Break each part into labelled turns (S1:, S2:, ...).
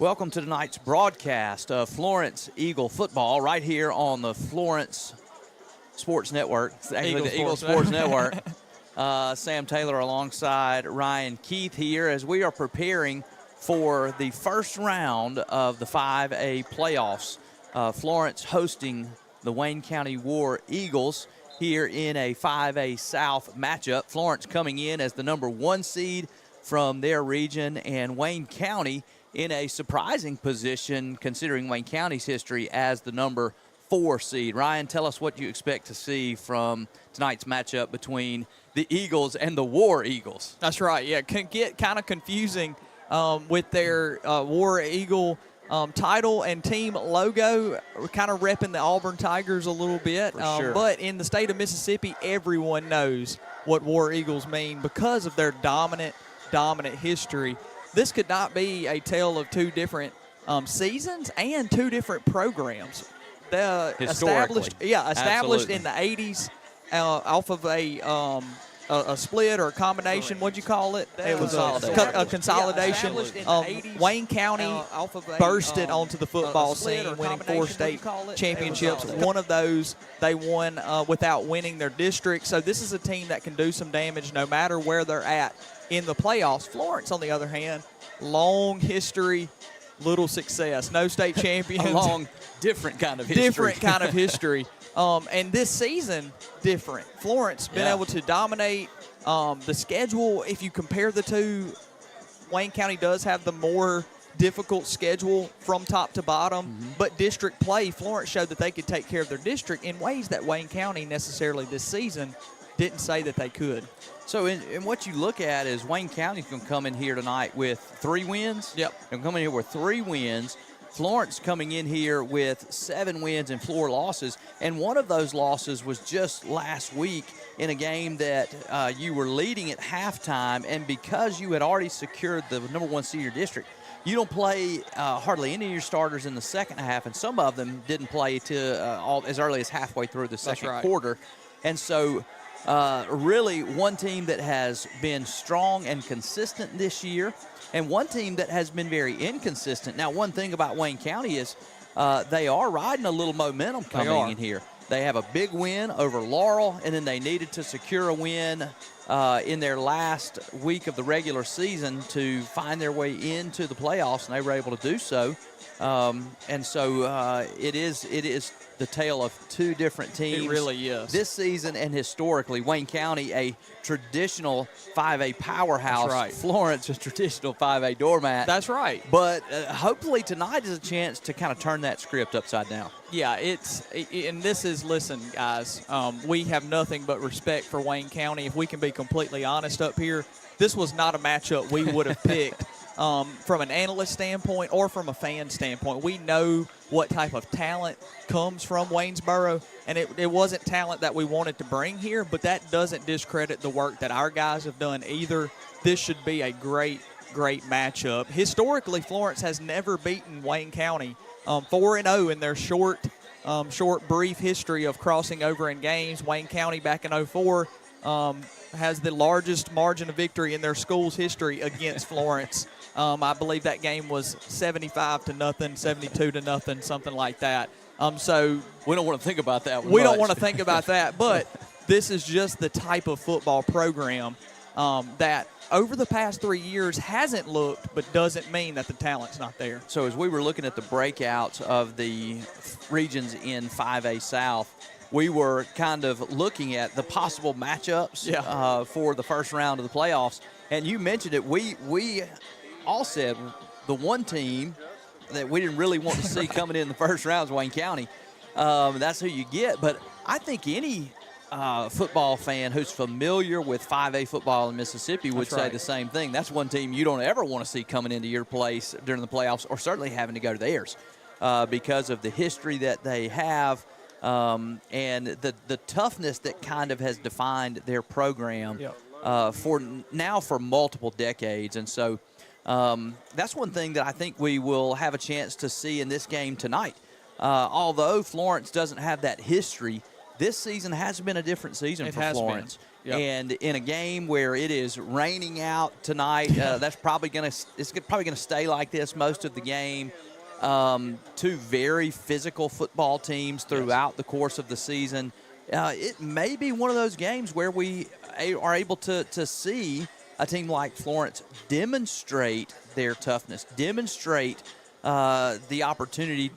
S1: Welcome to tonight's broadcast of Florence Eagle football right here on the Florence Sports Network. It's actually the Eagle Sports Network. Sam Taylor alongside Ryan Keith here as we are preparing for the first round of the 5A playoffs. Florence hosting the Wayne County War Eagles here in a 5A South matchup. Florence coming in as the number 1 seed from their region, and Wayne County in a surprising position considering Wayne County's history as the number 4 seed. Ryan, tell us what you expect to see from tonight's matchup between the Eagles and the War Eagles.
S2: That's right. Yeah, it can get kind of confusing with their War Eagle title and team logo. We're kind of repping the Auburn Tigers a little bit.
S1: Sure.
S2: But in the state of Mississippi, everyone knows what War Eagles mean because of their dominant history. This could not be a tale of 2 different seasons and 2 different programs. Established
S1: Absolutely.
S2: in the 80s off of a split or a combination. What'd you call it? It was a consolidation. Wayne County bursted onto the football scene, winning 4 state championships. One of those they won without winning their district. So this is a team that can do some damage no matter where they're at in the playoffs. Florence, on the other hand, long history, little success. No state champions.
S1: A long, different kind of history.
S2: Different kind of history. And this season, different. Florence been able to dominate the schedule. If you compare the two, Wayne County does have the more difficult schedule from top to bottom. Mm-hmm. But district play, Florence showed that they could take care of their district in ways that Wayne County necessarily this season didn't say that they could.
S1: So in what you look at is Wayne County's going to come in here tonight with 3 wins.
S2: Yep.
S1: They're coming in here with 3 wins. Florence coming in here with 7 wins and 4 losses. And one of those losses was just last week in a game that you were leading at halftime. And because you had already secured the number 1 seed in your district, you don't play hardly any of your starters in the second half. And some of them didn't play to as early as halfway through the second quarter. And so really one team that has been strong and consistent this year, and one team that has been very inconsistent. Now, one thing about Wayne County is they are riding a little momentum coming in here. They have a big win over Laurel, and then they needed to secure a win in their last week of the regular season to find their way into the playoffs, and they were able to do so. And so it is the tale of 2 different teams.
S2: It really is.
S1: This season and historically, Wayne County, a traditional 5A powerhouse.
S2: That's right.
S1: Florence, a traditional 5A doormat.
S2: That's right.
S1: But hopefully tonight is a chance to kind of turn that script upside down.
S2: Yeah, and this is, listen, guys, we have nothing but respect for Wayne County. If we can be completely honest up here, this was not a matchup we would have picked. From an analyst standpoint or from a fan standpoint. We know what type of talent comes from Waynesboro, and it wasn't talent that we wanted to bring here, but that doesn't discredit the work that our guys have done either. This should be a great matchup. Historically, Florence has never beaten Wayne County. 4-0 in their short, brief history of crossing over in games. Wayne County back in 2004 has the largest margin of victory in their school's history against Florence. I believe that game was 75-0, 72-0, something like that. So
S1: we don't want to think about that.
S2: We don't want to think about that, but this is just the type of football program that over the past 3 years hasn't looked, but doesn't mean that the talent's not there.
S1: So as we were looking at the breakouts of the regions in 5A South, we were kind of looking at the possible matchups for the first round of the playoffs. And you mentioned it. We all said the one team that we didn't really want to see coming in the first round is Wayne County. That's who you get. But I think any football fan who's familiar with 5A football in Mississippi would say the same thing. That's one team you don't ever want to see coming into your place during the playoffs, or certainly having to go to theirs because of the history that they have. And the toughness that kind of has defined their program for multiple decades. And so that's one thing that I think we will have a chance to see in this game tonight. Although Florence doesn't have that history, this season has been a different season for Florence.
S2: Yep.
S1: And in a game where it is raining out tonight, it's probably going to stay like this most of the game. Two very physical football teams throughout the course of the season. It may be one of those games where we are able to see a team like Florence demonstrate their toughness, demonstrate the opportunity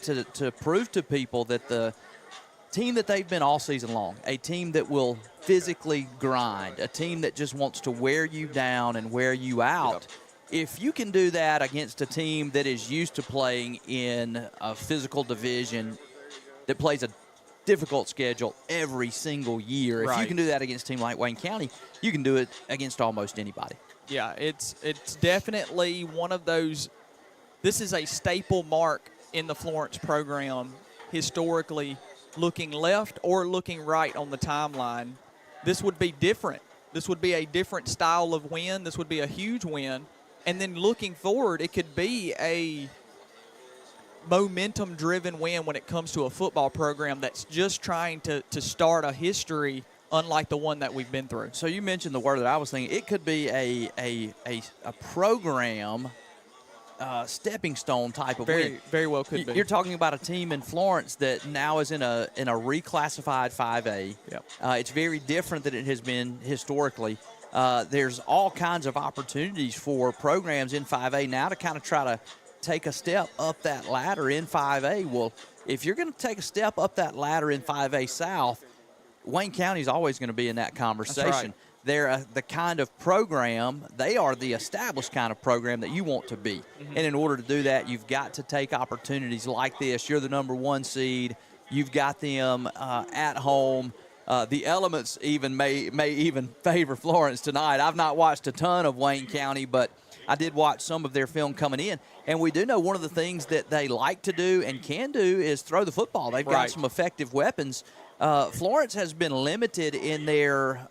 S1: to prove to people that the team that they've been all season long, a team that will physically grind, a team that just wants to wear you down and wear you out. Yep. If you can do that against a team that is used to playing in a physical division that plays a difficult schedule every single year, if you can do that against a team like Wayne County, you can do it against almost anybody.
S2: Yeah, it's definitely one of those. This is a staple mark in the Florence program historically. Looking left or looking right on the timeline, this would be different. This would be a different style of win. This would be a huge win. And then looking forward, it could be a momentum-driven win when it comes to a football program that's just trying to start a history unlike the one that we've been through.
S1: So you mentioned the word that I was thinking. It could be a program stepping stone type of win.
S2: Very well could be.
S1: You're talking about a team in Florence that now is in a reclassified 5A.
S2: Yep.
S1: It's very different than it has been historically. There's all kinds of opportunities for programs in 5A now to kind of try to take a step up that ladder in 5A. Well, if you're going to take a step up that ladder in 5A South, Wayne County is always going to be in that conversation.
S2: That's right.
S1: They're the kind of program, they are the established kind of program that you want to be. Mm-hmm. And in order to do that, you've got to take opportunities like this. You're the number 1 seed. You've got them at home. The elements even may even favor Florence tonight. I've not watched a ton of Wayne County, but I did watch some of their film coming in. And we do know one of the things that they like to do and can do is throw the football. They've got some effective weapons. Florence has been limited in their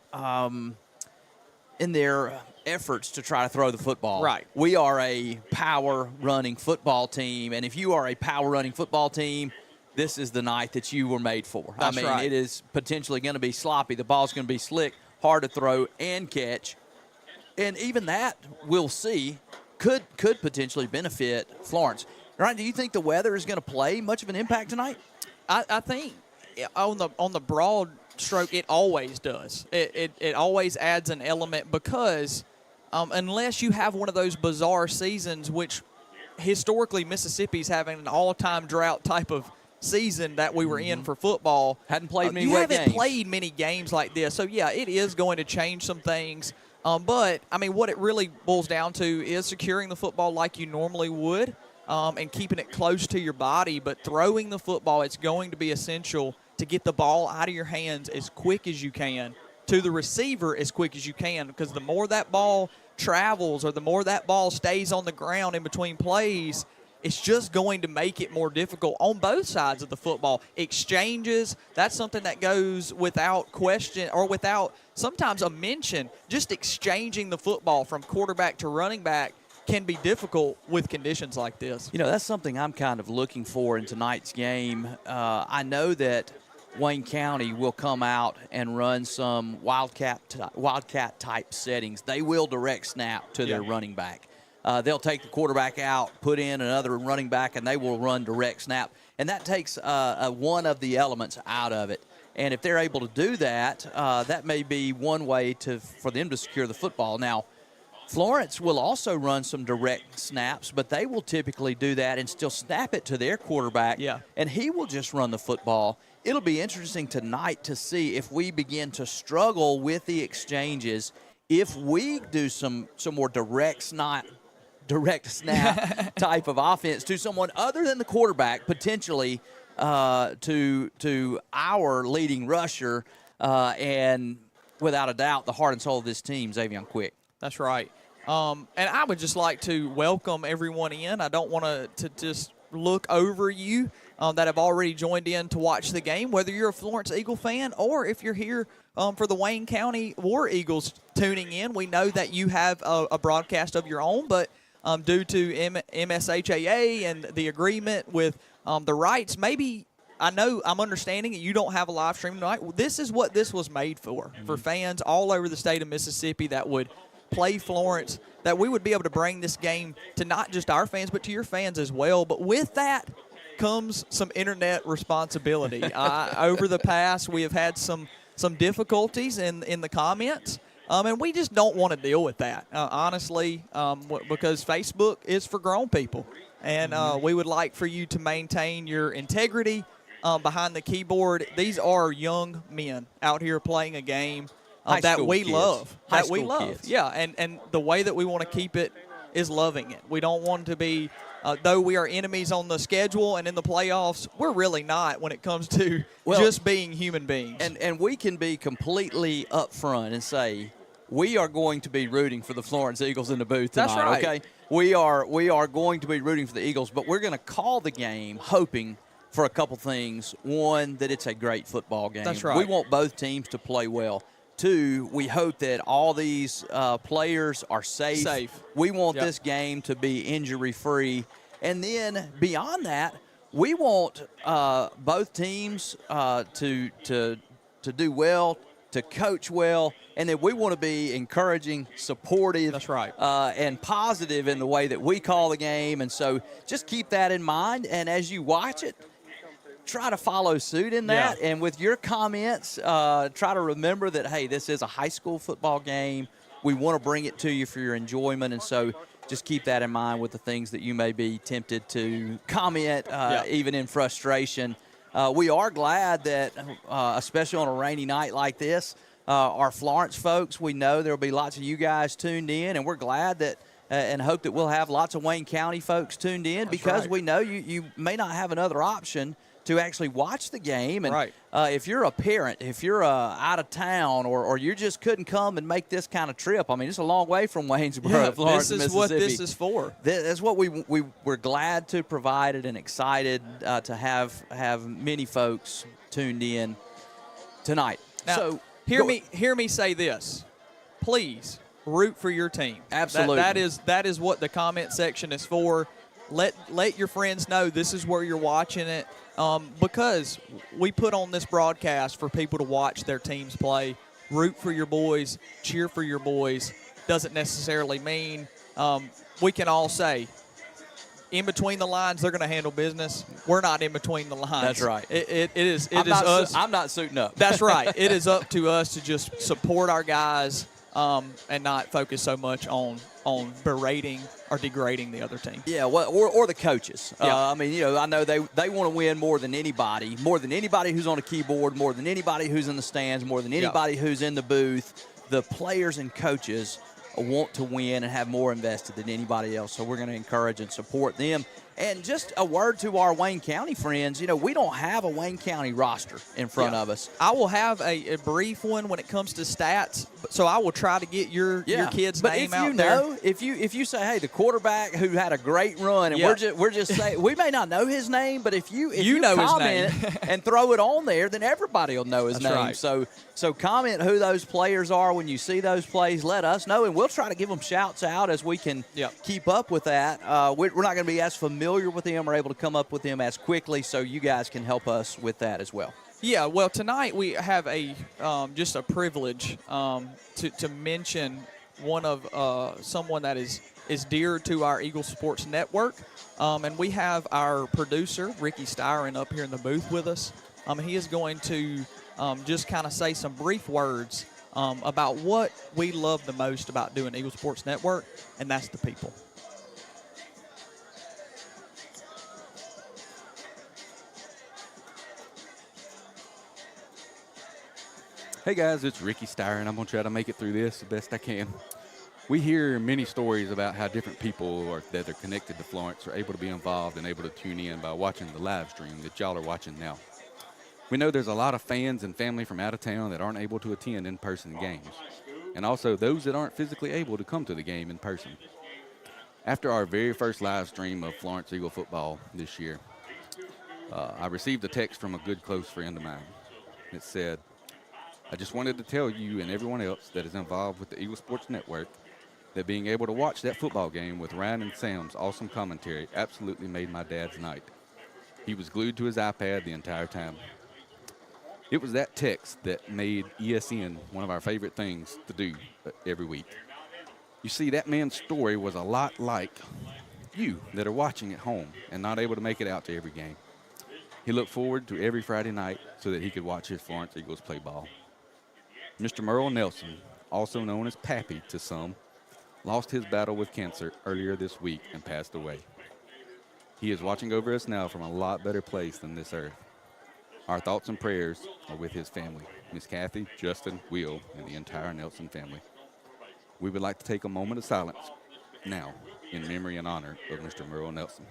S1: efforts to try to throw the football.
S2: Right.
S1: We are a power-running football team, and if you are a power-running football team, this is the night that you were made for.
S2: That's right.
S1: It is potentially going to be sloppy. The ball's going to be slick, hard to throw and catch. And even that, we'll see, could potentially benefit Florence. Ryan, do you think the weather is going to play much of an impact tonight?
S2: I think on the broad stroke, it always does. It always adds an element because unless you have one of those bizarre seasons, which historically Mississippi's having an all-time drought type of season that we were in for football.
S1: Hadn't played many
S2: You
S1: wet
S2: haven't
S1: games.
S2: played many games like this. So, yeah, it is going to change some things. But, I mean, what it really boils down to is securing the football like you normally would and keeping it close to your body. But throwing the football, it's going to be essential to get the ball out of your hands as quick as you can to the receiver as quick as you can, because the more that ball travels or the more that ball stays on the ground in between plays, it's just going to make it more difficult on both sides of the football. Exchanges, that's something that goes without question or without sometimes a mention. Just exchanging the football from quarterback to running back can be difficult with conditions like this.
S1: You know, that's something I'm kind of looking for in tonight's game. I know that Wayne County will come out and run some wildcat-type settings. They will direct snap to their running back. They'll take the quarterback out, put in another running back, and they will run direct snap. And that takes one of the elements out of it. And if they're able to do that, that may be one way for them to secure the football. Now, Florence will also run some direct snaps, but they will typically do that and still snap it to their quarterback, and he will just run the football. It'll be interesting tonight to see if we begin to struggle with the exchanges, if we do some more direct snap type of offense to someone other than the quarterback, potentially to our leading rusher, and without a doubt, the heart and soul of this team, Xavier Quick.
S2: That's right. And I would just like to welcome everyone in. I don't want to just look over you that have already joined in to watch the game, whether you're a Florence Eagle fan or if you're here for the Wayne County War Eagles tuning in. We know that you have a broadcast of your own, but due to MSHAA and the agreement with the rights, maybe I know I'm understanding it. You don't have a live stream tonight. This is what this was made for fans all over the state of Mississippi that would play Florence, that we would be able to bring this game to not just our fans, but to your fans as well. But with that comes some internet responsibility. Over the past, we have had some difficulties in the comments. And we just don't want to deal with that, honestly, because Facebook is for grown people. And we would like for you to maintain your integrity behind the keyboard. These are young men out here playing a game that we love. That we love.
S1: Kids.
S2: Yeah, and the way that we want to keep it is loving it. We don't want to be, though we are enemies on the schedule and in the playoffs, we're really not when it comes to just being human beings.
S1: And we can be completely upfront and say, we are going to be rooting for the Florence Eagles in the booth tonight.
S2: That's right.
S1: Okay, we are going to be rooting for the Eagles, but we're going to call the game hoping for a couple things. One, that it's a great football game.
S2: That's right.
S1: We want both teams to play well. Two, we hope that all these players are safe. We want this game to be injury-free. And then beyond that, we want both teams to do well, to coach well, and then we want to be encouraging, supportive,
S2: That's right.
S1: And positive in the way that we call the game. And so just keep that in mind. And as you watch it, try to follow suit in that.
S2: Yeah.
S1: And with your comments, try to remember that, hey, this is a high school football game. We want to bring it to you for your enjoyment. And so just keep that in mind with the things that you may be tempted to comment, even in frustration. We are glad that, especially on a rainy night like this, our Florence folks, we know there will be lots of you guys tuned in, and we're glad that and hope that we'll have lots of Wayne County folks tuned in. That's because right. We know you may not have another option to actually watch the game. And
S2: right.
S1: If you're a parent, if you're out of town, or you just couldn't come and make this kind of trip, I mean, it's a long way from Waynesboro, Florence,
S2: this is
S1: Mississippi.
S2: What this is for.
S1: That's what we're glad to provide it, and excited to have many folks tuned in tonight.
S2: Now,
S1: so
S2: hear me say this. Please root for your team.
S1: Absolutely.
S2: That is what the comment section is for. Let your friends know this is where you're watching it. Because we put on this broadcast for people to watch their teams play. Root for your boys, cheer for your boys. Doesn't necessarily mean we can all say, in between the lines, they're going to handle business. We're not in between the lines.
S1: That's right.
S2: It is
S1: us. I'm not suiting up.
S2: That's right. It is up to us to just support our guys and not focus so much on berating or degrading the other team.
S1: Yeah, well, or the coaches.
S2: Yeah.
S1: I mean, I know they want to win more than anybody who's on a keyboard, more than anybody who's in the stands, more than anybody who's in the booth. The players and coaches want to win and have more invested than anybody else. So we're going to encourage and support them. And just a word to our Wayne County friends, we don't have a Wayne County roster in front of us.
S2: I will have a brief one when it comes to stats, so I will try to get your kid's name out there.
S1: If you say, hey, the quarterback who had a great run, and we're just saying, we may not know his name, but if you
S2: know
S1: comment
S2: his name
S1: and throw it on there, then everybody will know his
S2: That's
S1: name.
S2: Right.
S1: So comment who those players are when you see those plays. Let us know, and we'll try to give them shouts out as we can keep up with that. We're not going to be as familiar with them or able to come up with them as quickly, so you guys can help us with that as well.
S2: Yeah, well, tonight we have just a privilege to mention one of someone that is dear to our Eagle Sports Network, and we have our producer, Ricky Styron, up here in the booth with us. He is going to just kind of say some brief words about what we love the most about doing Eagle Sports Network, and that's the people.
S3: Hey guys, it's Ricky Styron. I'm going to try to make it through this the best I can. We hear many stories about how different people that are connected to Florence are able to be involved and able to tune in by watching the live stream that y'all are watching now. We know there's a lot of fans and family from out of town that aren't able to attend in-person games, and also those that aren't physically able to come to the game in person. After our very first live stream of Florence Eagle football this year, I received a text from a good close friend of mine. It said, I just wanted to tell you and everyone else that is involved with the Eagle Sports Network that being able to watch that football game with Ryan and Sam's awesome commentary absolutely made my dad's night. He was glued to his iPad the entire time. It was that text that made ESN one of our favorite things to do every week. You see, that man's story was a lot like you that are watching at home and not able to make it out to every game. He looked forward to every Friday night so that he could watch his Florence Eagles play ball. Mr. Merle Nelson, also known as Pappy to some, lost his battle with cancer earlier this week and passed away. He is watching over us now from a lot better place than this earth. Our thoughts and prayers are with his family, Miss Kathy, Justin, Will, and the entire Nelson family. We would like to take a moment of silence now in memory and honor of Mr. Merle Nelson.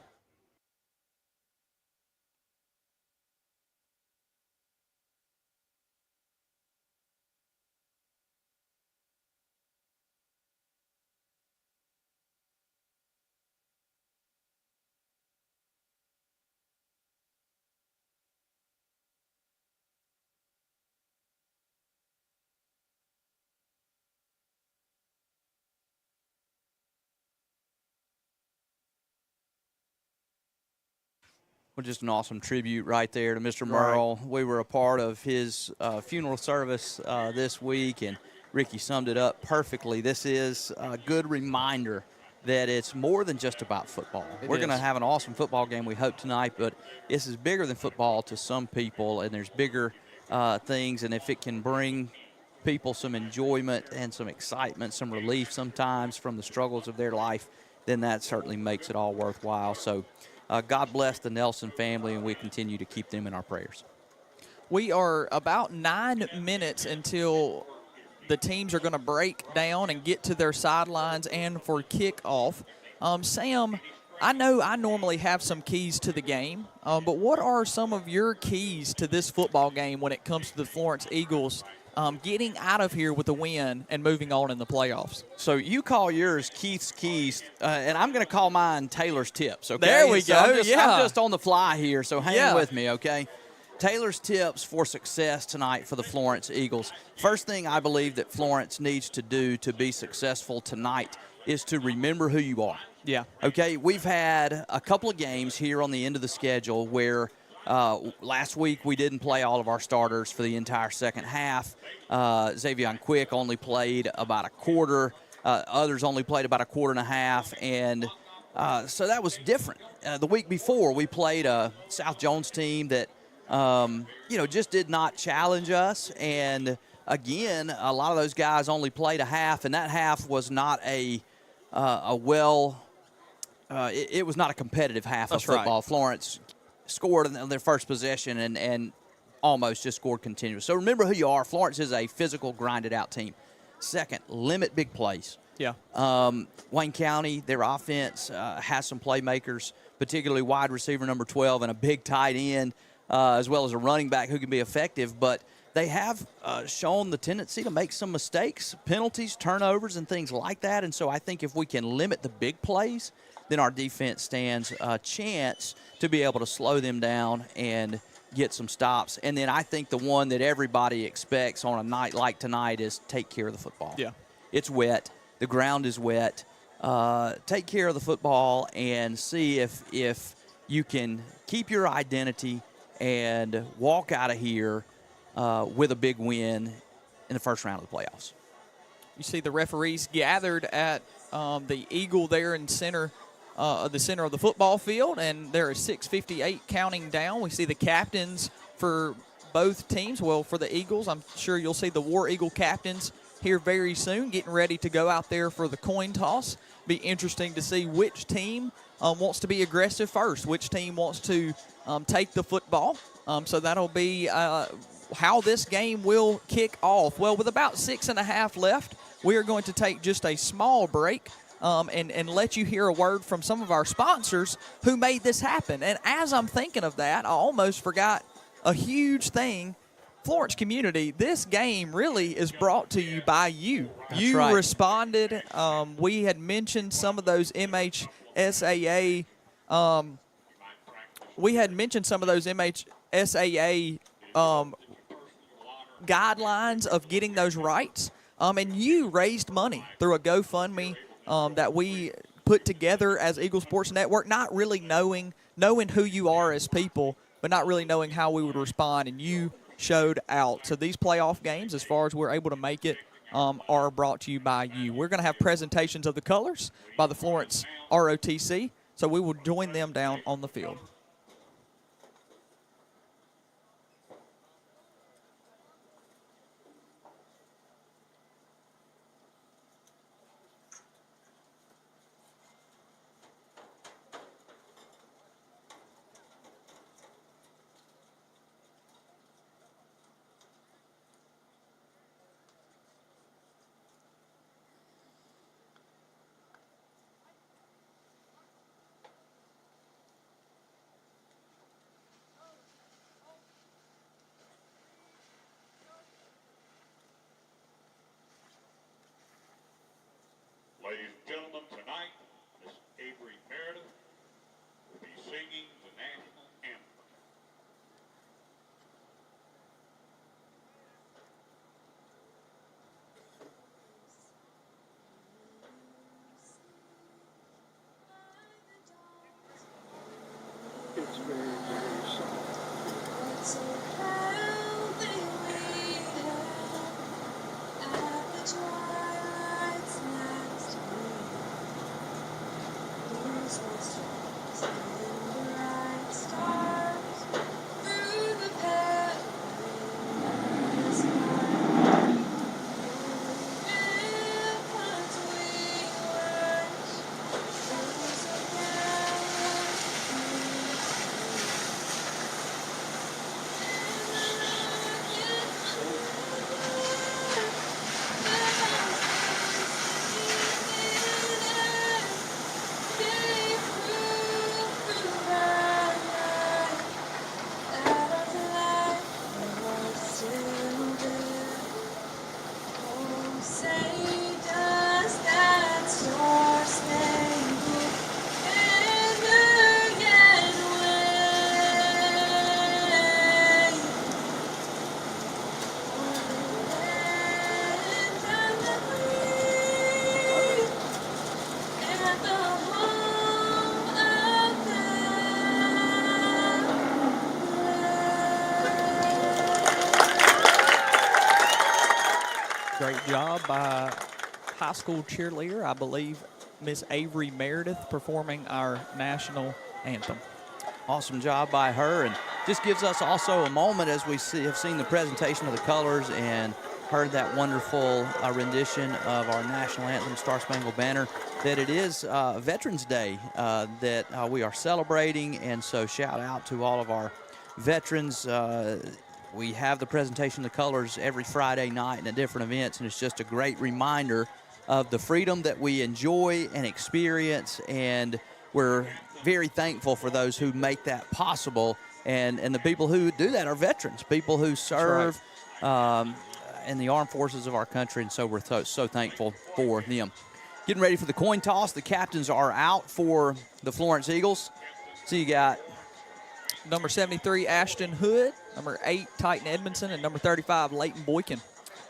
S1: Well, just an awesome tribute right there to Mr.
S2: Right.
S1: Merle. We were a part of his funeral service this week, and Ricky summed it up perfectly. This is a good reminder that it's more than just about football. We're going to have an awesome football game, we hope, tonight, but this is bigger than football to some people, and there's bigger things, and if it can bring people some enjoyment and some excitement, some relief sometimes from the struggles of their life, then that certainly makes it all worthwhile. So God bless the Nelson family, and we continue to keep them in our prayers.
S2: We are about 9 minutes until the teams are going to break down and get to their sidelines and for kickoff. Sam, I know I normally have some keys to the game, but what are some of your keys to this football game when it comes to the Florence Eagles getting out of here with a win and moving on in the playoffs?
S1: So you call yours Keith's Keys, and I'm going to call mine Taylor's Tips, okay?
S2: There we
S1: So
S2: go,
S1: I'm
S2: yeah.
S1: just on the fly here, so hang
S2: Yeah.
S1: with me, okay? Taylor's Tips for success tonight for the Florence Eagles. First thing I believe that Florence needs to do to be successful tonight is to remember who you are.
S2: Yeah.
S1: Okay, we've had a couple of games here on the end of the schedule where last week we didn't play all of our starters for the entire second half. Xavier Quick only played about a quarter. Others only played about a quarter and a half, and so that was different. The week before, we played a South Jones team that just did not challenge us, and again, a lot of those guys only played a half, and that half was not it was not a competitive half
S2: That's
S1: of football.
S2: right.
S1: Florence scored in their first possession and almost just scored continuous. So remember who you are. Florence is a physical, grinded-out team. Second, limit big plays.
S2: Yeah.
S1: Wayne County, their offense has some playmakers, particularly wide receiver number 12 and a big tight end, as well as a running back who can be effective. But they have shown the tendency to make some mistakes, penalties, turnovers, and things like that. And so I think if we can limit the big plays, then our defense stands a chance to be able to slow them down and get some stops. And then I think the one that everybody expects on a night like tonight is take care of the football.
S2: Yeah.
S1: It's wet. The ground is wet. Take care of the football and see if you can keep your identity and walk out of here with a big win in the first round of the playoffs.
S2: You see the referees gathered at the Eagle there in the center of the football field, and there is 6:58 counting down. We see the captains for both teams. Well, for the Eagles, I'm sure you'll see the War Eagle captains here very soon, getting ready to go out there for the coin toss. Be interesting to see which team wants to be aggressive first, which team wants to take the football. So that'll be how this game will kick off. Well, with about 6.5 left, we are going to take just a small break and let you hear a word from some of our sponsors who made this happen. And as I'm thinking of that, I almost forgot a huge thing. Florence community, this game really is brought to you by you.
S1: That's
S2: you
S1: right.
S2: responded. We had mentioned some of those MHSAA. We had mentioned some of those MHSAA guidelines of getting those rights. And you raised money through a GoFundMe that we put together as Eagle Sports Network, not really knowing who you are as people, but not really knowing how we would respond, and you showed out. So these playoff games, as far as we're able to make it, are brought to you by you. We're going to have presentations of the colors by the Florence ROTC, so we will join them down on the field.
S4: Ladies and gentlemen, tonight, Miss Avery Meredith will be singing the national anthem.
S5: It's very, very soft.
S6: It's so healthy we have at the twilight's last gleam. These were stars and bright stars through the perilous night. Ramparts we watched, those of gallantry.
S2: Great job by high school cheerleader, I believe, Miss Avery Meredith, performing our national anthem.
S1: Awesome job by her, and just gives us also a moment as we have seen the presentation of the colors and heard that wonderful rendition of our national anthem, Star Spangled Banner, that it is Veterans Day that we are celebrating, and so shout out to all of our veterans. We have the presentation of the colors every Friday night and at different events, and it's just a great reminder of the freedom that we enjoy and experience, and we're very thankful for those who make that possible, and the people who do that are veterans, people who serve in the armed forces of our country, and so we're so thankful for them. Getting ready for the coin toss. The captains are out for the Florence Eagles. So you got
S2: Number 73, Ashton Hood. Number 8, Titan Edmondson. And number 35, Leighton Boykin.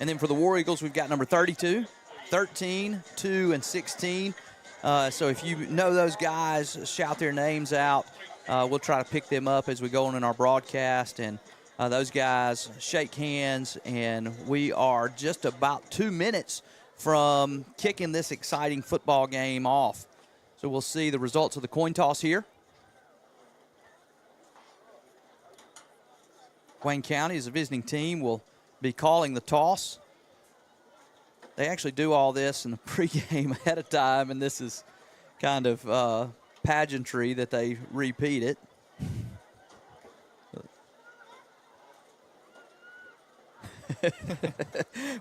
S1: And then for the War Eagles, we've got number 32, 13, 2, and 16. So if you know those guys, shout their names out. We'll try to pick them up as we go on in our broadcast. And those guys shake hands. And we are just about 2 minutes from kicking this exciting football game off. So we'll see the results of the coin toss here. Wayne County, as a visiting team, will be calling the toss. They actually do all this in the pregame ahead of time, and this is kind of pageantry that they repeat it.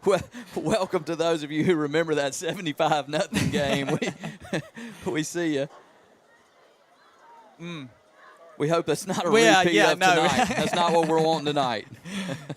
S1: Well, welcome to those of you who remember that 75-0 game. We see you. We hope that's not a repeat of tonight. That's not what we're wanting tonight.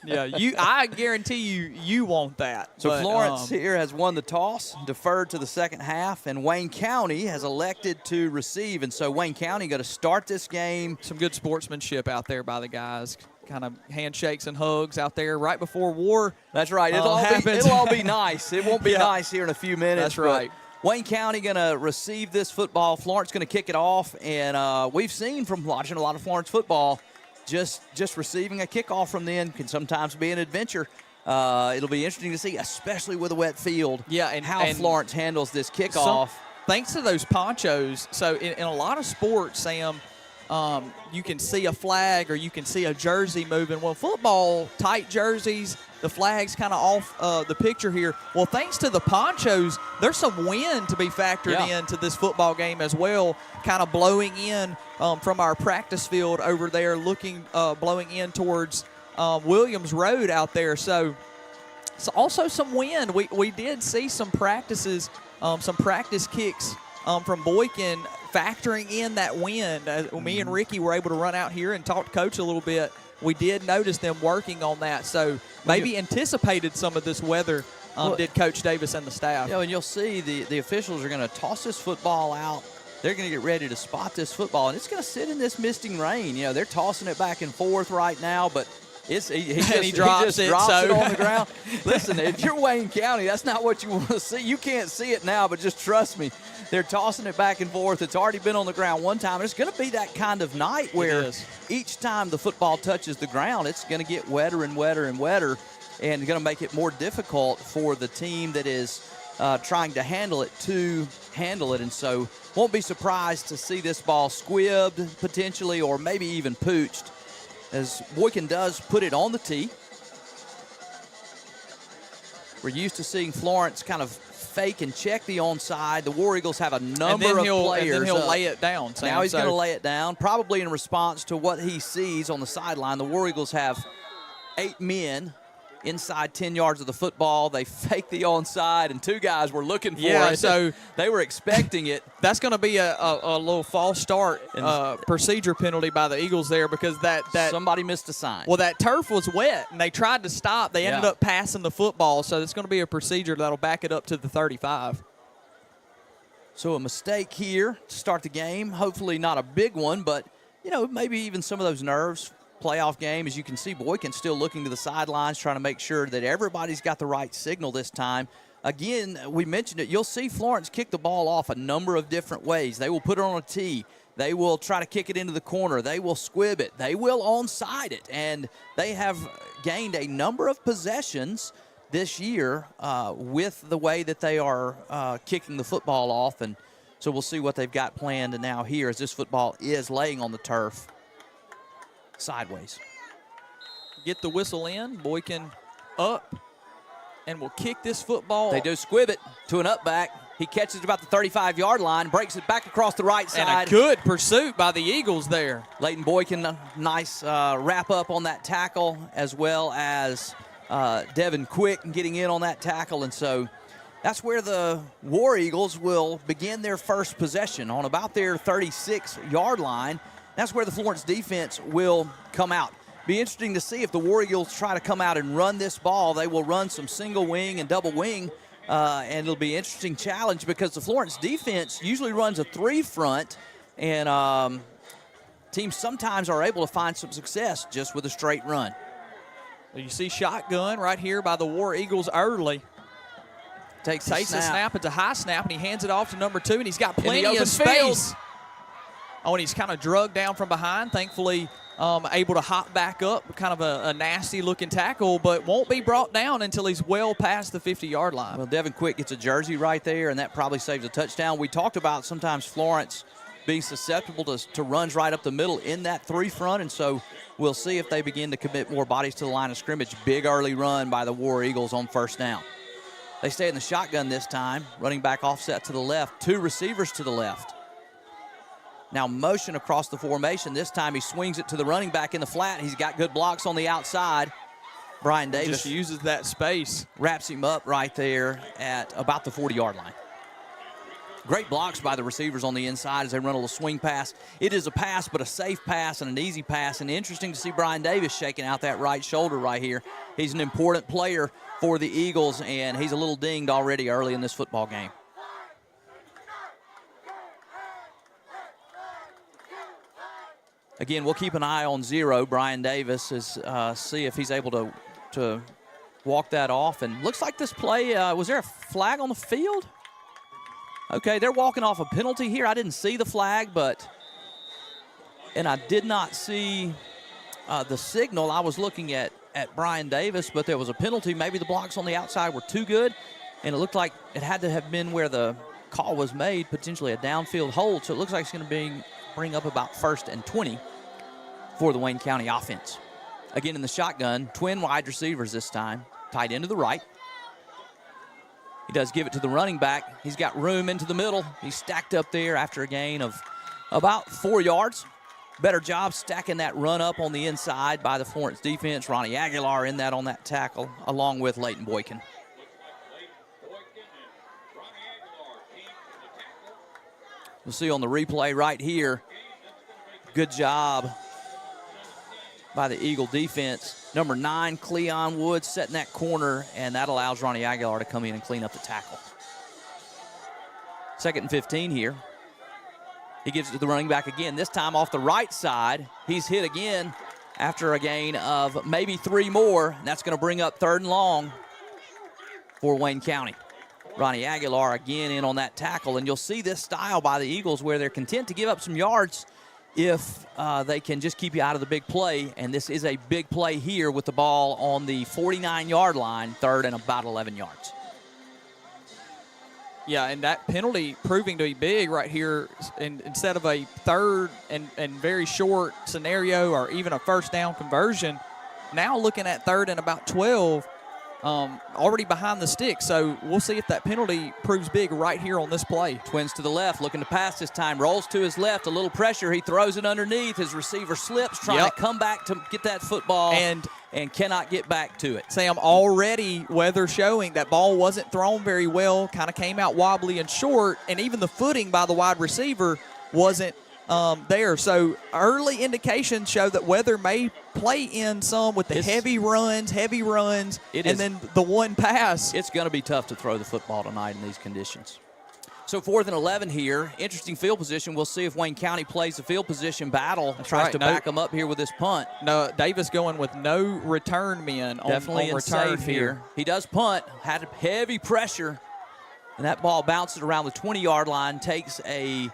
S2: I guarantee you want that.
S1: So Florence here has won the toss, deferred to the second half, and Wayne County has elected to receive. And so Wayne County got to start this game.
S2: Some good sportsmanship out there by the guys. Kind of handshakes and hugs out there right before war.
S1: That's right. It'll all be nice. It won't be nice here in a few minutes.
S2: That's right.
S1: Wayne County going to receive this football. Florence going to kick it off, and we've seen from watching a lot of Florence football, just receiving a kickoff from them can sometimes be an adventure. It'll be interesting to see, especially with a wet field,
S2: and
S1: how Florence handles this kickoff.
S2: Thanks to those ponchos. So in a lot of sports, Sam, you can see a flag or you can see a jersey moving. Well, football, tight jerseys, the flag's kind of off the picture here. Well, thanks to the ponchos, there's some wind to be factored into this football game as well, kind of blowing in from our practice field over there, blowing in towards Williams Road out there. So also some wind. We did see some practices, some practice kicks from Boykin factoring in that wind. Me and Ricky were able to run out here and talk to Coach a little bit. We did notice them working on that, so maybe anticipated some of this weather, did Coach Davis and the staff.
S1: And you'll see the officials are going to toss this football out. They're going to get ready to spot this football, and it's going to sit in this misting rain. They're tossing it back and forth right now, but he drops it on the ground. Listen, if you're Wayne County, that's not what you want to see. You can't see it now, but just trust me. They're tossing it back and forth. It's already been on the ground one time. It's going to be that kind of night where each time the football touches the ground, it's going to get wetter and wetter and wetter, and going to make it more difficult for the team that is trying to handle it to handle it. And so won't be surprised to see this ball squibbed potentially, or maybe even pooched, as Boykin does put it on the tee. We're used to seeing Florence kind of fake and check the onside. The War Eagles have a number of players.
S2: And then he'll lay it down, Sam.
S1: Now he's going to lay it down, probably in response to what he sees on the sideline. The War Eagles have 8 men inside 10 yards of the football. They fake the onside, and 2 guys were looking for it.
S2: So
S1: they were expecting it.
S2: That's going to be a little false start procedure penalty by the Eagles there, because that
S1: somebody missed a sign.
S2: Well, that turf was wet, and they tried to stop. They ended up passing the football, so it's going to be a procedure that'll back it up to the 35.
S1: So a mistake here to start the game. Hopefully not a big one, but, maybe even some of those nerves. Playoff game, as you can see, Boykin still looking to the sidelines, trying to make sure that everybody's got the right signal this time. Again, we mentioned it. You'll see Florence kick the ball off a number of different ways. They will put it on a tee. They will try to kick it into the corner. They will squib it. They will onside it. And they have gained a number of possessions this year with the way that they are kicking the football off. And so we'll see what they've got planned now here, as this football is laying on the turf sideways.
S2: Get the whistle in. Boykin up, and will kick this football.
S1: They do squib it to an up back. He catches it about the 35-yard line, breaks it back across the right side.
S2: And a good pursuit by the Eagles there.
S1: Leighton Boykin, a nice wrap up on that tackle, as well as Devin Quick getting in on that tackle. And so that's where the War Eagles will begin their first possession, on about their 36-yard line. That's where the Florence defense will come out. Be interesting to see if the War Eagles try to come out and run this ball. They will run some single wing and double wing, and it'll be an interesting challenge, because the Florence defense usually runs a 3 front, and teams sometimes are able to find some success just with a straight run.
S2: You see shotgun right here by the War Eagles early.
S1: Takes
S2: the snap. It's a high snap, and he hands it off to number 2, and he's got plenty of space.
S1: Field.
S2: Oh, and he's kind of drugged down from behind. Thankfully, able to hop back up. Kind of a nasty-looking tackle, but won't be brought down until he's well past the 50-yard line.
S1: Well, Devin Quick gets a jersey right there, and that probably saves a touchdown. We talked about sometimes Florence being susceptible to runs right up the middle in that 3 front, and so we'll see if they begin to commit more bodies to the line of scrimmage. Big early run by the War Eagles on first down. They stay in the shotgun this time. Running back offset to the left. 2 receivers to the left. Now motion across the formation. This time he swings it to the running back in the flat. He's got good blocks on the outside. Brian Davis
S2: just uses that space.
S1: Wraps him up right there at about the 40-yard line. Great blocks by the receivers on the inside as they run a little swing pass. It is a pass, but a safe pass and an easy pass. And interesting to see Brian Davis shaking out that right shoulder right here. He's an important player for the Eagles, and he's a little dinged already early in this football game. Again, we'll keep an eye on 0. Brian Davis is see if he's able to walk that off. And looks like this play, was there a flag on the field? Okay, they're walking off a penalty here. I didn't see the flag, and I did not see the signal. I was looking at Brian Davis, but there was a penalty. Maybe the blocks on the outside were too good, and it looked like it had to have been where the call was made, potentially a downfield hold. So it looks like it's going to bring up about 1st and 20 for the Wayne County offense. Again, in the shotgun, twin wide receivers this time, tight end to the right. He does give it to the running back. He's got room into the middle. He's stacked up there after a gain of about 4 yards. Better job stacking that run up on the inside by the Florence defense. Ronnie Aguilar in that on that tackle, along with Leighton Boykin. We'll see on the replay right here. Good job by the Eagle defense. Number 9, Cleon Woods, setting that corner, and that allows Ronnie Aguilar to come in and clean up the tackle. 2nd and 15 here. He gives it to the running back again, this time off the right side. He's hit again after a gain of maybe 3 more, and that's going to bring up 3rd and long for Wayne County. Ronnie Aguilar again in on that tackle, and you'll see this style by the Eagles where they're content to give up some yards if they can just keep you out of the big play, and this is a big play here with the ball on the 49-yard line, 3rd and about 11 yards.
S2: Yeah, and that penalty proving to be big right here. Instead of a 3rd and very short scenario or even a 1st down conversion, now looking at 3rd and about 12, already behind the stick. So we'll see if that penalty proves big right here on this play.
S1: Twins to the left, looking to pass this time. Rolls to his left, a little pressure. He throws it underneath. His receiver slips, trying to come back to get that football and cannot get back to it.
S2: Sam, already weather showing that ball wasn't thrown very well, kind of came out wobbly and short, and even the footing by the wide receiver wasn't there. So early indications show that weather may play in some with the heavy runs, and then the one pass.
S1: It's going to be tough to throw the football tonight in these conditions. So 4th and 11 here. Interesting field position. We'll see if Wayne County plays the field position battle and tries to back them up here with this punt.
S2: No, Davis going with no return men on return here.
S1: He does punt, had heavy pressure, and that ball bounces around the 20-yard line, takes a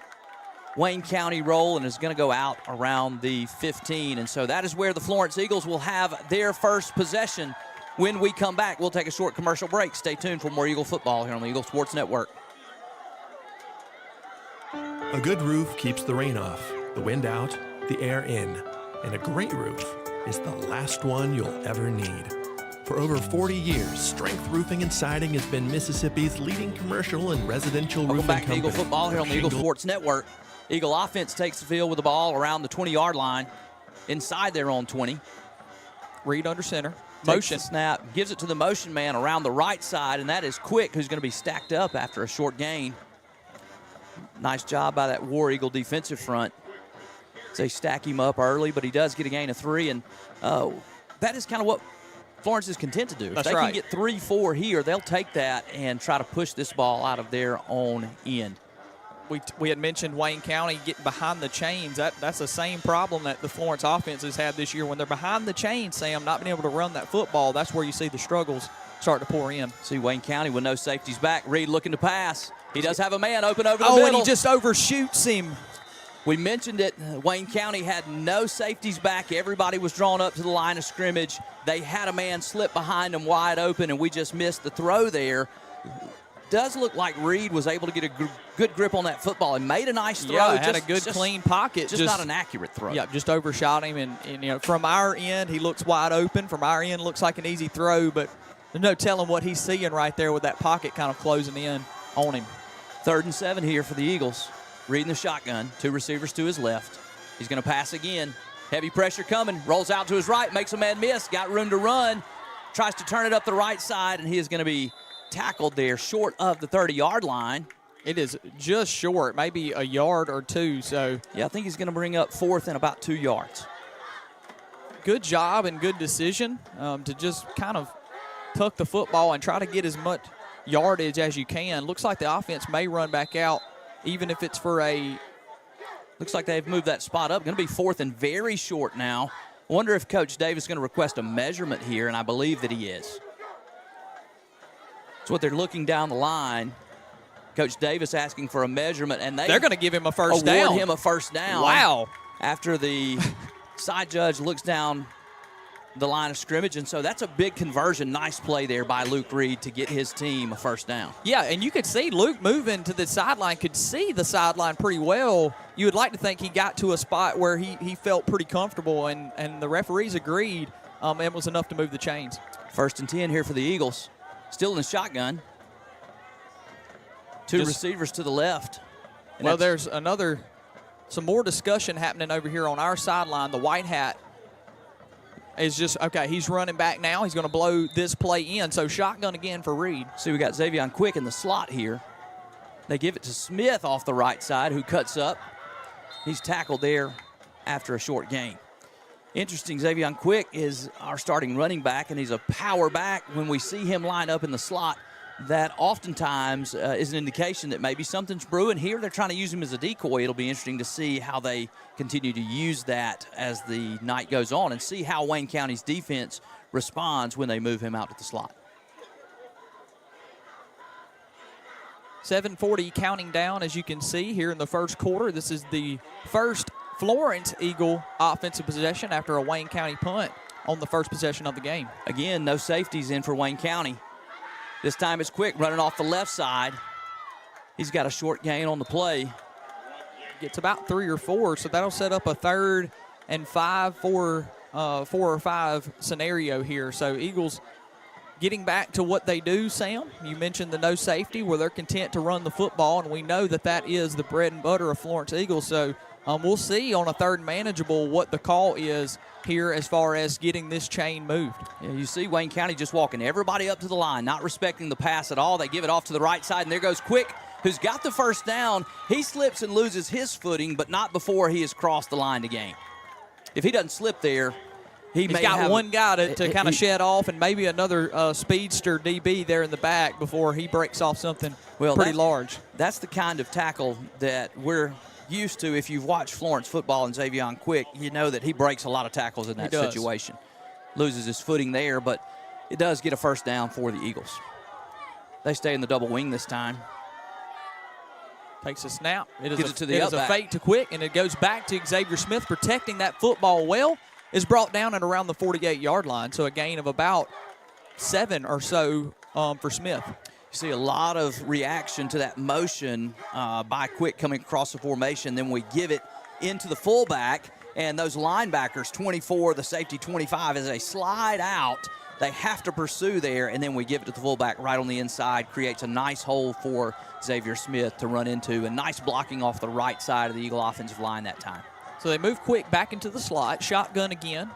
S1: Wayne County roll, and is going to go out around the 15. And so that is where the Florence Eagles will have their first possession. When we come back, we'll take a short commercial break. Stay tuned for more Eagle football here on the Eagle Sports Network.
S7: A good roof keeps the rain off, the wind out, the air in. And a great roof is the last one you'll ever need. For over 40 years, Strength Roofing and Siding has been Mississippi's leading commercial and residential roofing company.
S1: Welcome back to Eagle football here on the Eagle Sports Network. Eagle offense takes the field with the ball around the 20-yard line, inside their own 20.
S2: Reed under center.
S1: Motion snap, gives it to the motion man around the right side, and that is Quick, who's going to be stacked up after a short gain. Nice job by that War Eagle defensive front. They stack him up early, but he does get a gain of 3, and that is kind of what Florence is content to do. If they can get 3-4 here, they'll take that and try to push this ball out of their own end.
S2: We had mentioned Wayne County getting behind the chains. That's the same problem that the Florence offense has had this year. When they're behind the chains, Sam, not being able to run that football, that's where you see the struggles start to pour in.
S1: See Wayne County with no safeties back. Reed looking to pass. He does have a man open over the middle.
S2: And he just overshoots him.
S1: We mentioned it. Wayne County had no safeties back. Everybody was drawn up to the line of scrimmage. They had a man slip behind them wide open, and we just missed the throw there. Does look like Reed was able to get a good grip on that football and made a nice throw.
S2: Yeah, had a good, clean pocket.
S1: Just not an accurate throw.
S2: Yeah, just overshot him. And from our end, he looks wide open. From our end, looks like an easy throw, but there's no telling what he's seeing right there with that pocket kind of closing in on him.
S1: 3rd and 7 here for the Eagles. Reed in the shotgun. 2 receivers to his left. He's going to pass again. Heavy pressure coming. Rolls out to his right. Makes a man miss. Got room to run. Tries to turn it up the right side, and he is going to be tackled there short of the 30-yard line.
S2: It is just short, maybe a yard or 2. So
S1: yeah, I think he's going to bring up 4th and about 2 yards.
S2: Good job and good decision to just kind of tuck the football and try to get as much yardage as you can. Looks like the offense may run back out, even if it's for a.
S1: Looks like they've moved that spot up. Going to be 4th and very short now. I wonder if Coach Davis is going to request a measurement here, and I believe that he is. That's what they're looking down the line. Coach Davis asking for a measurement, and
S2: They're going to give him a first
S1: award
S2: down.
S1: him a first down.
S2: Wow.
S1: After the side judge looks down the line of scrimmage, and so that's a big conversion. Nice play there by Luke Reed to get his team a first down.
S2: Yeah, and you could see Luke moving to the sideline, could see the sideline pretty well. You would like to think he got to a spot where he felt pretty comfortable, and the referees agreed it was enough to move the chains.
S1: 1st and 10 here for the Eagles. Still in the shotgun. Two receivers to the left. And
S2: Well, there's some more discussion happening over here on our sideline. The white hat is just, okay, he's running back now. He's going to blow this play in. So shotgun again for Reed.
S1: See, we got Xavier Quick in the slot here. They give it to Smith off the right side, who cuts up. He's tackled there after a short gain. Interesting, Xavier Quick is our starting running back, and he's a power back. When we see him line up in the slot, that oftentimes is an indication that maybe something's brewing. Here they're trying to use him as a decoy. It'll be interesting to see how they continue to use that as the night goes on and see how Wayne County's defense responds when they move him out to the slot.
S2: 7:40 counting down, as you can see here in the first quarter. This is the first Florence Eagle offensive possession after a Wayne County punt on the first possession of the game.
S1: Again, no safeties in for Wayne County. This time it's Quick running off the left side. He's got a short gain on the play.
S2: Gets about 3 or 4, so that'll set up a 3rd and 5 for 4 or 5 scenario here. So Eagles getting back to what they do, Sam. You mentioned the no safety, where they're content to run the football, and we know that is the bread and butter of Florence Eagles. So we'll see on a 3rd and manageable what the call is here as far as getting this chain moved.
S1: Yeah, you see Wayne County just walking everybody up to the line, not respecting the pass at all. They give it off to the right side, and there goes Quick, who's got the first down. He slips and loses his footing, but not before he has crossed the line to gain. If he doesn't slip there, he's
S2: got one guy to kind of shed off, and maybe another speedster DB there in the back before he breaks off something pretty large.
S1: That's the kind of tackle that we're used to. If you've watched Florence football and Xavier Quick, you know that he breaks a lot of tackles in that situation. Loses his footing there, but it does get a first down for the Eagles. They stay in the double wing this time.
S2: Takes a snap. It is
S1: a
S2: fake to Quick, and it goes back to Xavier Smith protecting that football well. Is brought down at around the 48-yard line, so a gain of about 7 or so for Smith.
S1: You see a lot of reaction to that motion by Quick coming across the formation. Then we give it into the fullback, and those linebackers, 24, the safety 25, as they slide out, they have to pursue there, and then we give it to the fullback right on the inside. Creates a nice hole for Xavier Smith to run into, and nice blocking off the right side of the Eagle offensive line that time.
S2: So they move Quick back into the slot, shotgun again.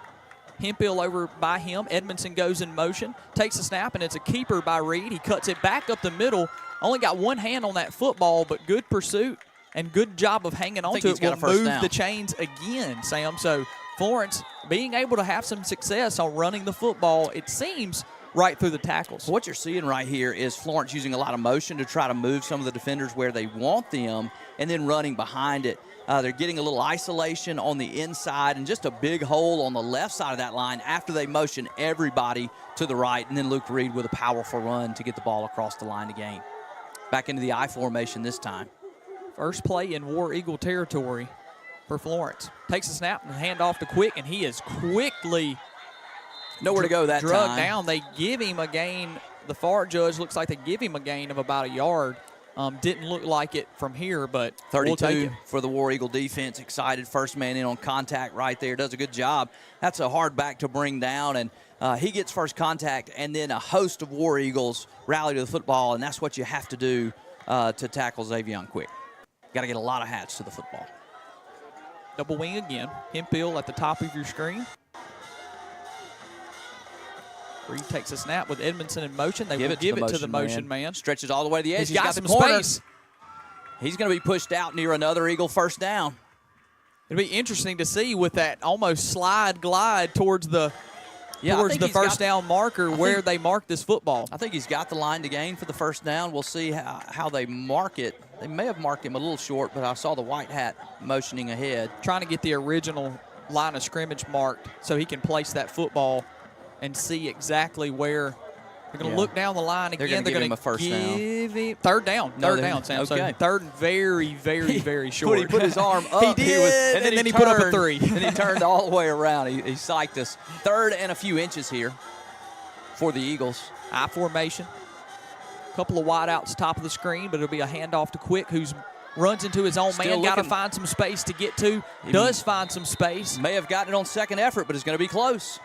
S2: Hempill over by him. Edmondson goes in motion, takes a snap, and it's a keeper by Reed. He cuts it back up the middle. Only got one hand on that football, but good pursuit and good job of hanging on to it. Will move the chains again, Sam. So Florence being able to have some success on running the football, it seems, right through the tackles.
S1: So what you're seeing right here is Florence using a lot of motion to try to move some of the defenders where they want them, and then running behind it. They're getting a little isolation on the inside and just a big hole on the left side of that line after they motion everybody to the right, and then Luke Reed with a powerful run to get the ball across the line to gain. Back into the I formation this time.
S2: First play in War Eagle territory for Florence. Takes a snap and hand off to Quick, and he is quickly
S1: nowhere to go that time.
S2: Drugged down. They give him a gain. The far judge looks like they give him a gain of about a yard. Didn't look like it from here, but
S1: 32
S2: we'll take it.
S1: For the War Eagle defense. Excited, first man in on contact right there. Does a good job. That's a hard back to bring down, and he gets first contact, and then a host of War Eagles rally to the football, and that's what you have to do to tackle Xavier Quick. Got to get a lot of hats to the football.
S2: Double wing again. Hempill at the top of your screen. Reed takes a snap with Edmondson in motion. They will give it to the motion man.
S1: Stretches all the way to the edge.
S2: He's got
S1: the
S2: some space.
S1: He's going to be pushed out near another Eagle first down.
S2: It'll be interesting to see with that almost slide glide towards the first down marker where they mark this football.
S1: I think he's got the line to gain for the first down. We'll see how they mark it. They may have marked him a little short, but I saw the white hat motioning ahead.
S2: Trying to get the original line of scrimmage marked so he can place that football and see exactly where They're going to look down the line again.
S1: They're
S2: going
S1: give him
S2: to
S1: a first
S2: give
S1: down.
S2: him third down.
S1: No,
S2: Third down, Sam.
S1: okay.
S2: So third and very, very, very short.
S1: He put his arm up.
S2: He did,
S1: and then
S2: he put up a
S1: turned,
S2: 3.
S1: And he turned all the way around. He psyched us. Third and a few inches here for the Eagles.
S2: I formation. A couple of wideouts top of the screen, but it'll be a handoff to Quick, who's runs into his own
S1: Still
S2: man. Got to
S1: looking.
S2: find some space to get to. Does find some space.
S1: May have gotten it on second effort, but it's going to be close.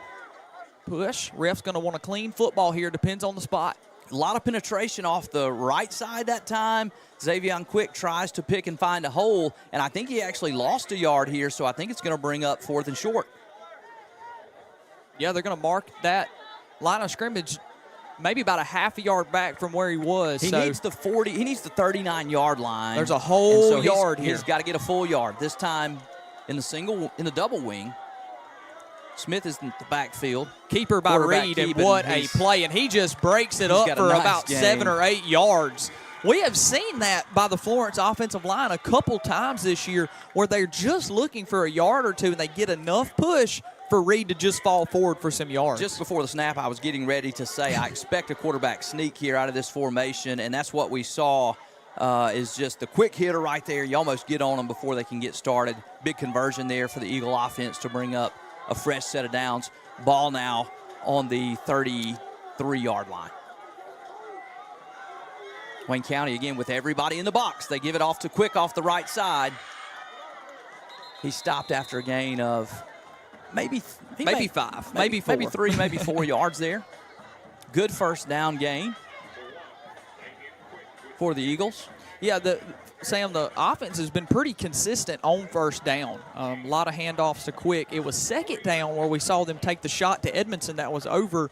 S2: Push. Ref's going to want a clean football here. Depends on the spot.
S1: A lot of penetration off the right side that time. Xavier Quick tries to pick and find a hole, and I think he actually lost a yard here, so I think it's going to bring up 4th and short.
S2: Yeah, they're going to mark that line of scrimmage maybe about a half a yard back from where he was.
S1: He needs the 40. He needs the 39-yard line.
S2: There's a whole yard here.
S1: He's got to get a full yard. This time in the double wing. Smith is in the backfield.
S2: Keeper by Reed, and what a play. And he just breaks it up for about 7 or 8 yards. We have seen that by the Florence offensive line a couple times this year where they're just looking for a yard or two, and they get enough push for Reed to just fall forward for some yards.
S1: Just before the snap, I was getting ready to say I expect a quarterback sneak here out of this formation, and that's what we saw is just the quick hitter right there. You almost get on them before they can get started. Big conversion there for the Eagle offense to bring up a fresh set of downs. Ball now on the 33-yard line. Wayne County again with everybody in the box. They give it off to Quick off the right side. He stopped after a gain of maybe 5,
S2: maybe 4.
S1: Maybe 3, maybe 4 yards there. Good first down gain for the Eagles.
S2: Yeah, Sam, the offense has been pretty consistent on first down. A lot of handoffs to Quick. It was second down where we saw them take the shot to Edmondson that was over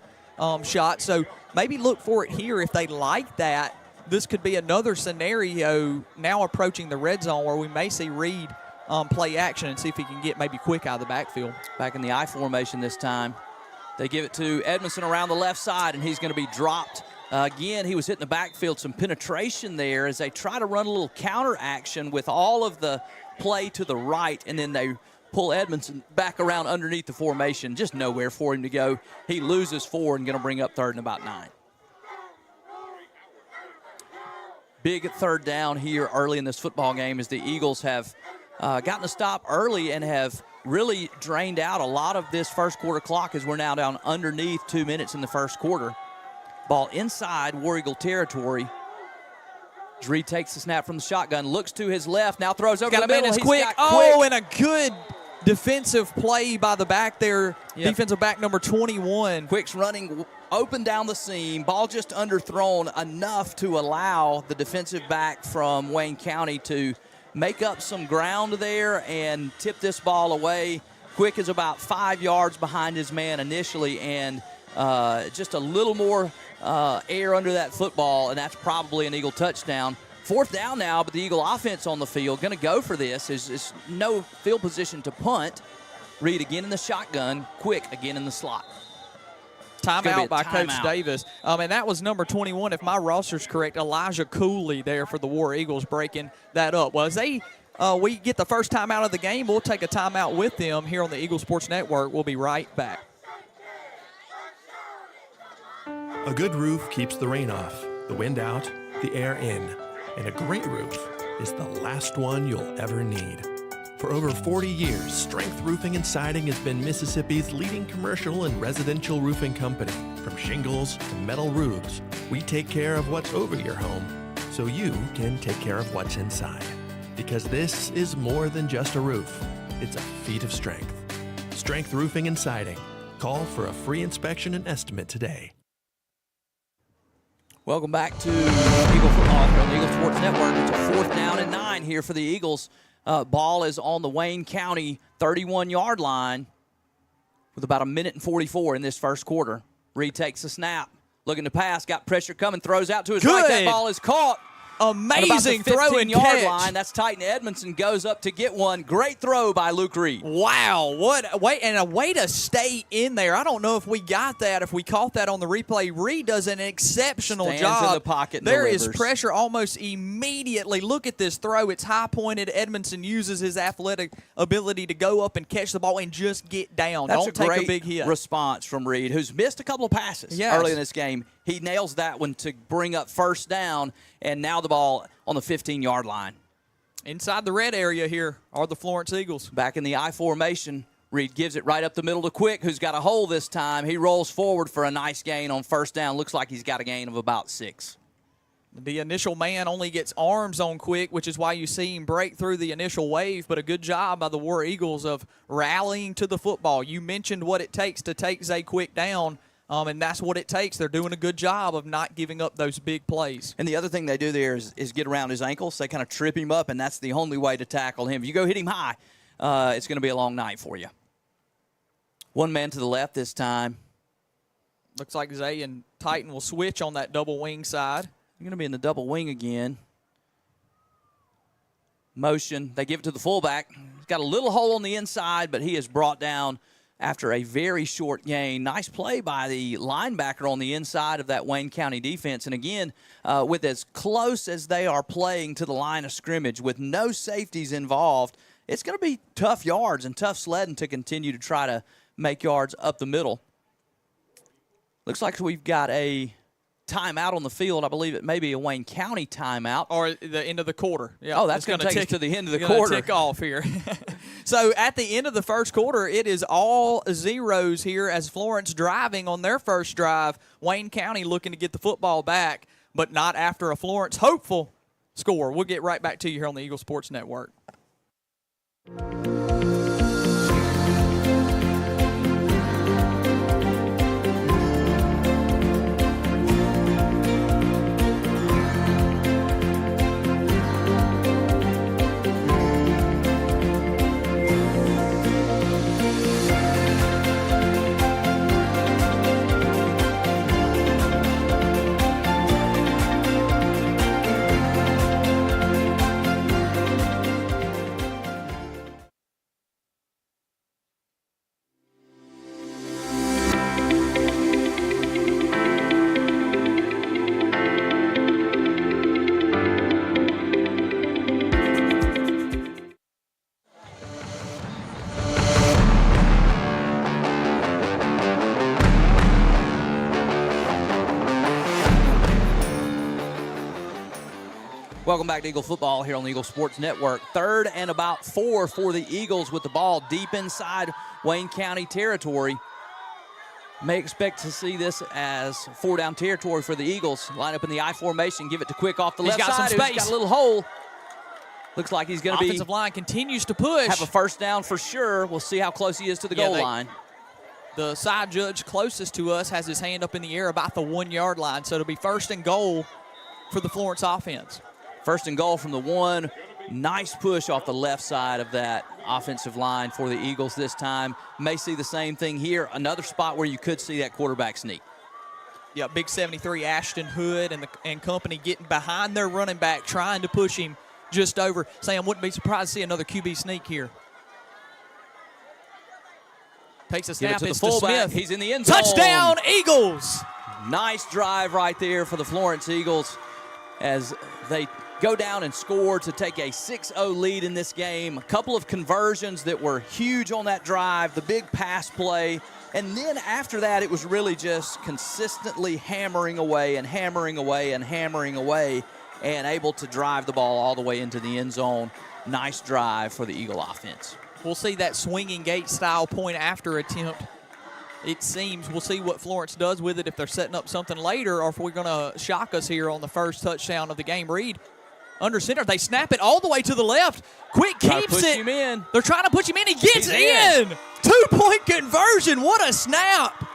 S2: shot. So maybe look for it here if they like that. This could be another scenario now approaching the red zone where we may see Reed play action and see if he can get maybe Quick out of the backfield.
S1: Back in the I formation this time. They give it to Edmondson around the left side, and he's going to be dropped. Again, he was hitting the backfield, some penetration there as they try to run a little counter action with all of the play to the right, and then they pull Edmondson back around underneath the formation. Just nowhere for him to go. He loses 4 and going to bring up 3rd and about 9. Big third down here early in this football game as the Eagles have gotten a stop early and have really drained out a lot of this first quarter clock as we're now down underneath 2 minutes in the first quarter. Ball inside War Eagle territory. Dree takes the snap from the shotgun, looks to his left, now throws over the middle.
S2: He's
S1: Quick.
S2: And a good defensive play by the back there, defensive back number 21.
S1: Quick's running open down the seam. Ball just underthrown enough to allow the defensive back from Wayne County to make up some ground there and tip this ball away. Quick is about 5 yards behind his man initially, and just a little more air under that football, and that's probably an Eagle touchdown. 4th down now, but the Eagle offense on the field going to go for this. Is no field position to punt. Reed again in the shotgun. Quick again in the slot.
S2: Timeout by Coach Davis. And that was number 21, if my roster's correct, Elijah Cooley there for the War Eagles breaking that up. Well, as we get the first timeout of the game, we'll take a timeout with them here on the Eagle Sports Network. We'll be right back.
S7: A good roof keeps the rain off, the wind out, the air in. And a great roof is the last one you'll ever need. For over 40 years, Strength Roofing and Siding has been Mississippi's leading commercial and residential roofing company. From shingles to metal roofs, we take care of what's over your home so you can take care of what's inside. Because this is more than just a roof. It's a feat of strength. Strength Roofing and Siding. Call for a free inspection and estimate today.
S1: Welcome back to Eagle Football here on the Eagle Sports Network. It's a 4th down and 9 here for the Eagles. Ball is on the Wayne County 31-yard line with about 1:44 in this first quarter. Reed takes the snap, looking to pass, got pressure coming, throws out to his right. That ball is caught
S2: Amazing throw and
S1: 15-yard
S2: catch.
S1: line. That's Titan Edmondson goes up to get one. Great throw by Luke Reed.
S2: Wow, what a way to stay in there. I don't know if we got that, if we caught that on the replay. Reed does an exceptional
S1: Stands
S2: job.
S1: in the pocket and
S2: There is
S1: delivers.
S2: pressure almost immediately. Look at this throw. It's high-pointed. Edmondson uses his athletic ability to go up and catch the ball and just get down.
S1: That's
S2: Don't take
S1: great
S2: a big hit.
S1: response from Reed, who's missed a couple of passes
S2: Yes.
S1: early in this game. He nails that one to bring up first down, and now the ball on the 15-yard line.
S2: Inside the red area here are the Florence Eagles.
S1: Back in the I formation, Reed gives it right up the middle to Quick, who's got a hole this time. He rolls forward for a nice gain on first down. Looks like he's got a gain of about 6.
S2: The initial man only gets arms on Quick, which is why you see him break through the initial wave, but a good job by the War Eagles of rallying to the football. You mentioned what it takes to take Zay Quick down, and that's what it takes. They're doing a good job of not giving up those big plays.
S1: And the other thing they do there is get around his ankles. They kind of trip him up, and that's the only way to tackle him. If you go hit him high, it's going to be a long night for you. One man to the left this time.
S2: Looks like Zay and Titan will switch on that double wing side.
S1: You're going to be in the double wing again. Motion. They give it to the fullback. He's got a little hole on the inside, but he is brought down after a very short gain. Nice play by the linebacker on the inside of that Wayne County defense. And again, with as close as they are playing to the line of scrimmage with no safeties involved, it's going to be tough yards and tough sledding to continue to try to make yards up the middle. Looks like we've got a timeout on the field. I believe it may be a Wayne County timeout.
S2: Or the end of the quarter. Yeah,
S1: Oh, that's going to take us to the end of the
S2: gonna
S1: quarter.
S2: Tick off here. So at the end of the first quarter, it is all zeros here as Florence driving on their first drive. Wayne County looking to get the football back, but not after a Florence hopeful score. We'll get right back to you here on the Eagle Sports Network.
S1: Welcome back to Eagle Football here on the Eagle Sports Network. 3rd and about 4 for the Eagles with the ball deep inside Wayne County territory. May expect to see this as 4-down territory for the Eagles. Line up in the I formation, give it to Quick off the left
S2: got some
S1: side. He's
S2: space.
S1: got a little hole. Looks like he's going to
S2: Offensive line continues to push.
S1: have a first down for sure. We'll see how close he is to the goal line.
S2: The side judge closest to us has his hand up in the air about the 1-yard line, so it'll be 1st and goal for the Florence offense.
S1: 1st and goal from the 1. Nice push off the left side of that offensive line for the Eagles this time. May see the same thing here. Another spot where you could see that quarterback sneak.
S2: Yeah, big 73 Ashton Hood and company getting behind their running back, trying to push him just over. Sam, wouldn't be surprised to see another QB sneak here. Takes a
S1: Give it
S2: snap,
S1: to the
S2: it's to
S1: fullback.
S2: Smith.
S1: He's in the end zone.
S2: Touchdown, Eagles!
S1: Nice drive right there for the Florence Eagles as they go down and score to take a 6-0 lead in this game. A couple of conversions that were huge on that drive, the big pass play, and then after that it was really just consistently hammering away and hammering away and hammering away and able to drive the ball all the way into the end zone. Nice drive for the Eagle offense.
S2: We'll see that swinging gate style point after attempt. It seems we'll see what Florence does with it, if they're setting up something later or if we're going to shock us here on the first touchdown of the game. Reed under center. They snap it all the way to the left. Quick keeps it.
S1: Him in.
S2: They're trying to push him in. He gets
S1: He's in.
S2: 2-point conversion. What a snap.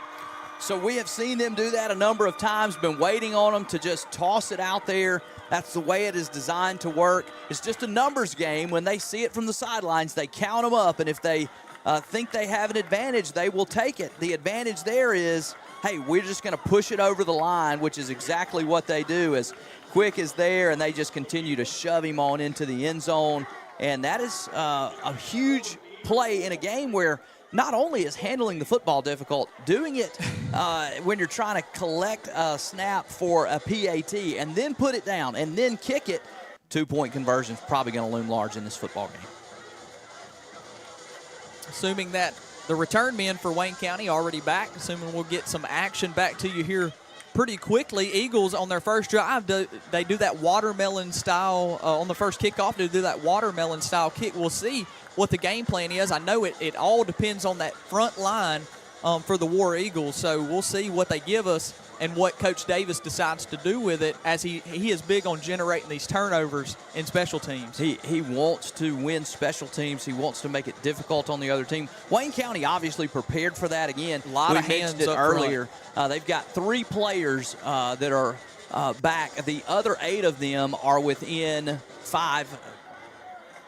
S1: So we have seen them do that a number of times, been waiting on them to just toss it out there. That's the way it is designed to work. It's just a numbers game. When they see it from the sidelines, they count them up, and if they think they have an advantage, they will take it. The advantage there is, hey, we're just going to push it over the line, which is exactly what they do. As Quick is there, and they just continue to shove him on into the end zone. And that is a huge play in a game where not only is handling the football difficult, doing it when you're trying to collect a snap for a PAT and then put it down and then kick it, 2-point conversion is probably going to loom large in this football game.
S2: Assuming that the return men for Wayne County already back, assuming we'll get some action back to you here pretty quickly. Eagles on their first drive, they do that watermelon style on the first kickoff. They do that watermelon style kick. We'll see what the game plan is. I know it all depends on that front line for the War Eagles, so we'll see what they give us and what Coach Davis decides to do with it, as he is big on generating these turnovers in special teams.
S1: He wants to win special teams. He wants to make it difficult on the other team. Wayne County obviously prepared for that. Again,
S2: a lot of
S1: we
S2: hands
S1: mentioned it
S2: up
S1: earlier. They've got 3 players that are back. The other 8 of them are within 5,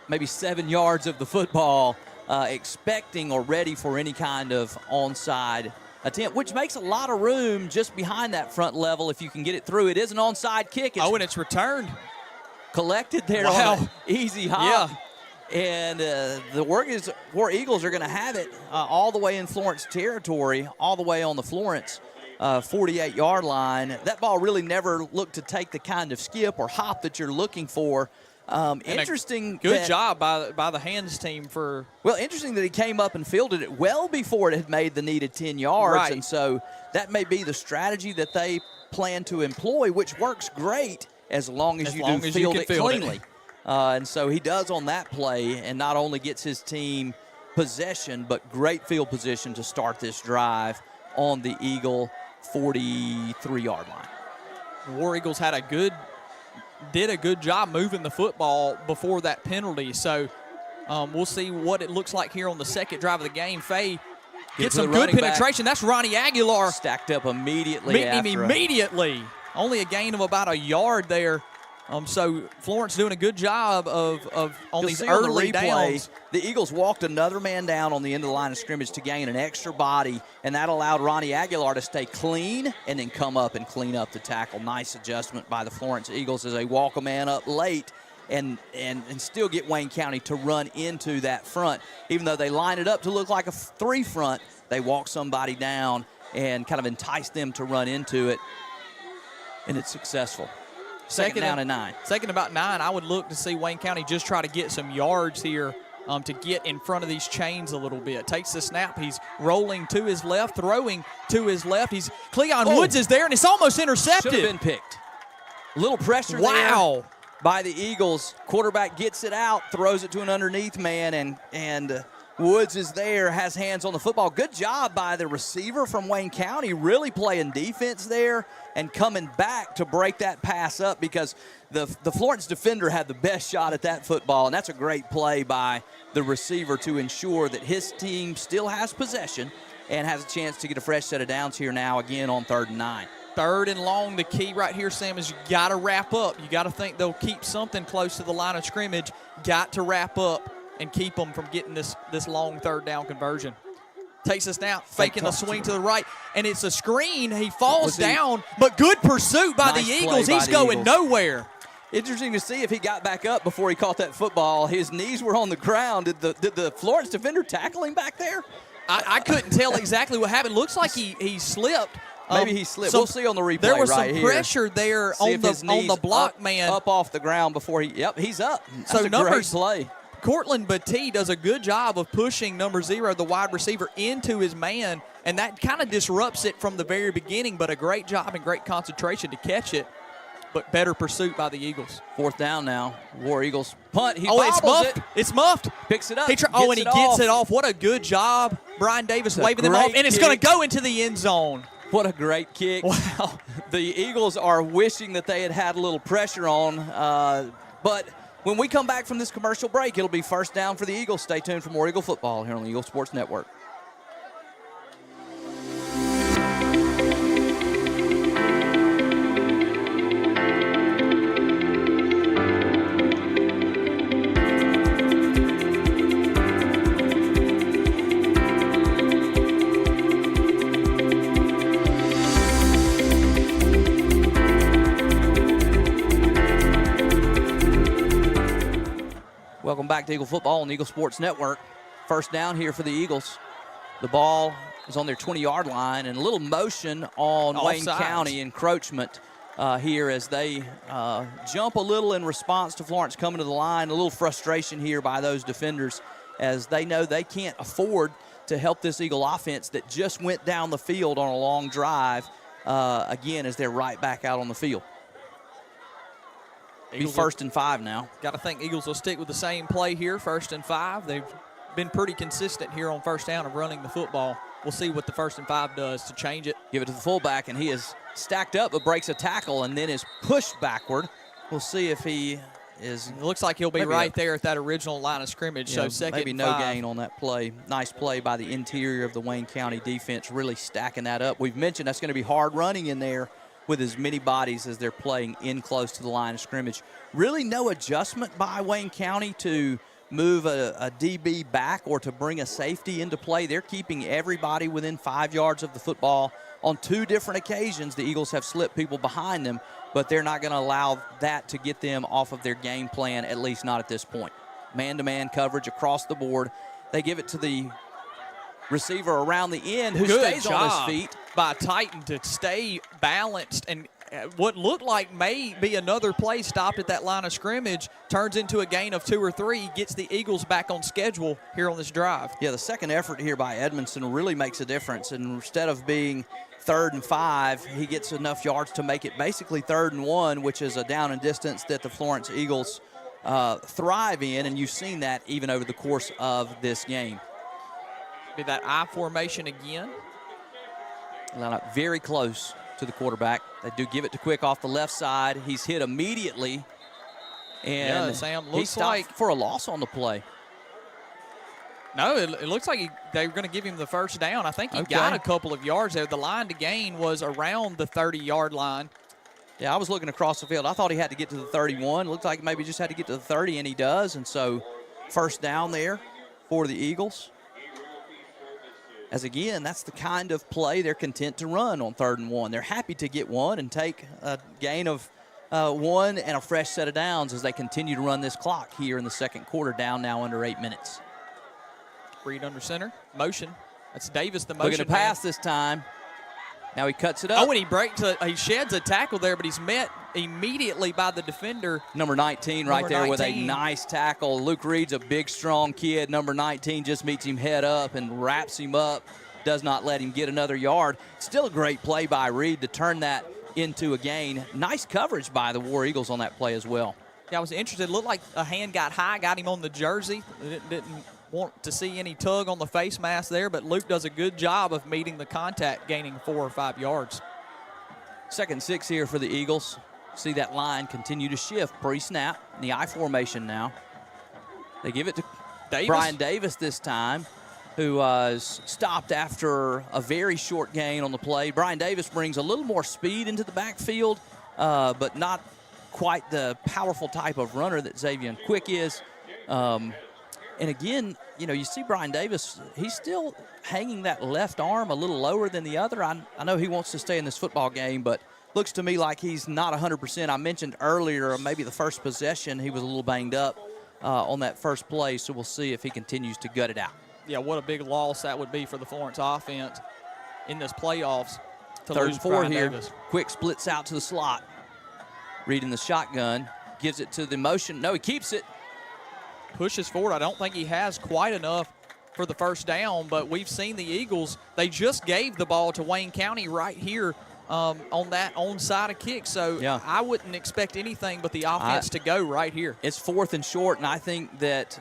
S1: maybe 7 yards of the football, expecting or ready for any kind of onside attempt, which makes a lot of room just behind that front level if you can get it through. It is an onside kick.
S2: And it's returned.
S1: Collected there on an easy hop. Yeah. And the War Eagles are going to have it all the way in Florence territory, all the way on the Florence 48-yard line. That ball really never looked to take the kind of skip or hop that you're looking for. Interesting.
S2: Good job by the hands team for.
S1: Well, interesting that he came up and fielded it well before it had made the needed 10 yards.
S2: Right.
S1: And so that may be the strategy that they plan to employ, which works great as long as you field it cleanly. And so he does on that play, and not only gets his team possession, but great field position to start this drive on the Eagle 43-yard line.
S2: The War Eagles did a good job moving the football before that penalty. So we'll see what it looks like here on the second drive of the game. Faye gets some good penetration. That's Ronnie Aguilar.
S1: Stacked up immediately.
S2: Immediately. Only a gain of about a yard there. So Florence doing a good job on these early downs.
S1: The Eagles walked another man down on the end of the line of scrimmage to gain an extra body, and that allowed Ronnie Aguilar to stay clean and then come up and clean up the tackle. Nice adjustment by the Florence Eagles as they walk a man up late and still get Wayne County to run into that front. Even though they line it up to look like a 3 front, they walk somebody down and kind of entice them to run into it, and it's successful. Second down and 9.
S2: Second about 9, I would look to see Wayne County just try to get some yards here to get in front of these chains a little bit. Takes the snap. He's rolling to his left, throwing to his left. Cleon Woods is there, and it's almost intercepted.
S1: Should have been picked. A little pressure there by the Eagles. Quarterback gets it out, throws it to an underneath man, and Woods is there, has hands on the football. Good job by the receiver from Wayne County, really playing defense there and coming back to break that pass up, because the Florence defender had the best shot at that football, and that's a great play by the receiver to ensure that his team still has possession and has a chance to get a fresh set of downs here now again on 3rd and 9.
S2: 3rd and long, the key right here, Sam, is you got to wrap up. You got to think they'll keep something close to the line of scrimmage. Got to wrap up and keep them from getting this long 3rd down conversion. Takes a snap, faking the swing to the right, and it's a screen. He falls down, but good pursuit by the Eagles. He's going nowhere.
S1: Interesting to see if he got back up before he caught that football. His knees were on the ground. Did the Florence defender tackle him back there?
S2: I couldn't tell exactly what happened. Looks like he slipped.
S1: Maybe he slipped. We'll see on the replay.
S2: There was
S1: right
S2: some
S1: here.
S2: pressure there on the block man.
S1: Up off the ground before he's up. That's
S2: so
S1: a great play.
S2: Cortland Battie does a good job of pushing number 0, the wide receiver, into his man, and that kind of disrupts it from the very beginning, but a great job and great concentration to catch it, but better pursuit by the Eagles.
S1: 4th down now. War Eagles punt.
S2: It's muffed. It's muffed.
S1: Picks it up.
S2: Gets it off. What a good job. Brian Davis waving them off, and it's going to go into the end zone.
S1: What a great kick.
S2: Wow.
S1: The Eagles are wishing that they had a little pressure on, but when we come back from this commercial break, it'll be 1st down for the Eagles. Stay tuned for more Eagle football here on the Eagle Sports Network. Welcome back to Eagle Football on the Eagle Sports Network. First down here for the Eagles. The ball is on their 20-yard line, and a little motion on Wayne
S2: Offsides.
S1: County encroachment here as they jump a little in response to Florence coming to the line. A little frustration here by those defenders as they know they can't afford to help this Eagle offense that just went down the field on a long drive again as they're right back out on the field. Be first and 5 now.
S2: Got to think Eagles will stick with the same play here, 1st and 5. They've been pretty consistent here on first down of running the football. We'll see what the 1st and 5 does to change it.
S1: Give it to the fullback, and he is stacked up but breaks a tackle and then is pushed backward. We'll see if he is.
S2: It looks like he'll be right there at that original line of scrimmage.
S1: Yeah,
S2: so second
S1: maybe
S2: and
S1: no
S2: 5.
S1: gain on that play. Nice play by the interior of the Wayne County defense, really stacking that up. We've mentioned that's going to be hard running in there with as many bodies as they're playing in close to the line of scrimmage. Really no adjustment by Wayne County to move a DB back or to bring a safety into play. They're keeping everybody within 5 yards of the football. On 2 different occasions, the Eagles have slipped people behind them, but they're not going to allow that to get them off of their game plan, at least not at this point. Man-to-man coverage across the board. They give it to the receiver around the end who
S2: Good
S1: stays
S2: job
S1: on his feet.
S2: by Titan to stay balanced, and what looked like may be another play stopped at that line of scrimmage turns into a gain of 2 or 3, gets the Eagles back on schedule here on this drive.
S1: Yeah, the second effort here by Edmondson really makes a difference, and instead of being 3rd and 5, he gets enough yards to make it basically 3rd and 1, which is a down and distance that the Florence Eagles thrive in, and you've seen that even over the course of this game.
S2: Be that I formation again.
S1: Line up very close to the quarterback. They do give it to Quick off the left side. He's hit immediately, and
S2: Yeah, Sam,
S1: he
S2: looks
S1: stopped
S2: like
S1: for a loss on the play.
S2: No, it looks like they were going to give him the first down. I think he
S1: Okay.
S2: got a couple of yards there. The line to gain was around the 30-yard line.
S1: Yeah, I was looking across the field. I thought he had to get to the 31. Looked like maybe just had to get to the 30, and he does. And so first down there for the Eagles. As again, that's the kind of play they're content to run on 3rd and 1. They're happy to get 1 and take a gain of 1 and a fresh set of downs as they continue to run this clock here in the second quarter, down now under 8 minutes.
S2: Read under center. Motion. That's Davis, the motion
S1: Looking to
S2: man.
S1: pass this time. Now he cuts it up.
S2: Oh, and he sheds a tackle there, but he's met immediately by the defender.
S1: Number 19 right
S2: Number
S1: there with a
S2: 19.
S1: nice tackle. Luke Reed's a big, strong kid. Number 19 just meets him head up and wraps him up, does not let him get another yard. Still a great play by Reed to turn that into a gain. Nice coverage by the War Eagles on that play as well.
S2: Yeah, I was interested. It looked like a hand got high, got him on the jersey. Didn't want to see any tug on the face mask there, but Luke does a good job of meeting the contact, gaining 4 or 5 yards.
S1: 2nd and 6 here for the Eagles. See that line continue to shift pre-snap in the I formation now. They give it to Brian Davis this time, who was stopped after a very short gain on the play. Brian Davis brings a little more speed into the backfield, but not quite the powerful type of runner that Xavier Quick is. And again, you know, you see Brian Davis, he's still hanging that left arm a little lower than the other. I know he wants to stay in this football game, but looks to me like he's not 100%. I mentioned earlier, maybe the first possession, he was a little banged up on that first play, so we'll see if he continues to gut it out.
S2: Yeah, what a big loss that would be for the Florence offense in this playoffs to
S1: 3rd
S2: lose
S1: and 4
S2: Brian
S1: here.
S2: Davis.
S1: Quick splits out to the slot. Reed in the shotgun, gives it to the motion. No, he keeps it.
S2: Pushes forward. I don't think he has quite enough for the first down, but we've seen the Eagles. They just gave the ball to Wayne County right here on that onside of kick. So
S1: Yeah.
S2: I wouldn't expect anything but the offense to go right here.
S1: It's 4th and short, and I think that,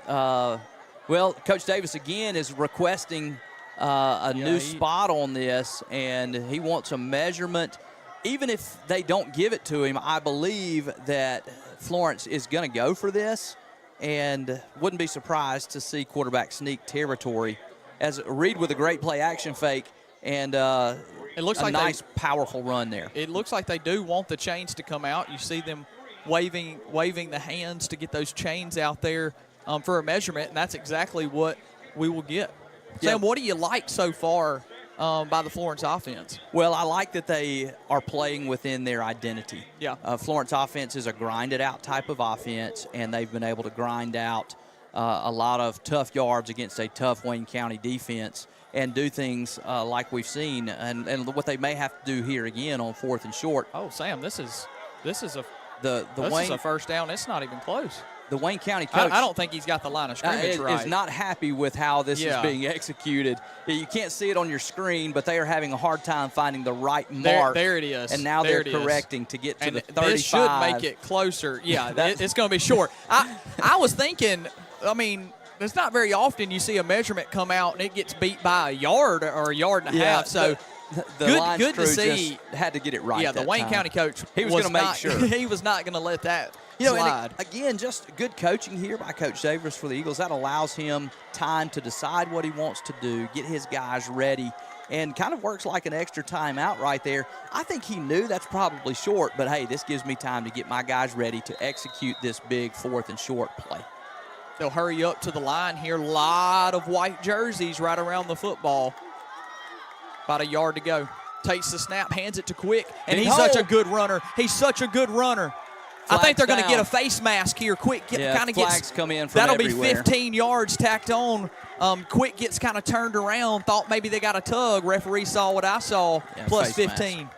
S1: Coach Davis again is requesting a new spot on this, and he wants a measurement. Even if they don't give it to him, I believe that Florence is going to go for this, and wouldn't be surprised to see quarterback sneak territory as Reed with a great play action fake and
S2: It looks
S1: a
S2: like
S1: nice, powerful run there.
S2: It looks like they do want the chains to come out. You see them waving the hands to get those chains out there for a measurement, and that's exactly what we will get.
S1: Yeah.
S2: Sam, what do you like so far by the Florence offense?
S1: Well, I like that they are playing within their identity.
S2: Yeah.
S1: Florence offense is a grinded-out type of offense, and they've been able to grind out a lot of tough yards against a tough Wayne County defense and do things like we've seen and what they may have to do here again on 4th and short.
S2: Oh, Sam, this is a
S1: The
S2: this
S1: Wayne
S2: is a first down. It's not even close.
S1: the Wayne County coach
S2: I don't think he's got the line of scrimmage right.
S1: is not happy with how this
S2: Yeah.
S1: is being executed. You can't see it on your screen, but they are having a hard time finding the right mark.
S2: There it is.
S1: And now
S2: There
S1: they're
S2: it is.
S1: correcting to get to
S2: And
S1: the 35.
S2: this should make it closer. Yeah, it's going to be short. I was thinking, I mean, it's not very often you see a measurement come out and it gets beat by a yard or a yard and a
S1: Yeah,
S2: half. So
S1: the
S2: good-
S1: lines
S2: good to
S1: crew
S2: see.
S1: just had to get it right.
S2: yeah, the
S1: that
S2: Wayne
S1: time.
S2: County coach
S1: He was gonna make
S2: not-
S1: sure.
S2: he was not going to let that
S1: You know,
S2: slide.
S1: and again, just good coaching here by Coach Savers for the Eagles. That allows him time to decide what he wants to do, get his guys ready, and kind of works like an extra timeout right there. I think he knew that's probably short, but hey, this gives me time to get my guys ready to execute this big 4th and short play.
S2: They'll hurry up to the line here. Lot of white jerseys right around the football. About a yard to go. Takes the snap, hands it to Quick, and
S1: Big
S2: he's such
S1: hole.
S2: a good runner. He's such a good runner. I think
S1: Flags
S2: they're going to get
S1: down.
S2: a face mask here. Quick kind of
S1: flags
S2: gets
S1: come in from
S2: that'll
S1: everywhere.
S2: be 15 yards tacked on. Quick gets kind of turned around. Thought maybe they got a tug. Referee saw what I saw.
S1: Yeah,
S2: Plus
S1: face mask.
S2: 15.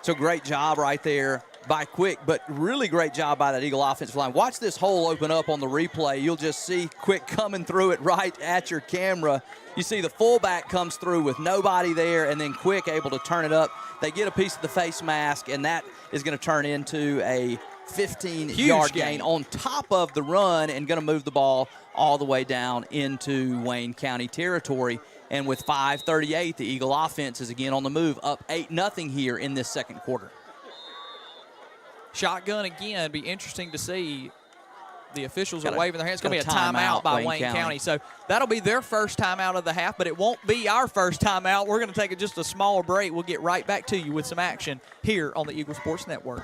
S1: So great job right there by Quick, but really great job by that Eagle offensive line. Watch this hole open up on the replay. You'll just see Quick coming through it right at your camera. You see the fullback comes through with nobody there, and then Quick able to turn it up. They get a piece of the face mask, and that is going to turn into a 15-yard gain on top of the run and going to move the ball all the way down into Wayne County territory. And with 5:38, the Eagle offense is again on the move, up 8-0 here in this second quarter.
S2: Shotgun again. Be interesting to see. The officials are
S1: Got a-
S2: waving their hands. It's going to be a
S1: got a
S2: timeout
S1: timeout,
S2: by
S1: Wayne
S2: Wayne
S1: County.
S2: County. So that'll be their first timeout of the half, but it won't be our first timeout. We're going to take just a small break. We'll get right back to you with some action here on the Eagle Sports Network.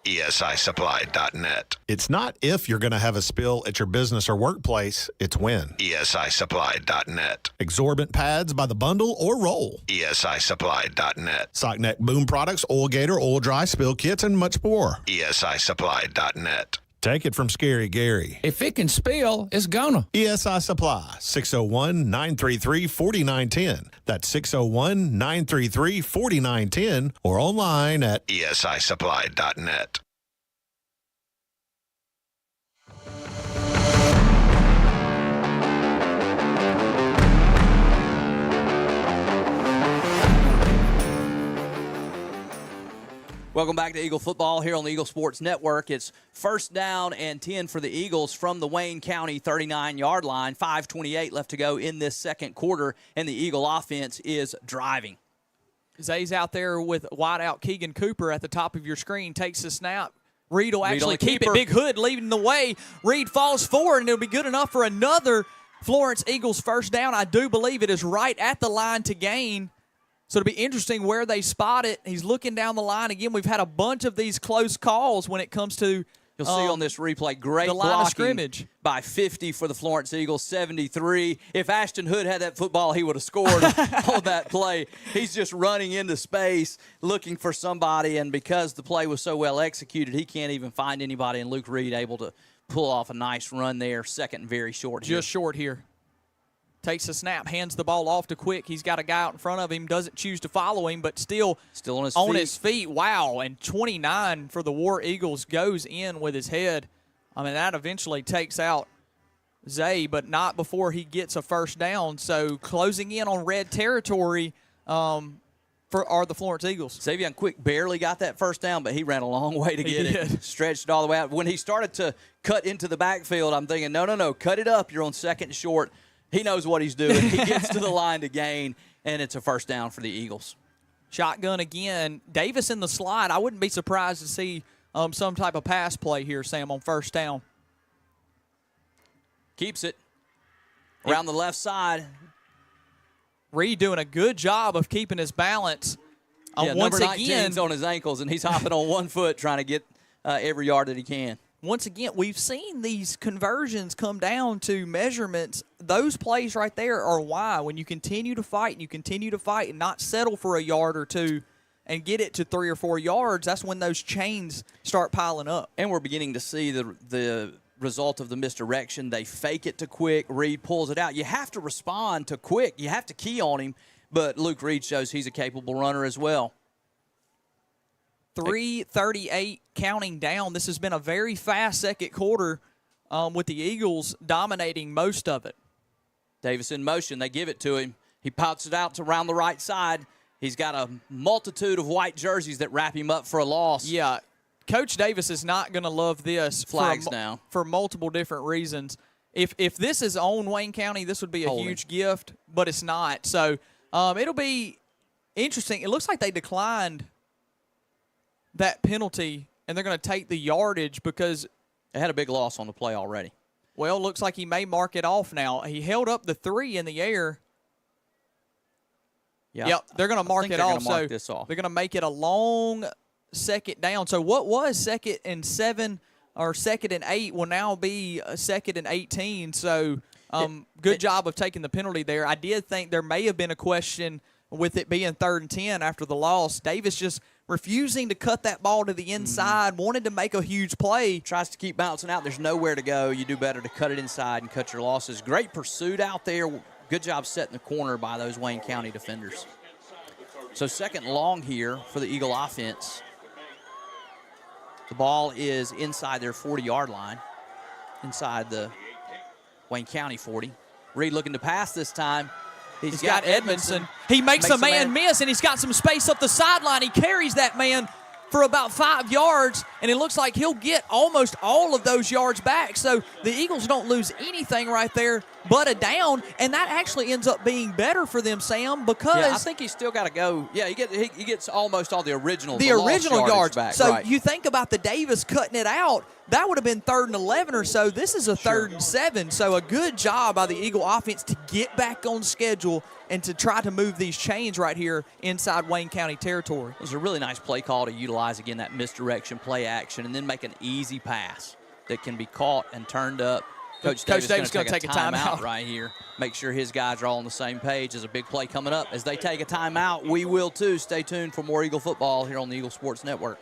S8: ESISupply.net.
S9: It's not if you're going to have a spill at your business or workplace, it's when.
S8: ESISupply.net.
S9: Exorbitant pads by the bundle or roll.
S8: ESISupply.net.
S9: Sockneck boom products, oil gator, oil dry, spill kits, and much more.
S8: ESISupply.net.
S9: Take it from Scary Gary.
S10: If it can spill, it's gonna.
S9: ESI Supply, 601-933-4910. That's 601-933-4910 or online at
S8: ESISupply.net.
S1: Welcome back to Eagle Football here on the Eagle Sports Network. It's first down and 10 for the Eagles from the Wayne County 39-yard line. 5:28 left to go in this second quarter, and the Eagle offense is driving.
S2: Zay's out there with wideout Keegan Cooper at the top of your screen. Takes the snap. Reed will actually
S1: on the
S2: keep
S1: keeper.
S2: it. Big Hood leading the way. Reed falls forward, and it'll be good enough for another Florence Eagles first down. I do believe it is right at the line to gain. So it'll be interesting where they spot it. He's looking down the line. Again, we've had a bunch of these close calls when it comes to
S1: You'll see on this replay, great
S2: the line of
S1: blocking
S2: scrimmage.
S1: by 50 for the Florence Eagles, 73. If Ashton Hood had that football, he would have scored on that play. He's just running into space, looking for somebody, and because the play was so well executed, he can't even find anybody, and Luke Reed able to pull off a nice run there, second and very short here.
S2: Just short here. Takes the snap, hands the ball off to Quick. He's got a guy out in front of him, doesn't choose to follow him, but still
S1: on
S2: his feet. Wow, and 29 for the War Eagles goes in with his head. I mean, that eventually takes out Zay, but not before he gets a first down. So closing in on red territory are the Florence Eagles.
S1: Savion Quick barely got that first down, but he ran a long way to get it.
S2: did.
S1: Stretched it all the way out. When he started to cut into the backfield, I'm thinking, no, cut it up. You're on second and short. He knows what he's doing. He gets to the line to gain, and it's a first down for the Eagles.
S2: Shotgun again. Davis in the slide. I wouldn't be surprised to see some type of pass play here, Sam, on first down.
S1: Keeps it around the left side.
S2: Reed doing a good job of keeping his balance.
S1: Number
S2: Once
S1: 19's
S2: again,
S1: on his ankles, and he's hopping on one foot trying to get every yard that he can.
S2: once again, we've seen these conversions come down to measurements. Those plays right there are why. When you continue to fight and not settle for a yard or two and get it to 3 or 4 yards, that's when those chains start piling up.
S1: And we're beginning to see the result of the misdirection. They fake it to Quick. Reed pulls it out. You have to respond to Quick. You have to key on him, but Luke Reed shows he's a capable runner as well.
S2: 3:38 counting down. This has been a very fast second quarter with the Eagles dominating most of it.
S1: Davis in motion. They give it to him. He pops it out to around the right side. He's got a multitude of white jerseys that wrap him up for a loss.
S2: Yeah, Coach Davis is not going to love this.
S1: Flags now.
S2: For multiple different reasons. If this is on Wayne County, this would be a huge gift, but it's not. So it'll be interesting. It looks like they declined that penalty, and they're going to take the yardage because
S1: they had a big loss on the play already.
S2: Well, looks like he may mark it off now. He held up the 3 in the air.
S1: Yeah.
S2: Yep, they're going to mark it off.
S1: Mark this off.
S2: They're going to make it a long second down. So what was 2nd and 7 or 2nd and 8 will now be 2nd and 18. So good job of taking the penalty there. I did think there may have been a question with it being 3rd and 10 after the loss. Davis just refusing to cut that ball to the inside, wanted to make a huge play.
S1: Tries to keep bouncing out. There's nowhere to go. You do better to cut it inside and cut your losses. Great pursuit out there. Good job setting the corner by those Wayne County defenders. So 2nd long here for the Eagle offense. The ball is inside their 40-yard line, inside the Wayne County 40. Reed looking to pass this time.
S2: He's got Edmondson. He makes a man miss, and he's got some space up the sideline. He carries that man for about 5 yards, and it looks like he'll get almost all of those yards back. So the Eagles don't lose anything right there but a down, and that actually ends up being better for them, Sam, because
S1: I think he's still got to go. Yeah, he gets almost all the original
S2: yards
S1: back.
S2: So
S1: right.
S2: You think about the Davis cutting it out. That would have been 3rd and 11 or so. This is a 3rd and 7. So a good job by the Eagle offense to get back on schedule and to try to move these chains right here inside Wayne County territory.
S1: It was a really nice play call to utilize, again, that misdirection play action and then make an easy pass that can be caught and turned up. Coach Davis is going to take a timeout right here. Make sure his guys are all on the same page. There's a big play coming up. As they take a timeout, we will too. Stay tuned for more Eagle football here on the Eagle Sports Network.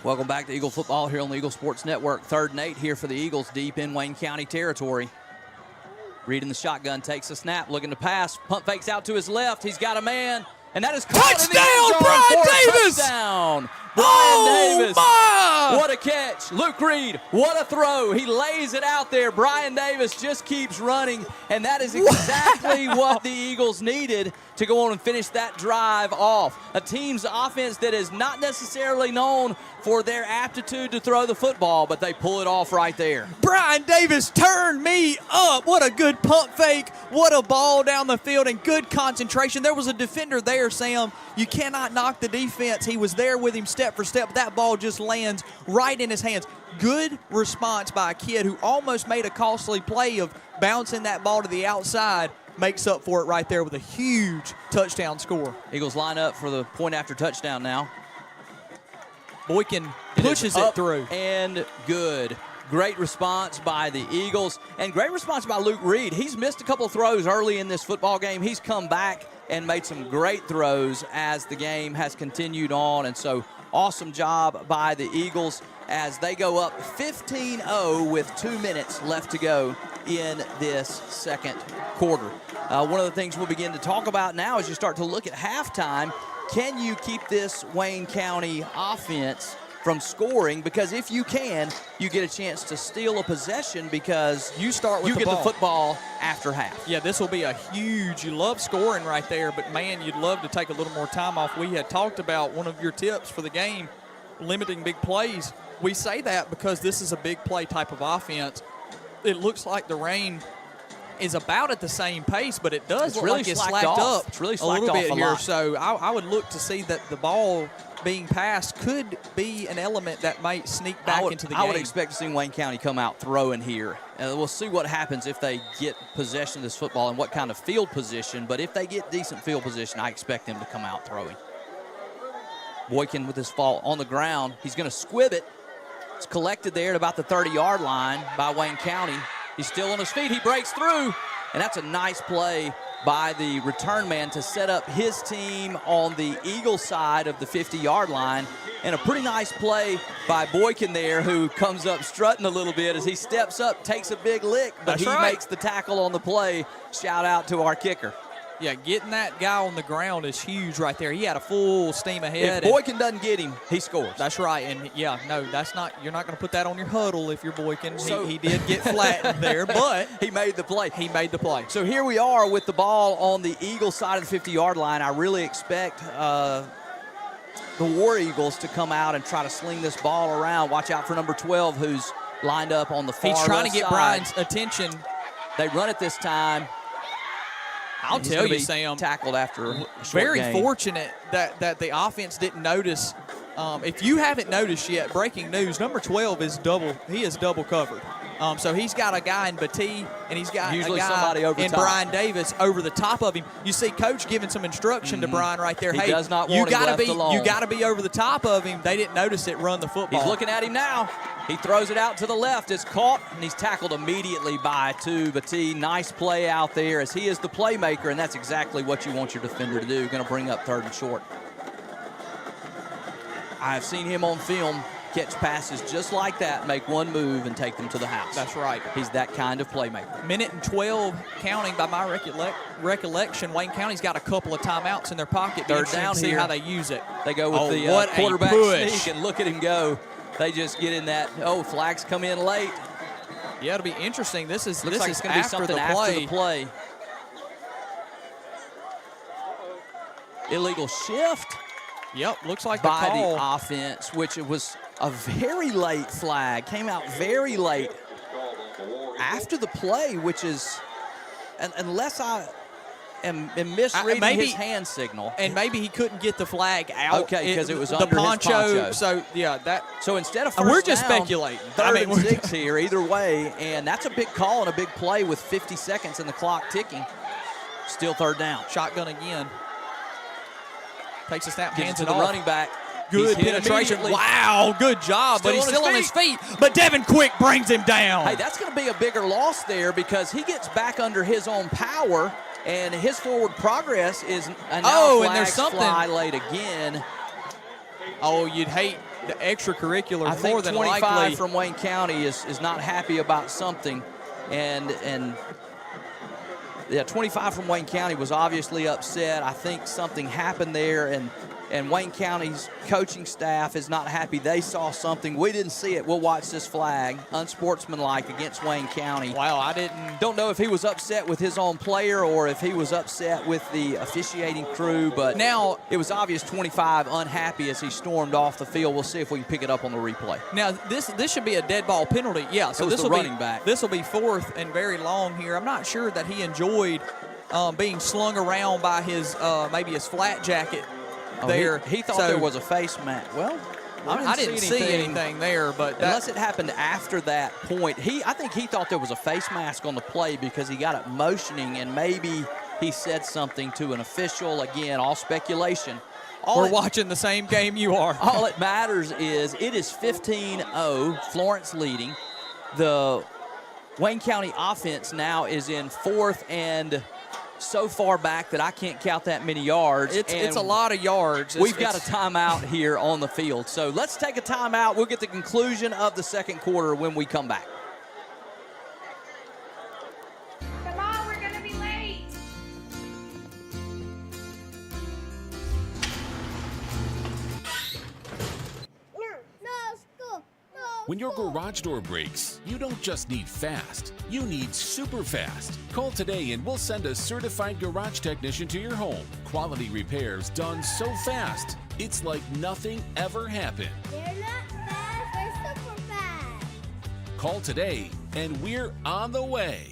S1: Welcome back to Eagle football here on the Eagle Sports Network. 3rd and 8 here for the Eagles deep in Wayne County territory. Reed in the shotgun, takes a snap, looking to pass. Pump fakes out to his left. He's got a man, and that is caught in the end zone
S2: Brian
S1: for
S2: Davis!
S1: a touchdown. Brian Davis.
S2: My!
S1: What a catch. Luke Reed, what a throw. He lays it out there. Brian Davis just keeps running, and that is exactly what the Eagles needed to go on and finish that drive off. A team's offense that is not necessarily known for their aptitude to throw the football, but they pull it off right there.
S2: Brian Davis turned me up. What a good pump fake. What a ball down the field and good concentration. There was a defender there, Sam. You cannot knock the defense. He was there with him step for step. That ball just lands right in his hands. Good response by a kid who almost made a costly play of bouncing that ball to the outside. Makes up for it right there with a huge touchdown score.
S1: Eagles line up for the point after touchdown now.
S2: Boykin pushes it through.
S1: And good. Great response by the Eagles, and great response by Luke Reed. He's missed a couple throws early in this football game. He's come back and made some great throws as the game has continued on, and so awesome job by the Eagles as they go up 15-0 with 2 minutes left to go in this second quarter. One of the things we'll begin to talk about now as you start to look at halftime, can you keep this Wayne County offense from scoring? Because if you can, you get a chance to steal a possession because
S2: you start with
S1: the football after half.
S2: Yeah, this will be a huge, you love scoring right there, but man, you'd love to take a little more time off. We had talked about one of your tips for the game, limiting big plays. we say that because this is a big play type of offense. It looks like the rain is about at the same pace, but it does
S1: It's
S2: look
S1: really
S2: like it's
S1: slacked
S2: slacked
S1: off.
S2: up
S1: It's really
S2: a
S1: slacked
S2: little
S1: off
S2: bit
S1: a
S2: here.
S1: lot.
S2: So I would look to see that the ball being passed could be an element that might sneak back into the game.
S1: I would expect to see Wayne County come out throwing here. We'll see what happens if they get possession of this football and what kind of field position. But if they get decent field position, I expect them to come out throwing. Boykin with his fall on the ground. He's going to squib it. It's collected there at about the 30-yard line by Wayne County. He's still on his feet. He breaks through, and that's a nice play by the return man to set up his team on the Eagle side of the 50-yard line. And a pretty nice play by Boykin there, who comes up strutting a little bit as he steps up, takes a big lick, but he makes the tackle on the play. Shout out to our kicker.
S2: Yeah, getting that guy on the ground is huge right there. He had a full steam ahead.
S1: If Boykin doesn't get him, he scores.
S2: That's right. And, yeah, no, that's not – you're not going to put that on your huddle if you're Boykin.
S1: So,
S2: he did get flattened there, but
S1: he made the play.
S2: He made the play.
S1: So here we are with the ball on the Eagle side of the 50-yard line. I really expect the War Eagles to come out and try to sling this ball around. Watch out for number 12, who's lined up on the far
S2: He's trying
S1: left
S2: to get
S1: side.
S2: Brian's attention.
S1: They run it this time.
S2: I'll tell you, Sam,
S1: tackled after a short
S2: very
S1: gain.
S2: fortunate that the offense didn't notice. If you haven't noticed yet, breaking news, number 12 is double covered. So he's got a guy in Batee, and he's got
S1: Usually
S2: a guy
S1: somebody over
S2: in
S1: top.
S2: Brian Davis over the top of him. You see Coach giving some instruction to Brian right there.
S1: He
S2: Hey,
S1: does not
S2: you
S1: want him
S2: gotta
S1: left
S2: be
S1: alone.
S2: you got to be over the top of him. They didn't notice it. Run the football.
S1: He's looking at him now. He throws it out to the left. It's caught, and he's tackled immediately by Batee. Nice play out there as he is the playmaker, and that's exactly what you want your defender to do. Going to bring up 3rd and short. I've seen him on film catch passes just like that, make one move, and take them to the house.
S2: That's right.
S1: He's that kind of playmaker.
S2: Minute and 12 counting by my recollection. Wayne County's got a couple of timeouts in their pocket.
S1: Third down
S2: see
S1: here.
S2: how they use it.
S1: They go with the
S2: what a
S1: quarterback
S2: push.
S1: sneak, and look at him go. They just get in that, flags come in late.
S2: Yeah, it'll be interesting. This is
S1: Looks like it's going to be something after the play. Illegal shift.
S2: Yep, looks like
S1: by
S2: the call.
S1: the offense, which it was a very late flag. Came out very late after the play, which is, unless I am misreading his hand signal.
S2: And maybe he couldn't get the flag out.
S1: Okay, because it was
S2: the
S1: under
S2: poncho,
S1: his poncho.
S2: So, yeah, that.
S1: So instead of first
S2: we're just
S1: down,
S2: speculating.
S1: 3rd and 6 here, either way, and that's a big call and a big play with 50 seconds and the clock ticking. Still 3rd down.
S2: Shotgun again. Takes a snap,
S1: Gives
S2: hands
S1: it
S2: it
S1: to the
S2: off.
S1: running back.
S2: Good
S1: He's hit
S2: penetration.
S1: immediately.
S2: Wow, good job. But he's still on his feet. But Devin Quick brings him down.
S1: Hey, that's going to be a bigger loss there because he gets back under his own power, and his forward progress is and
S2: there's something.
S1: Fly late again.
S2: Oh, you'd hate the extracurricular
S1: I think
S2: more than
S1: 25
S2: likely.
S1: from Wayne County is not happy about something, and 25 from Wayne County was obviously upset. I think something happened there, and Wayne County's coaching staff is not happy. They saw something. We didn't see it. We'll watch this flag. Unsportsmanlike against Wayne County.
S2: Wow, I didn't.
S1: Don't know if he was upset with his own player or if he was upset with the officiating crew, but
S2: now
S1: it was obvious 25 unhappy as he stormed off the field. We'll see if we can pick it up on the replay.
S2: Now, this should be a dead ball penalty. Yeah, so
S1: this
S2: this
S1: will
S2: will
S1: be running back.
S2: This will be 4th and very long here. I'm not sure that he enjoyed being slung around by his maybe his flat jacket there.
S1: He thought there was a face mask. Well,
S2: I didn't see anything there, but
S1: unless it happened after that point. I think he thought there was a face mask on the play because he got it motioning, and maybe he said something to an official. Again, all speculation.
S2: We're watching the same game you are.
S1: All it matters is it is 15-0, Florence leading. The Wayne County offense now is in 4th and so far back that I can't count that many yards.
S2: It's a lot of yards.
S1: We've got a timeout here on the field. So let's take a timeout. We'll get the conclusion of the 2nd quarter when we come back.
S6: Come on, we're gonna be late.
S11: When your garage door breaks, you don't just need fast, you need super fast. Call today and we'll send a certified garage technician to your home. Quality repairs done so fast, it's like nothing ever happened.
S12: They're not fast, they're
S11: Call today, and we're on the way.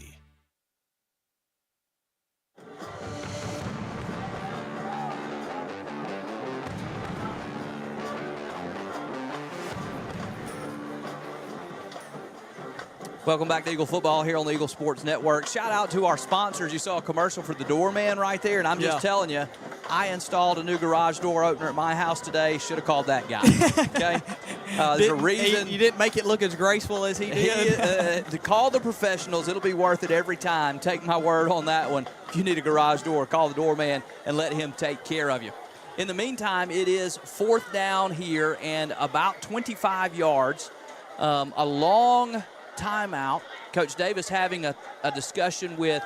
S1: Welcome back to Eagle Football here on the Eagle Sports Network. Shout out to our sponsors. You saw a commercial for the doorman right there, and I'm just telling you, I installed a new garage door opener at my house today. Should have called that guy. Okay, there's a reason.
S2: You didn't make it look as graceful as he did.
S1: To call the professionals, it'll be worth it every time. Take my word on that one. If you need a garage door, call the doorman and let him take care of you. In the meantime, it is 4th down here and about 25 yards. A long timeout. Coach Davis having a discussion with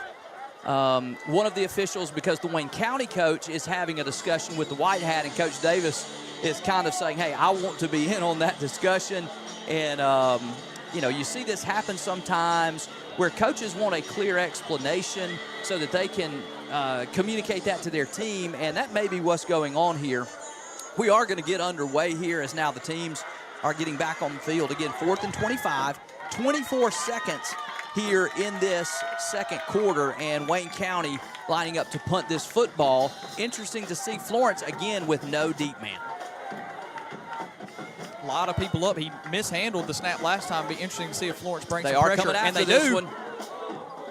S1: one of the officials because the Wayne County coach is having a discussion with the White Hat, and Coach Davis is kind of saying, hey, I want to be in on that discussion. And, you see this happen sometimes where coaches want a clear explanation so that they can communicate that to their team, and that may be what's going on here. We are going to get underway here as now the teams are getting back on the field. Again, 4th and 25. 24 seconds here in this second quarter, and Wayne County lining up to punt this football. Interesting to see Florence again with no deep man.
S2: A lot of people up. He mishandled the snap last time. Be interesting to see if Florence brings
S1: They
S2: some
S1: are
S2: pressure,
S1: coming after
S2: and they
S1: this
S2: do.
S1: one.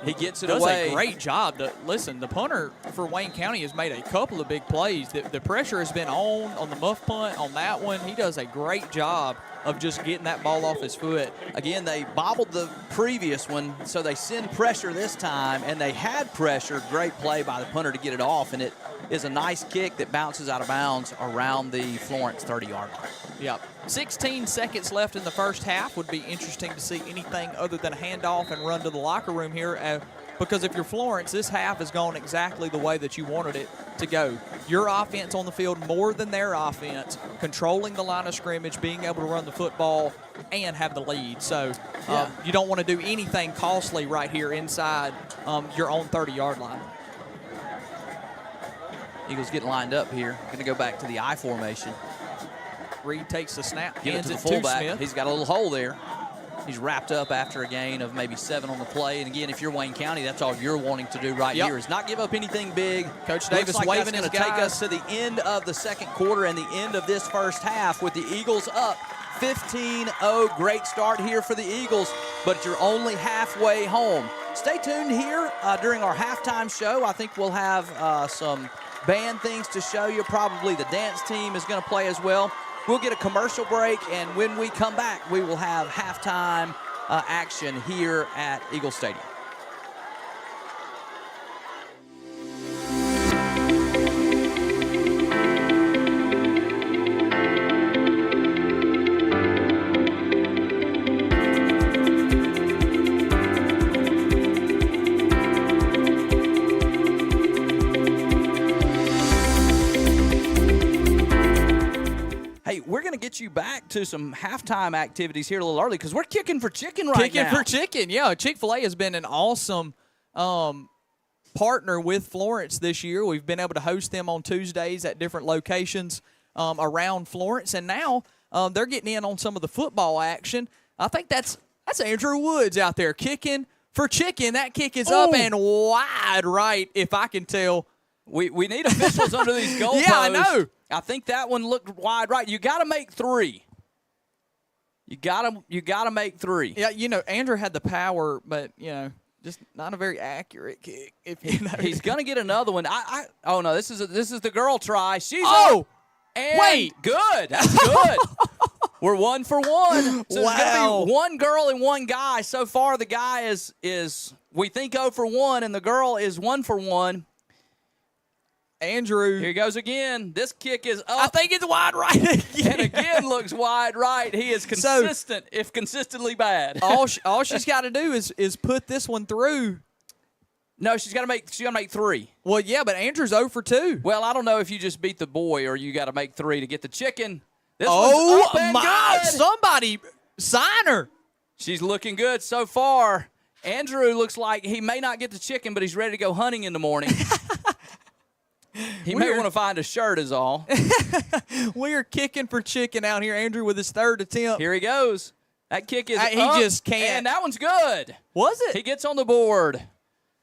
S1: He gets it
S2: Does
S1: away.
S2: a great job. Listen, the punter for Wayne County has made a couple of big plays. The pressure has been on the muff punt on that one. He does a great job of just getting that ball off his foot.
S1: Again, they bobbled the previous one, so they send pressure this time, and they had pressure. Great play by the punter to get it off, and it is a nice kick that bounces out of bounds around the Florence 30-yard line.
S2: Yep. 16 seconds left in the first half. Would be interesting to see anything other than a handoff and run to the locker room here. Because if you're Florence, this half has gone exactly the way that you wanted it to go. Your offense on the field more than their offense, controlling the line of scrimmage, being able to run the football, and have the lead. So you don't want to do anything costly right here inside your own 30-yard line.
S1: Eagles get lined up here. Going to go back to the I formation.
S2: Reed takes the snap,
S1: Get it
S2: hands
S1: to the
S2: it to
S1: fullback.
S2: Smith.
S1: He's got a little hole there. He's wrapped up after a gain of maybe 7 on the play. And again, if you're Wayne County, that's all you're wanting to do right here is not give up anything big.
S2: Coach Davis waving his
S1: guys. Take us to the end of the second quarter and the end of this first half with the Eagles up 15-0. Great start here for the Eagles, but you're only halfway home. Stay tuned here during our halftime show. I think we'll have some band things to show you. Probably the dance team is going to play as well. We'll get a commercial break, and when we come back, we will have halftime action here at Eagle Stadium. Hey, we're going to get you back to some halftime activities here a little early because we're kicking for chicken right now.
S2: Kicking for chicken, yeah. Chick-fil-A has been an awesome partner with Florence this year. We've been able to host them on Tuesdays at different locations around Florence, and now they're getting in on some of the football action. I think that's Andrew Woods out there kicking for chicken. That kick is up and wide right, if I can tell.
S1: We need officials under these goalposts.
S2: Yeah, I know.
S1: I think that one looked wide right. You got to make 3. You got to make 3.
S2: Yeah, Andrew had the power, but just not a very accurate kick. If
S1: he's gonna get another one. Oh no, this is the girl try. She's
S2: wait,
S1: good. That's good. We're 1 for 1. So There's gonna be one girl and one guy. So far, the guy is we think 0 for 1, and the girl is 1 for 1.
S2: Andrew.
S1: Here he goes again. This kick is up.
S2: I think it's wide right again.
S1: And again looks wide right. He is consistent, if consistently bad.
S2: all she's got to do is put this one through.
S1: No, she's got to make 3.
S2: Well, yeah, but Andrew's 0 for 2.
S1: Well, I don't know if you just beat the boy or you got to make 3 to get the chicken. This
S2: one's
S1: up and
S2: my!
S1: good.
S2: Somebody sign her.
S1: She's looking good so far. Andrew looks like he may not get the chicken, but he's ready to go hunting in the morning. He may want to find a shirt is all.
S2: We are kicking for chicken out here. Andrew with his 3rd attempt.
S1: Here he goes. That kick is
S2: He
S1: up,
S2: just can't.
S1: And that one's good.
S2: Was it?
S1: He gets on the board.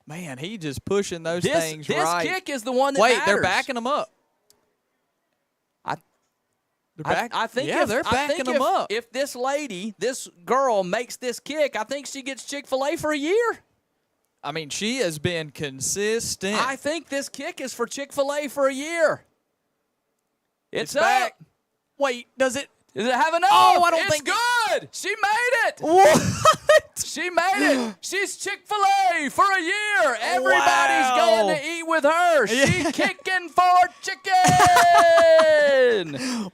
S2: Man, he just pushing those things
S1: this
S2: right.
S1: This kick is the one that
S2: Wait,
S1: matters.
S2: they're backing him up.
S1: I think
S2: they're backing him up.
S1: If this lady, this girl, makes this kick, I think she gets Chick-fil-A for a year.
S2: I mean, she has been consistent.
S1: I think this kick is for Chick-fil-A for a year. It's
S2: back.
S1: up.
S2: Wait, does it?
S1: Does it have enough?
S2: Oh, I don't
S1: it's
S2: think
S1: good. She made it.
S2: What?
S1: She made it. She's Chick-fil-A for a year. Everybody's
S2: Wow.
S1: going to eat with her. She's kicking for chicken.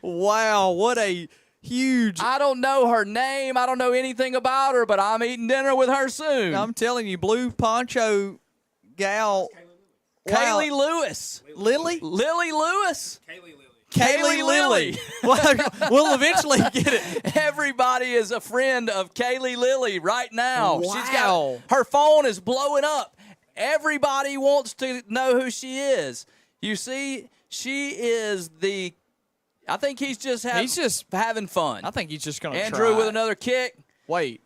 S2: Wow, what a huge.
S1: I don't know her name. I don't know anything about her, but I'm eating dinner with her soon.
S2: I'm telling you, blue poncho gal.
S1: Kaylee Lewis.
S2: Lily?
S1: Lily Lewis.
S2: Kaylee Lily. We'll eventually get it.
S1: Everybody is a friend of Kaylee Lily right now.
S2: Wow.
S1: She's got her phone is blowing up. Everybody wants to know who she is. You see, she is the. I think he's just having fun.
S2: I think he's just going to
S1: Andrew with another kick.
S2: Wait.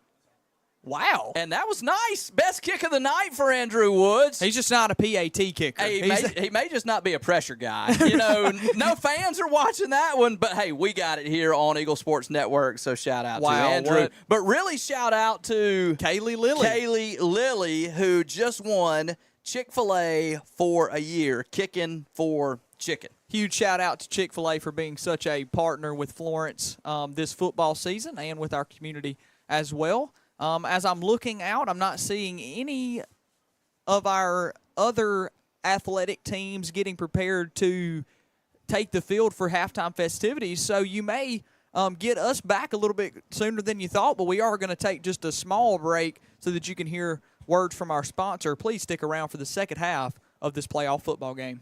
S2: Wow.
S1: And that was nice. Best kick of the night for Andrew Woods.
S2: He's just not a PAT kicker.
S1: Hey, he may just not be a pressure guy. You know, no fans are watching that one, but hey, we got it here on Eagle Sports Network, so shout out to Andrew.
S2: What?
S1: But really shout out to
S2: Kaylee Lily.
S1: Kaylee Lily, who just won Chick-fil-A for a year, kicking for chicken.
S2: Huge shout out to Chick-fil-A for being such a partner with Florence this football season and with our community as well. As I'm looking out, I'm not seeing any of our other athletic teams getting prepared to take the field for halftime festivities. So you may get us back a little bit sooner than you thought, but we are going to take just a small break so that you can hear words from our sponsor. Please stick around for the second half of this playoff football game.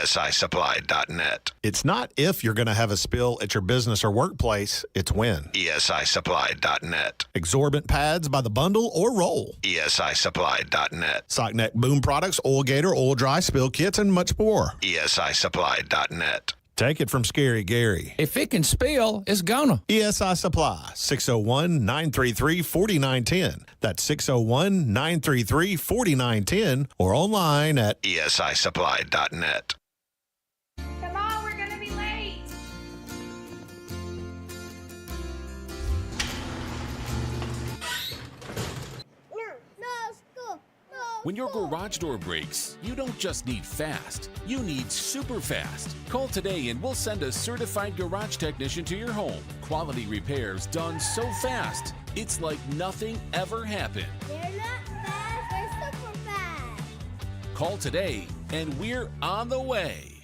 S8: ESISupply.net.
S9: It's not if you're going to have a spill at your business or workplace, it's when.
S8: ESISupply.net.
S9: Exorbitant pads by the bundle or roll.
S8: ESISupply.net.
S9: Sock neck boom products, oil gator, oil dry, spill kits, and much more.
S8: ESISupply.net.
S9: Take it from Scary Gary.
S10: If it can spill, it's gonna.
S9: ESI Supply, 601-933-4910. That's 601-933-4910 or online at
S8: ESISupply.net.
S6: Come on, we're gonna be late.
S5: No school.
S11: When your garage door breaks, you don't just need fast, you need super fast. Call today and we'll send a certified garage technician to your home. Quality repairs done so fast, it's like nothing ever happened.
S5: They're not fast, they're super fast.
S11: Call today and we're on the way.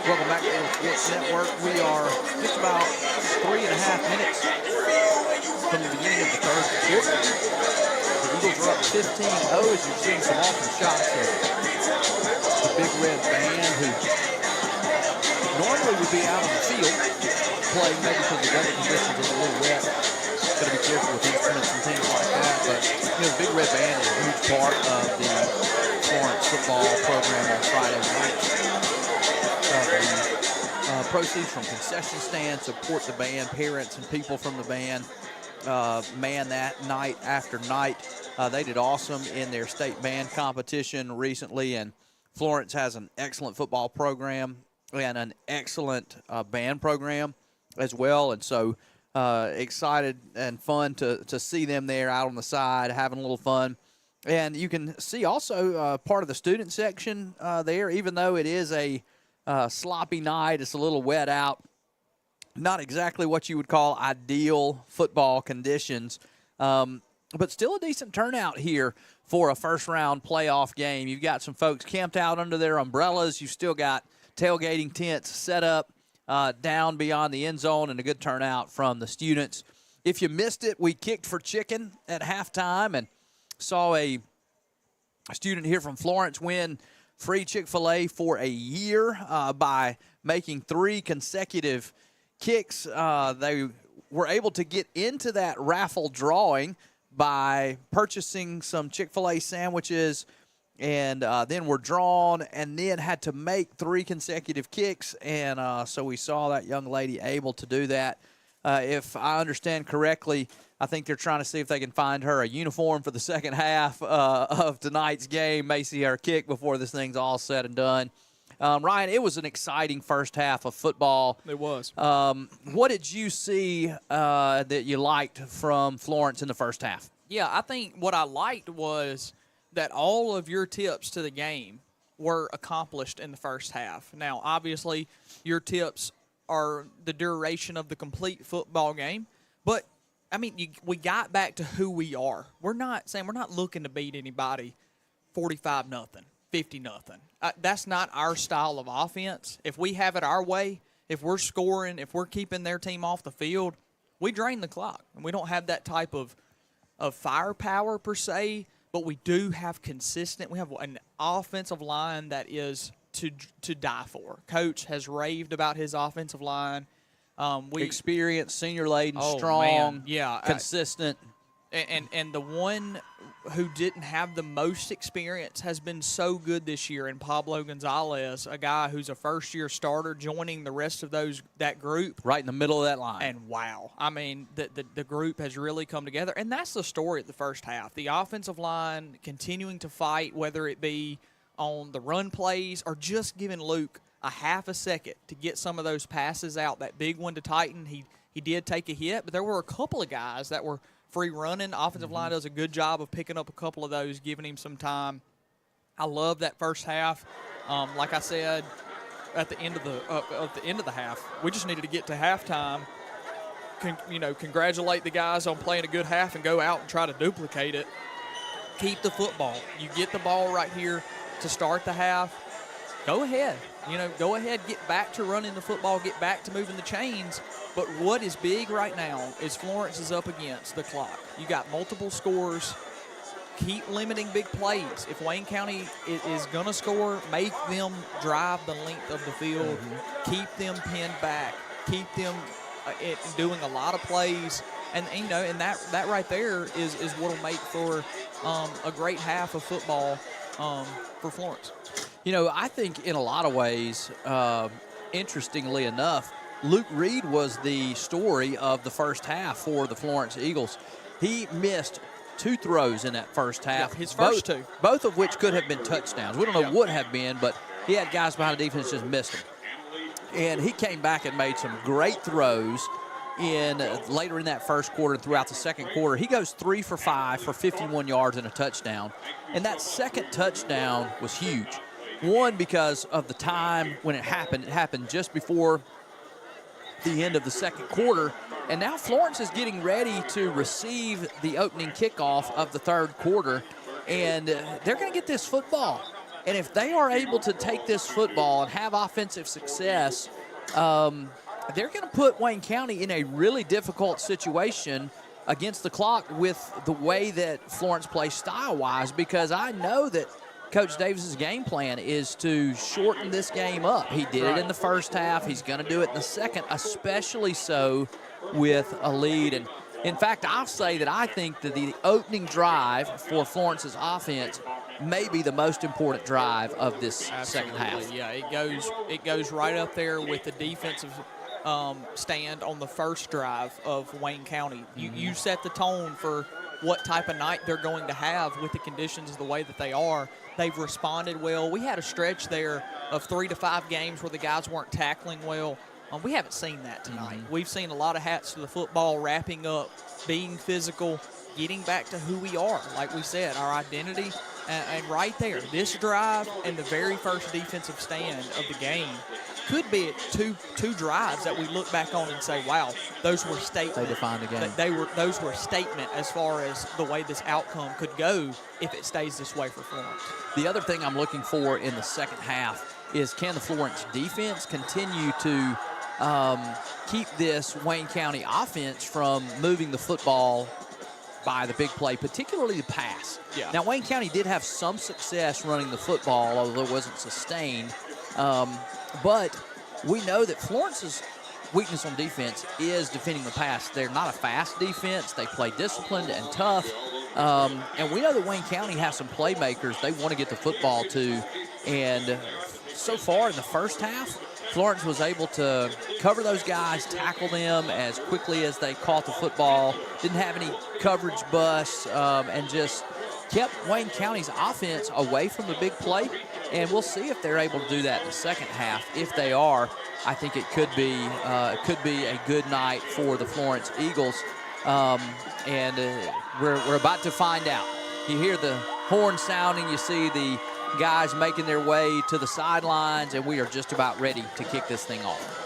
S1: Welcome back to the Sports Network. We are just about 3.5 minutes from the beginning of the third quarter. The Eagles are up 15-0 as you're seeing some awesome shots of the Big Red Band, who normally would be out on the field playing, maybe because the weather conditions are a little wet. Got to be careful with instruments and things like that. But the Big Red Band is a huge part of the Florence football program on Friday nights. The proceeds from concession stands support the band. Parents and people from the band man that night after night. They did awesome in their state band competition recently, and Florence has an excellent football program and an excellent band program as well. And so excited and fun to see them there out on the side having a little fun. And you can see also part of the student section there, even though it is a sloppy night. It's a little wet out. Not exactly what you would call ideal football conditions, but still a decent turnout here for a first-round playoff game. You've got some folks camped out under their umbrellas. You've still got tailgating tents set up down beyond the end zone, and a good turnout from the students. If you missed it, we kicked for chicken at halftime and saw a student here from Florence win free Chick-fil-A for a year by making 3 consecutive kicks. They were able to get into that raffle drawing by purchasing some Chick-fil-A sandwiches, and then were drawn and then had to make 3 consecutive kicks. And so we saw that young lady able to do that. If I understand correctly, I think they're trying to see if they can find her a uniform for the second half of tonight's game. May see her kick before this thing's all said and done. Ryan, it was an exciting first half of football.
S2: It was.
S1: What did you see that you liked from Florence in the first half?
S2: Yeah, I think what I liked was that all of your tips to the game were accomplished in the first half. Now, obviously, your tips are the duration of the complete football game, but I mean, we got back to who we are. We're not looking to beat anybody 45-0, 50-0. That's not our style of offense. If we have it our way, if we're scoring, if we're keeping their team off the field, we drain the clock. And we don't have that type of firepower per se, but we do have consistent. We have an offensive line that is to die for. Coach has raved about his offensive line.
S1: Experienced, senior-laden, strong,
S2: man. Yeah,
S1: consistent.
S2: And the one who didn't have the most experience has been so good this year in Pablo Gonzalez, a guy who's a first-year starter joining the rest of that group.
S1: Right in the middle of that line.
S2: And, wow, I mean, the group has really come together. And that's the story of the first half. The offensive line continuing to fight, whether it be on the run plays or just giving Luke a half a second to get some of those passes out. That big one to Titan, he did take a hit, but there were a couple of guys that were free running. Offensive line does a good job of picking up a couple of those, giving him some time. I love that first half. Like I said, at the end of the half, we just needed to get to halftime. Congratulate the guys on playing a good half and go out and try to duplicate it. Keep the football. You get the ball right here to start the half. Go ahead. Go ahead, get back to running the football, get back to moving the chains. But what is big right now is Florence is up against the clock. You got multiple scores. Keep limiting big plays. If Wayne County is going to score, make them drive the length of the field. Keep them pinned back. Keep them doing a lot of plays. And that right there is what will make for a great half of football for Florence.
S1: I think in a lot of ways, interestingly enough, Luke Reed was the story of the first half for the Florence Eagles. He missed 2 throws in that first half.
S2: Yeah, his first 2.
S1: Both of which could have been touchdowns. We don't know what have been, but he had guys behind the defense just missed them. And he came back and made some great throws later in that first quarter and throughout the second quarter. He goes 3 for 5 for 51 yards and a touchdown. And that second touchdown was huge. One, because of the time when it happened. It happened just before the end of the second quarter. And now Florence is getting ready to receive the opening kickoff of the third quarter. And they're going to get this football. And if they are able to take this football and have offensive success, they're going to put Wayne County in a really difficult situation against the clock with the way that Florence plays style-wise, because I know that Coach Davis's game plan is to shorten this game up. He did it in the first half. He's going to do it in the second, especially so with a lead. And in fact, I'll say that I think that the opening drive for Florence's offense may be the most important drive of this second half.
S2: Yeah, it goes right up there with the defensive stand on the first drive of Wayne County. You set the tone for what type of night they're going to have with the conditions the way that they are. They've responded well. We had a stretch there of 3 to 5 games where the guys weren't tackling well. We haven't seen that tonight. We've seen a lot of hats to the football, wrapping up, being physical, getting back to who we are. Like we said, our identity. And right there, this drive and the very first defensive stand of the game could be two drives that we look back on and say, wow, those were statement.
S1: They defined the game.
S2: Those were statement as far as the way this outcome could go if it stays this way for Florence.
S1: The other thing I'm looking for in the second half is, can the Florence defense continue to keep this Wayne County offense from moving the football by the big play, particularly the pass.
S2: Yeah.
S1: Now, Wayne County did have some success running the football, although it wasn't sustained. But we know that Florence's weakness on defense is defending the pass. They're not a fast defense. They play disciplined and tough. And we know that Wayne County has some playmakers they want to get the football to. And so far in the first half, Florence was able to cover those guys, tackle them as quickly as they caught the football, didn't have any coverage busts, and just kept Wayne County's offense away from the big play. And we'll see if they're able to do that in the second half. If they are, I think it could be a good night for the Florence Eagles. We're about to find out. You hear the horn sounding, you see the guys making their way to the sidelines, and we are just about ready to kick this thing off.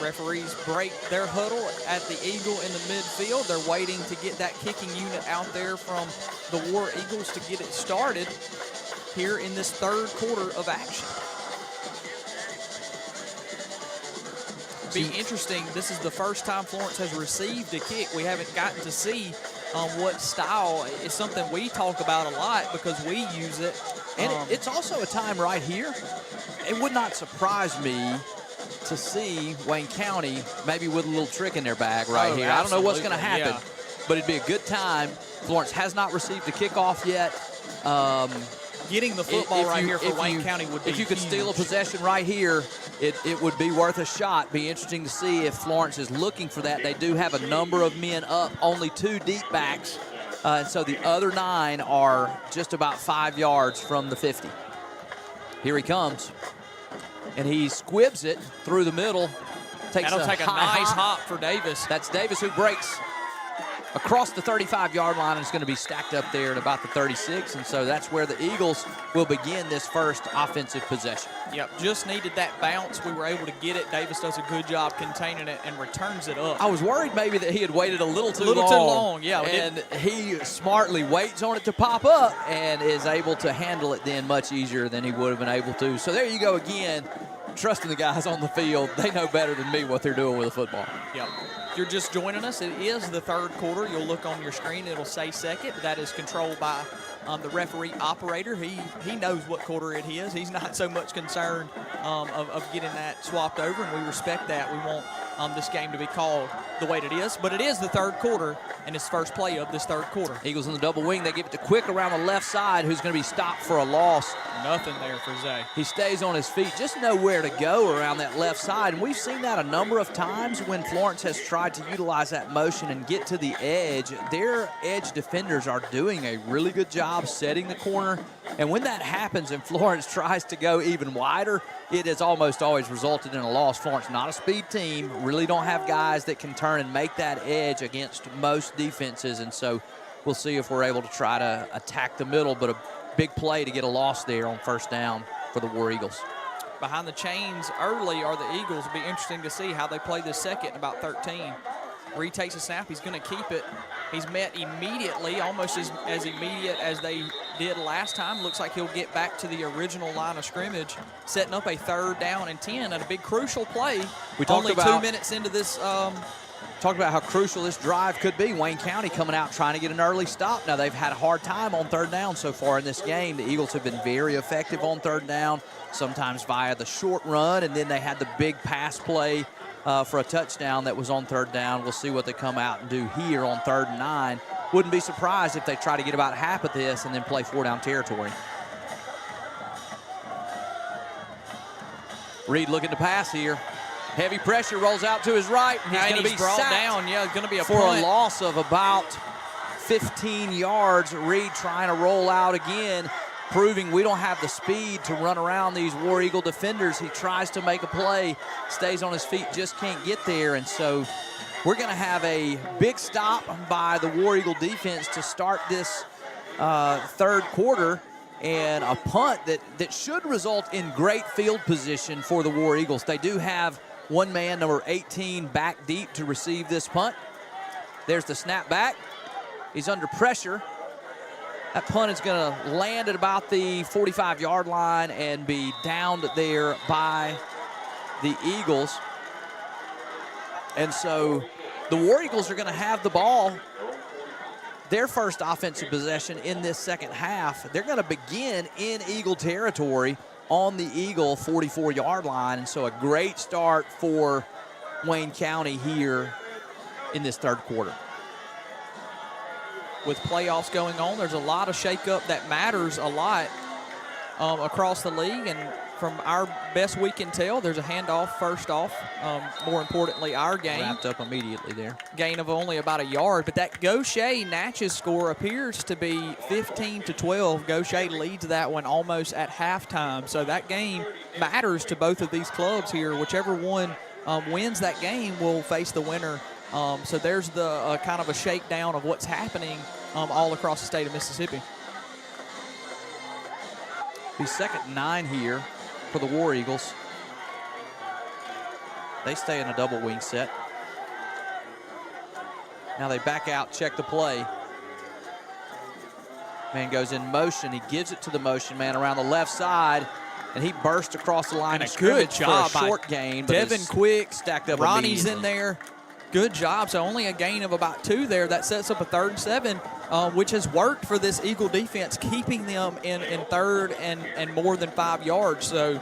S2: Referees break their huddle at the Eagle in the midfield. They're waiting to get that kicking unit out there from the War Eagles to get it started here in this third quarter of action. Be interesting. This is the first time Florence has received a kick. We haven't gotten to see what style. It's something we talk about a lot because we use it.
S1: And it's also a time right here. It would not surprise me to see Wayne County maybe with a little trick in their bag right here.
S2: Absolutely.
S1: I don't know what's going to happen,
S2: yeah.
S1: But it'd be a good time. Florence has not received a kickoff yet.
S2: Getting the football right here for Wayne County would be
S1: If you could
S2: huge.
S1: steal a possession right here, it would be worth a shot. Be interesting to see if Florence is looking for that. They do have a number of men up, only 2 deep backs. And so the other 9 are just about 5 yards from the 50. Here he comes. And he squibs it through the middle.
S2: That'll take a nice hop for Davis.
S1: That's Davis who breaks across the 35-yard line and is going to be stacked up there at about the 36. And so that's where the Eagles will begin this first offensive possession.
S2: Yep, just needed that bounce. We were able to get it. Davis does a good job containing it and returns it up.
S1: I was worried maybe that he had waited a little too long.
S2: Yeah.
S1: And he smartly waits on it to pop up and is able to handle it then much easier than he would have been able to. So there you go again, trusting the guys on the field. They know better than me what they're doing with the football.
S2: Yep. If you're just joining us, it is the third quarter. You'll look on your screen. It'll say second. That is controlled by the referee operator. He knows what quarter it is. He's not so much concerned of getting that swapped over, and we respect that. We want this game to be called the way it is, but it is the third quarter and it's first play of this third quarter.
S1: Eagles in the double wing. They give it to Quick around the left side, who's going to be stopped for a loss.
S2: Nothing there for Zay.
S1: He stays on his feet, just nowhere to go around that left side. And we've seen that a number of times when Florence has tried to utilize that motion and get to the edge. Their edge defenders are doing a really good job setting the corner. And when that happens and Florence tries to go even wider, it has almost always resulted in a loss. Florence, not a speed team, really don't have guys that can turn and make that edge against most defenses. And so we'll see if we're able to try to attack the middle, but a big play to get a loss there on first down for the War Eagles.
S2: Behind the chains early are the Eagles. It'll be interesting to see how they play this second, about 13. Reed takes a snap. He's going to keep it. He's met immediately, almost as immediate as they did last time. Looks like he'll get back to the original line of scrimmage, setting up a 3rd down and 10 and a big crucial play.
S1: We talked
S2: only
S1: about
S2: 2 minutes into this.
S1: Talked about how crucial this drive could be. Wayne County coming out trying to get an early stop. Now, they've had a hard time on 3rd down so far in this game. The Eagles have been very effective on 3rd down, sometimes via the short run, and then they had the big pass play for a touchdown that was on 3rd down. We'll see what they come out and do here on 3rd and 9. Wouldn't be surprised if they try to get about half of this and then play 4-down territory. Reed looking to pass here. Heavy pressure, rolls out to his right. He's going to be
S2: brought
S1: sacked
S2: down. Yeah, it's going to be a
S1: for
S2: punt.
S1: a loss of about 15 yards. Reed trying to roll out again, proving we don't have the speed to run around these War Eagle defenders. He tries to make a play, stays on his feet, just can't get there. And so we're going to have a big stop by the War Eagle defense to start this 3rd quarter, and a punt that should result in great field position for the War Eagles. They do have one man, number 18, back deep to receive this punt. There's the snap back. He's under pressure. That punt is going to land at about the 45-yard line and be downed there by the Eagles. And so the War Eagles are going to have the ball, their first offensive possession in this second half. They're going to begin in Eagle territory on the Eagle 44-yard line. And so a great start for Wayne County here in this 3rd quarter.
S2: With playoffs going on, there's a lot of shakeup that matters a lot across the league. And from our best we can tell, there's a handoff first off. More importantly, our game.
S1: Wrapped up immediately there.
S2: Gain of only about a yard. But that Gaucher Natchez score appears to be 15-12. Gaucher leads that one almost at halftime. So that game matters to both of these clubs here. Whichever one wins that game will face the winner. So there's the kind of a shakedown of what's happening all across the state of Mississippi.
S1: Be 2nd and 9 here for the War Eagles. They stay in a double wing set. Now they back out, check the play. Man goes in motion. He gives it to the motion man around the left side, and he burst across the line of scrimmage for a short gain.
S2: Devin Quick,
S1: stacked up.
S2: Ronnie's in there. Good job. So only a gain of about 2 there. That sets up a 3rd and 7, which has worked for this Eagle defense, keeping them in 3rd and more than 5 yards. So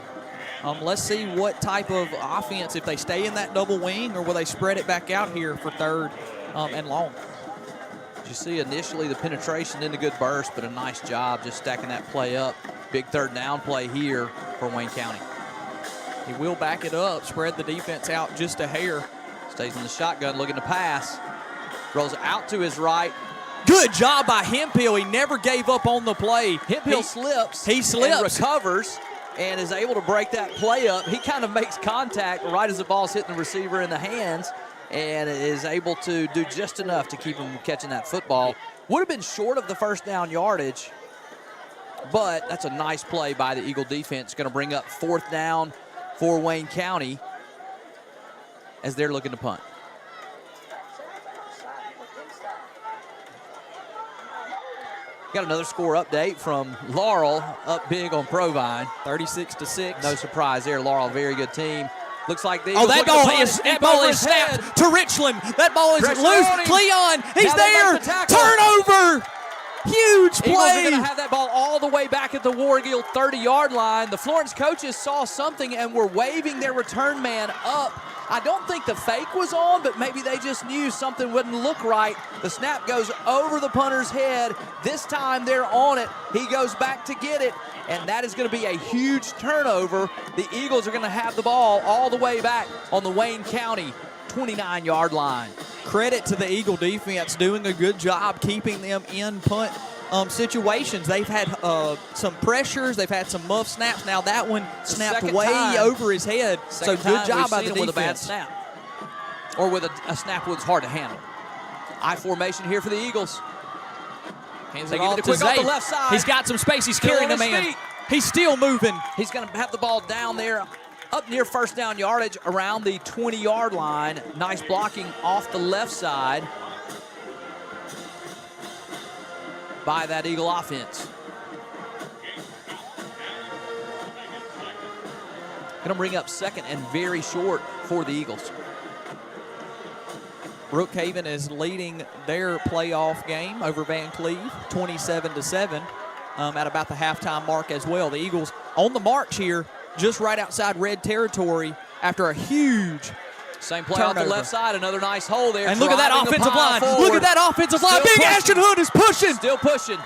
S2: let's see what type of offense, if they stay in that double wing, or will they spread it back out here for 3rd and long.
S1: You see initially the penetration, then a good burst, but a nice job just stacking that play up. Big 3rd down play here for Wayne County.
S2: He will back it up, spread the defense out just a hair.
S1: Stays in the shotgun, looking to pass. Rolls out to his right.
S2: Good job by Hemphill. He never gave up on the play.
S1: Hemphill slips.
S2: He slips.
S1: And recovers and is able to break that play up. He kind of makes contact right as the ball's hitting the receiver in the hands and is able to do just enough to keep him from catching that football. Would have been short of the 1st down yardage, but that's a nice play by the Eagle defense. Going to bring up 4th down for Wayne County as they're looking to punt. Got another score update from Laurel, up big on Provine.
S2: 36-6.
S1: No surprise there. Laurel, very good team. Looks like they.
S2: That ball is snapped to Richland. That ball is loose. Cleon, he's there. Turnover. Huge play.
S1: Eagles are going to have that ball all the way back at the War Eagle 30-yard line. The Florence coaches saw something and were waving their return man up I don't think the fake was on, but maybe they just knew something wouldn't look right. The snap goes over the punter's head. This time they're on it. He goes back to get it, and that is going to be a huge turnover. The Eagles are going to have the ball all the way back on the Wayne County 29-yard line.
S2: Credit to the Eagle defense doing a good job keeping them in punt situations. They've had some pressures. They've had some muff snaps. Now that one snapped way over his head. So good job by the defense.
S1: With a bad snap. Or with a snap that's hard to handle. I formation here for the Eagles.
S2: Hands
S1: They
S2: it
S1: give
S2: off
S1: it
S2: to
S1: quick off
S2: Zay.
S1: the left side.
S2: He's got some space. He's
S1: Still
S2: carrying
S1: on
S2: the
S1: his
S2: man.
S1: feet.
S2: He's still moving.
S1: He's going to have the ball down there, up near first down yardage, around the 20-yard line. Nice blocking off the left side by that Eagle offense. Going to bring up second and very short for the Eagles.
S2: Brookhaven is leading their playoff game over Van Cleve, 27-7, at about the halftime mark as well. The Eagles on the march here, just right outside red territory after a huge
S1: same play
S2: turnover.
S1: off the left side, another nice hole there.
S2: And look at that
S1: Driving the
S2: offensive
S1: pile
S2: line.
S1: forward.
S2: Look at that offensive line.
S1: Still
S2: Big
S1: pushing.
S2: Ashton Hood is pushing.
S1: Still pushing.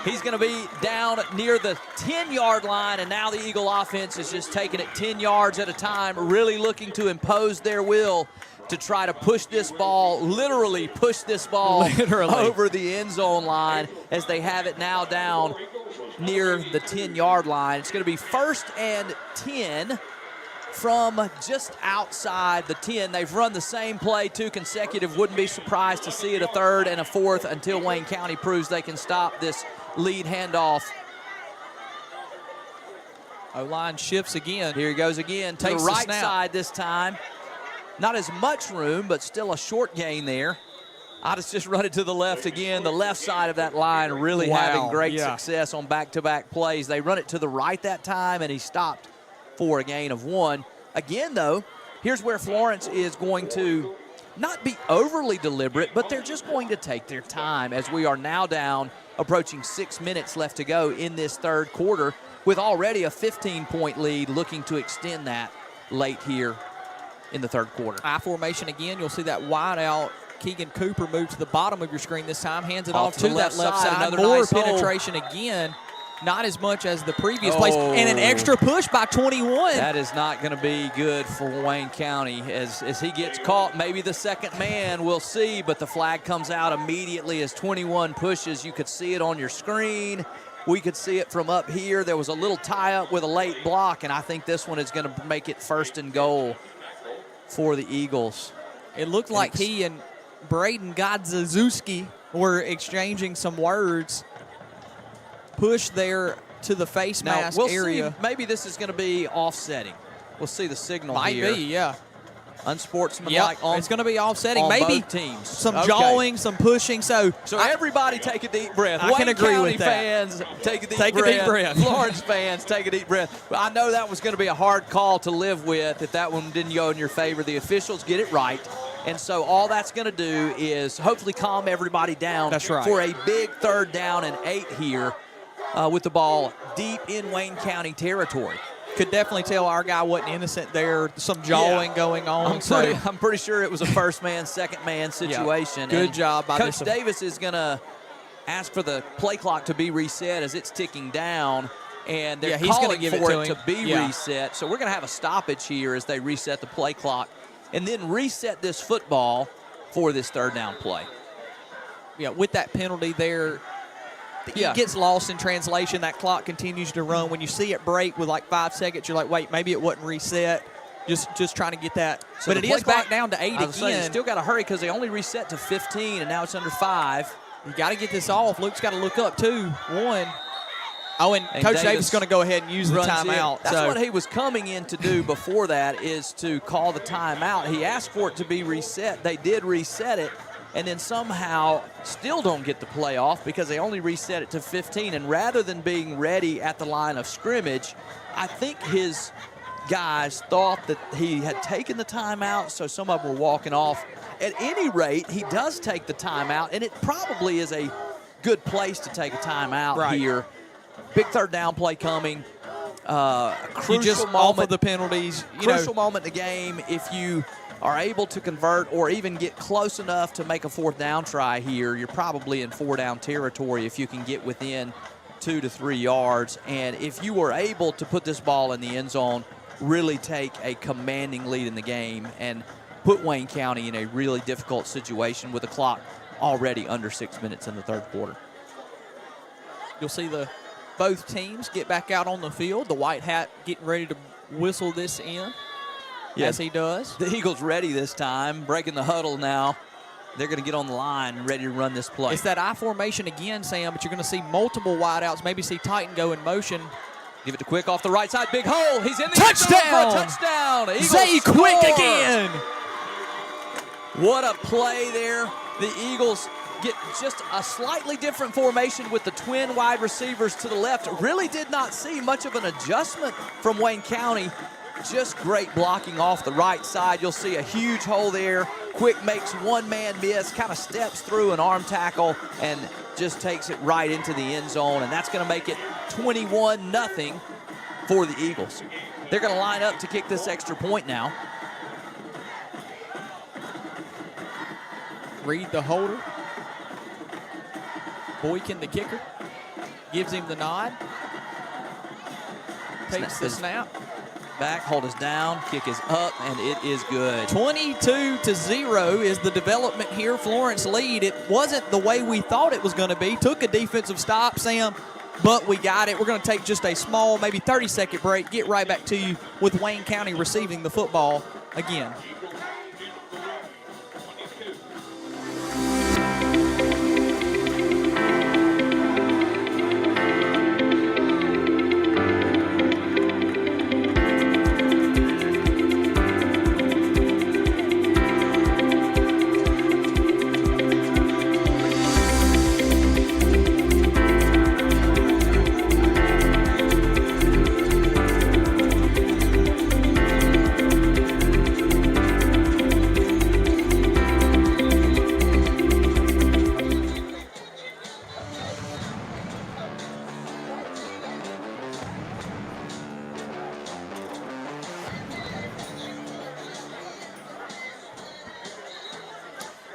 S1: He's going to be down near the 10-yard line, and now the Eagle offense is just taking it 10 yards at a time, really looking to impose their will to try to push this ball, literally push this ball over the end zone line as they have it now down near the 10-yard line. It's going to be 1st and 10 from just outside the 10. They've run the same play 2 consecutive. Wouldn't be surprised to see it a 3rd and a 4th until Wayne County proves they can stop this lead handoff.
S2: O-line shifts again.
S1: Here he goes again.
S2: Takes
S1: To the right
S2: snap.
S1: side this time. Not as much room, but still a short gain there. Otis just run it to the left again. The left side of that line really having great success on back-to-back plays. They run it to the right that time, and he stopped for a gain of 1. Again, though, here's where Florence is going to not be overly deliberate, but they're just going to take their time as we are now down approaching 6 minutes left to go in this 3rd quarter with already a 15-point lead, looking to extend that late here in the 3rd quarter.
S2: I formation again. You'll see that wide out. Keegan Cooper moved to the bottom of your screen this time. Hands it off to that left side.
S1: Another
S2: More
S1: nice
S2: penetration again. Not as much as the previous plays. And an extra push by 21.
S1: That is not going to be good for Wayne County as he gets caught. Maybe the second man, we'll see, but the flag comes out immediately as 21 pushes. You could see it on your screen. We could see it from up here. There was a little tie-up with a late block, and I think this one is going to make it 1st and goal for the Eagles.
S2: It looked like he and Braden Godzewski were exchanging some words. Push there to the face mask area.
S1: See, maybe this is going to be offsetting. We'll see the signal here.
S2: Might be, yeah.
S1: Unsportsmanlike.
S2: It's going to be offsetting.
S1: On
S2: Maybe
S1: both teams.
S2: Some jawing, some pushing. So
S1: everybody take a deep breath.
S2: I can agree
S1: County
S2: with that.
S1: fans, take a deep breath. Florence fans, take a deep breath. But I know that was going to be a hard call to live with if that one didn't go in your favor. The officials get it right. And so all that's going to do is hopefully calm everybody down.
S2: That's right.
S1: For a big 3rd down and 8 here with the ball deep in Wayne County territory.
S2: Could definitely tell our guy wasn't innocent there. Some jawing going on.
S1: I'm pretty sure it was a first man, second man situation.
S2: Good job by
S1: Coach Davis is going to ask for the play clock to be reset as it's ticking down, and they're
S2: he's going
S1: calling
S2: to give
S1: for
S2: it
S1: to be reset. So we're going to have a stoppage here as they reset the play clock and then reset this football for this 3rd down play.
S2: Yeah, with that penalty there, it gets lost in translation. That clock continues to run. When you see it break with like 5 seconds, you're like, wait, maybe it wasn't reset. Just trying to get that.
S1: So
S2: but it is back down to 8 again.
S1: You still got to hurry because they only reset to 15, and now it's under 5.
S2: You got to get this off. Luke's got to look up, too. 1. Oh, and Coach Davis is going to go ahead and use the timeout.
S1: That's what he was coming in to do before that, is to call the timeout. He asked for it to be reset. They did reset it, and then somehow still don't get the play off because they only reset it to 15. And rather than being ready at the line of scrimmage, I think his guys thought that he had taken the timeout, so some of them were walking off. At any rate, he does take the timeout, and it probably is a good place to take a timeout here. Big 3rd down play coming. a crucial
S2: You just
S1: moment.
S2: off of the penalties.
S1: Crucial moment in the game. If you are able to convert or even get close enough to make a fourth down try here, you're probably in four-down territory if you can get within 2 to 3 yards. And if you were able to put this ball in the end zone, really take a commanding lead in the game and put Wayne County in a really difficult situation with the clock already under 6 minutes in the third quarter.
S2: You'll see both teams get back out on the field. The white hat getting ready to whistle this in, as he does.
S1: The Eagles ready this time, breaking the huddle now. They're going to get on the line and ready to run this play.
S2: It's that I formation again, Sam, but you're going to see multiple wideouts, maybe see Titan go in motion.
S1: Give it to Quick off the right side. Big hole. He's in the
S2: touchdown!
S1: end zone for a touchdown. Eagles
S2: Zay
S1: score.
S2: Quick again.
S1: What a play there. The Eagles get just a slightly different formation with the twin wide receivers to the left. Really did not see much of an adjustment from Wayne County. Just great blocking off the right side. You'll see a huge hole there. Quick makes one man miss, kind of steps through an arm tackle and just takes it right into the end zone. And that's going to make it 21-0 for the Eagles. They're going to line up to kick this extra point now.
S2: Reed, the holder. Boykin, the kicker, gives him the nod. Takes the snap.
S1: Back, hold us down, kick is up, and it is good.
S2: 22-0 is the development here. Florence lead. It wasn't the way we thought it was going to be. Took a defensive stop, Sam, but we got it. We're going to take just a small, maybe 30-second break, get right back to you with Wayne County receiving the football again.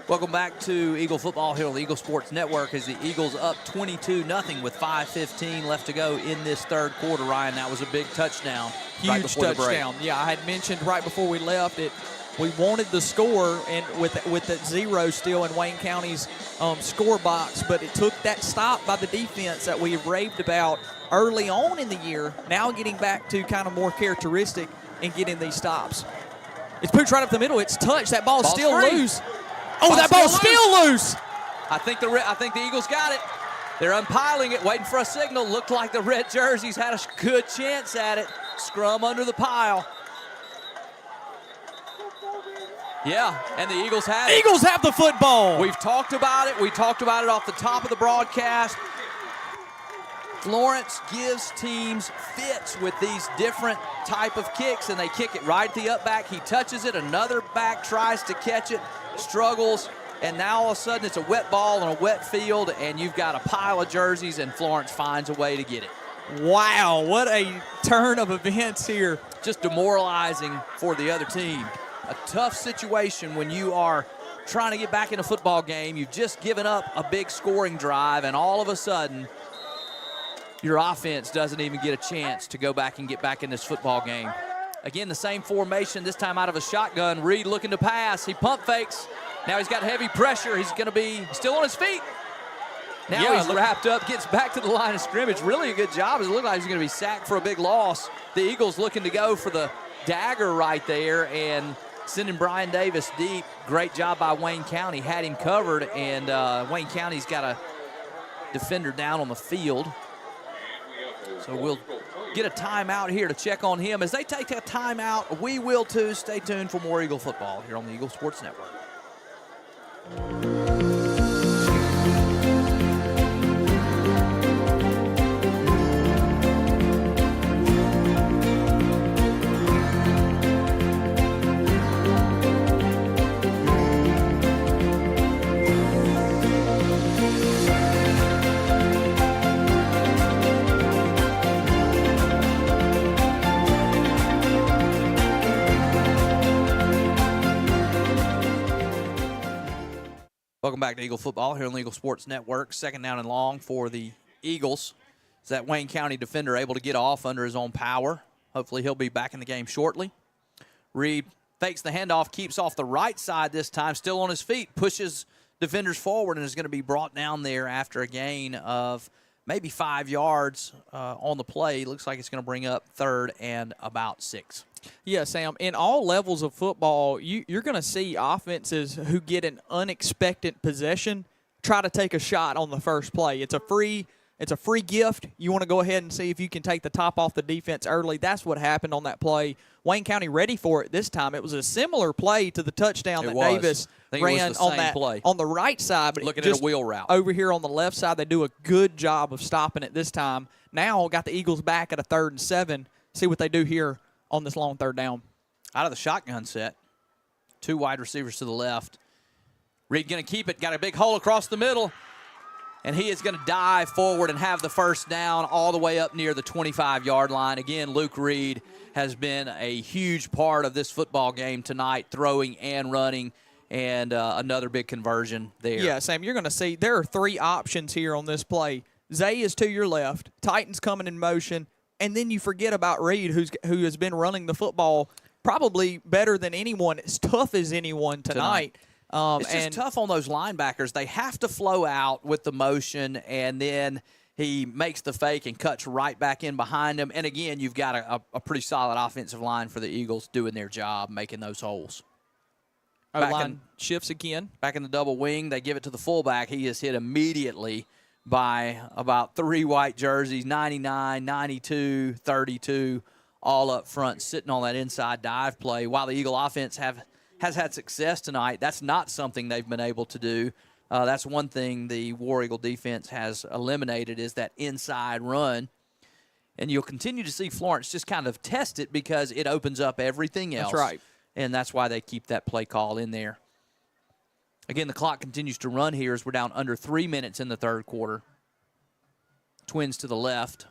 S1: Welcome back to Eagle Football here on the Eagle Sports Network as the Eagles up 22-0 with 5:15 left to go in this third quarter. Ryan, that was a big touchdown. Right
S2: Huge
S1: before the break.
S2: touchdown. Yeah, I had mentioned right before we left it. We wanted the score, and with that zero still in Wayne County's score box, but it took that stop by the defense that we have raved about early on in the year. Now getting back to kind of more characteristic and getting these stops. It's pushed right up the middle. It's touched. That ball's still
S1: free.
S2: loose. Oh, that ball's still loose.
S1: I think the Eagles got it. They're umpiling it, waiting for a signal. Looked like the red jerseys had a good chance at it. Scrum under the pile. Yeah, and the Eagles have it.
S2: Eagles have the football.
S1: We've talked about it. We talked about it off the top of the broadcast. Florence gives teams fits with these different type of kicks, and they kick it right at the up back. He touches it. Another back tries to catch it, struggles, and now all of a sudden it's a wet ball on a wet field, and you've got a pile of jerseys, and Florence finds a way to get it.
S2: Wow, what a turn of events here.
S1: Just demoralizing for the other team. A tough situation when you are trying to get back in a football game. You've just given up a big scoring drive, and all of a sudden your offense doesn't even get a chance to go back and get back in this football game. Again, the same formation, this time out of a shotgun. Reed looking to pass. He pump fakes. Now he's got heavy pressure. He's going to be still on his feet. Now he's wrapped up, gets back to the line of scrimmage. Really a good job. It looked like he's going to be sacked for a big loss. The Eagles looking to go for the dagger right there and sending Brian Davis deep. Great job by Wayne County. Had him covered, and Wayne County's got a defender down on the field. So we'll get a timeout here to check on him. As they take a timeout, we will too. Stay tuned for more Eagle football here on the Eagle Sports Network. Welcome back to Eagle Football here on the Eagle Sports Network. Second down and long for the Eagles. Is that Wayne County defender able to get off under his own power? Hopefully he'll be back in the game shortly. Reed fakes the handoff, keeps off the right side this time, still on his feet, pushes defenders forward, and is going to be brought down there after a gain of maybe 5 yards on the play. Looks like it's going to bring up third and about 6.
S2: Yeah, Sam, in all levels of football, you're going to see offenses who get an unexpected possession try to take a shot on the first play. It's a free gift. You want to go ahead and see if you can take the top off the defense early. That's what happened on that play. Wayne County ready for it this time. It was a similar play to the touchdown that Davis ran on that play on the right side, but
S1: looking at a wheel route.
S2: Over here on the left side, they do a good job of stopping it this time. Now got the Eagles back at a 3rd and 7. See what they do here on this long third down.
S1: Out of the shotgun set, 2 wide receivers to the left. Reed going to keep it, got a big hole across the middle, and he is going to dive forward and have the first down all the way up near the 25-yard line. Again, Luke Reed has been a huge part of this football game tonight, throwing and running, and another big conversion there.
S2: Yeah, Sam, you're going to see there are 3 options here on this play. Zay is to your left, Titans coming in motion, and then you forget about Reed, who has been running the football probably better than anyone, as tough as anyone tonight.
S1: It's just tough on those linebackers. They have to flow out with the motion, and then he makes the fake and cuts right back in behind him. And, again, you've got a pretty solid offensive line for the Eagles doing their job, making those holes.
S2: O-line shifts again.
S1: Back in the double wing, they give it to the fullback. He is hit immediately by about 3 white jerseys, 99, 92, 32, all up front, sitting on that inside dive play. While the Eagle offense has had success tonight, that's not something they've been able to do. That's one thing the War Eagle defense has eliminated is that inside run. And you'll continue to see Florence just kind of test it because it opens up everything else.
S2: That's right.
S1: And that's why they keep that play call in there. Again, the clock continues to run here as we're down under 3 minutes in the third quarter. Twins to the left.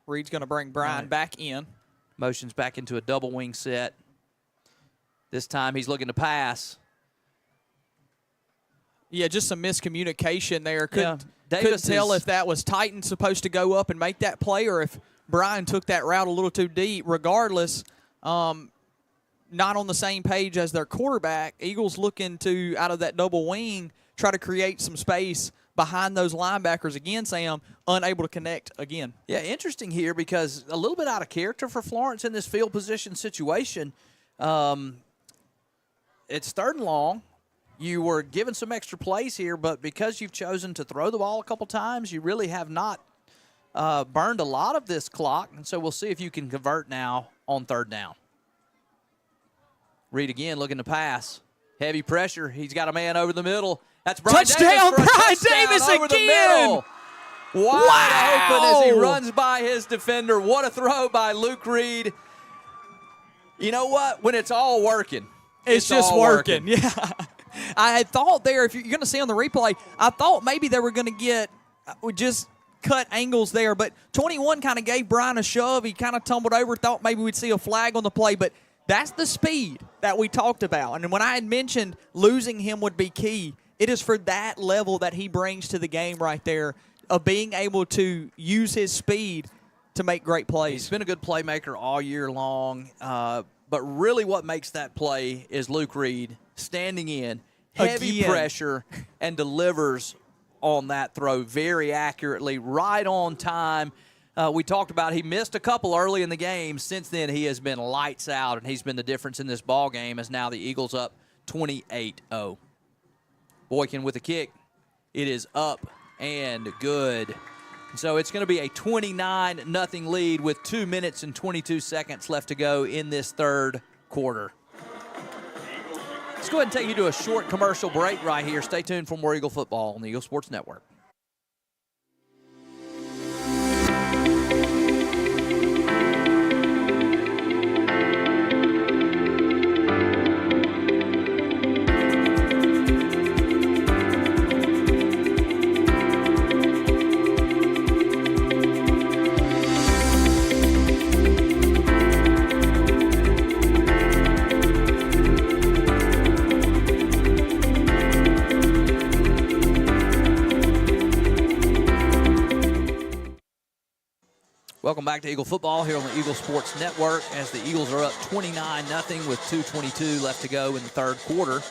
S2: Reed's going to bring Brian back in.
S1: Motions back into a double wing set. This time he's looking to pass.
S2: Yeah, just some miscommunication there. Couldn't
S1: Davis
S2: tell if that was Titan supposed to go up and make that play or if Brian took that route a little too deep. Regardless, not on the same page as their quarterback. Eagles looking to, out of that double wing, try to create some space behind those linebackers again, Sam, unable to connect again.
S1: Yeah, interesting here because a little bit out of character for Florence in this field position situation. It's 3rd and long. You were given some extra plays here, but because you've chosen to throw the ball a couple times, you really have not burned a lot of this clock. And so we'll see if you can convert now on 3rd down. Reed again looking to pass. Heavy pressure. He's got a man over the middle. That's Brian
S2: touchdown,
S1: Davis for a
S2: Brian
S1: touchdown
S2: Davis
S1: over
S2: again.
S1: The middle. Wide open as he
S2: Wow.
S1: runs by his defender. What a throw by Luke Reed. You know what? When it's all working,
S2: It's just
S1: all
S2: working. Yeah. I had thought there, if you're going to see on the replay, I thought maybe they were going to get just cut angles there, but 21 kind of gave Brian a shove. He kind of tumbled over, thought maybe we'd see a flag on the play, but that's the speed that we talked about. And when I had mentioned losing him would be key, it is for that level that he brings to the game right there of being able to use his speed to make great plays.
S1: He's been a good playmaker all year long, but really what makes that play is Luke Reed standing in, heavy pressure, and delivers on that throw very accurately, right on time. We talked about he missed a couple early in the game. Since then, he has been lights out, and he's been the difference in this ball game as now the Eagles up 28-0. Boykin with a kick. It is up and good. So it's going to be a 29-0 lead with 2 minutes and 22 seconds left to go in this third quarter. Let's go ahead and take you to a short commercial break right here. Stay tuned for more Eagle football on the Eagle Sports Network. Welcome back to Eagle Football here on the Eagle Sports Network as the Eagles are up 29-0 with 2:22 left to go in the third quarter.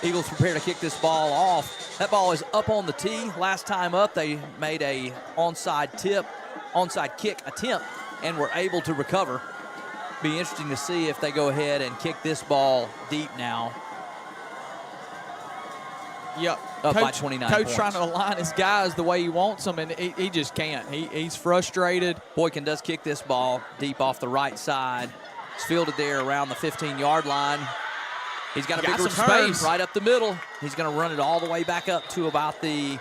S1: Eagles prepare to kick this ball off. That ball is up on the tee. Last time up, they made a onside kick attempt and were able to recover. Be interesting to see if they go ahead and kick this ball deep now.
S2: Yep.
S1: Up by 29
S2: Coach
S1: points.
S2: trying to align his guys the way he wants them, and he just can't. He's frustrated.
S1: Boykin does kick this ball deep off the right side. It's fielded there around the 15-yard line. He's got a big
S2: some
S1: return
S2: space.
S1: right up the middle. He's going to run it all the way back up to about the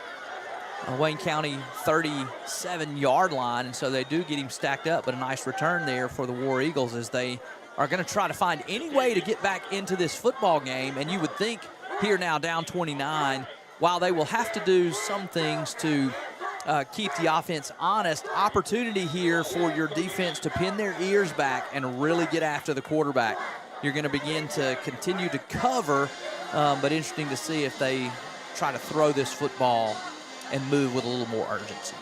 S1: Wayne County 37-yard line, and so they do get him stacked up, but a nice return there for the War Eagles as they are going to try to find any way to get back into this football game. And you would think here now down 29, while they will have to do some things to keep the offense honest, opportunity here for your defense to pin their ears back and really get after the quarterback. You're going to begin to continue to cover, but interesting to see if they try to throw this football and move with a little more urgency.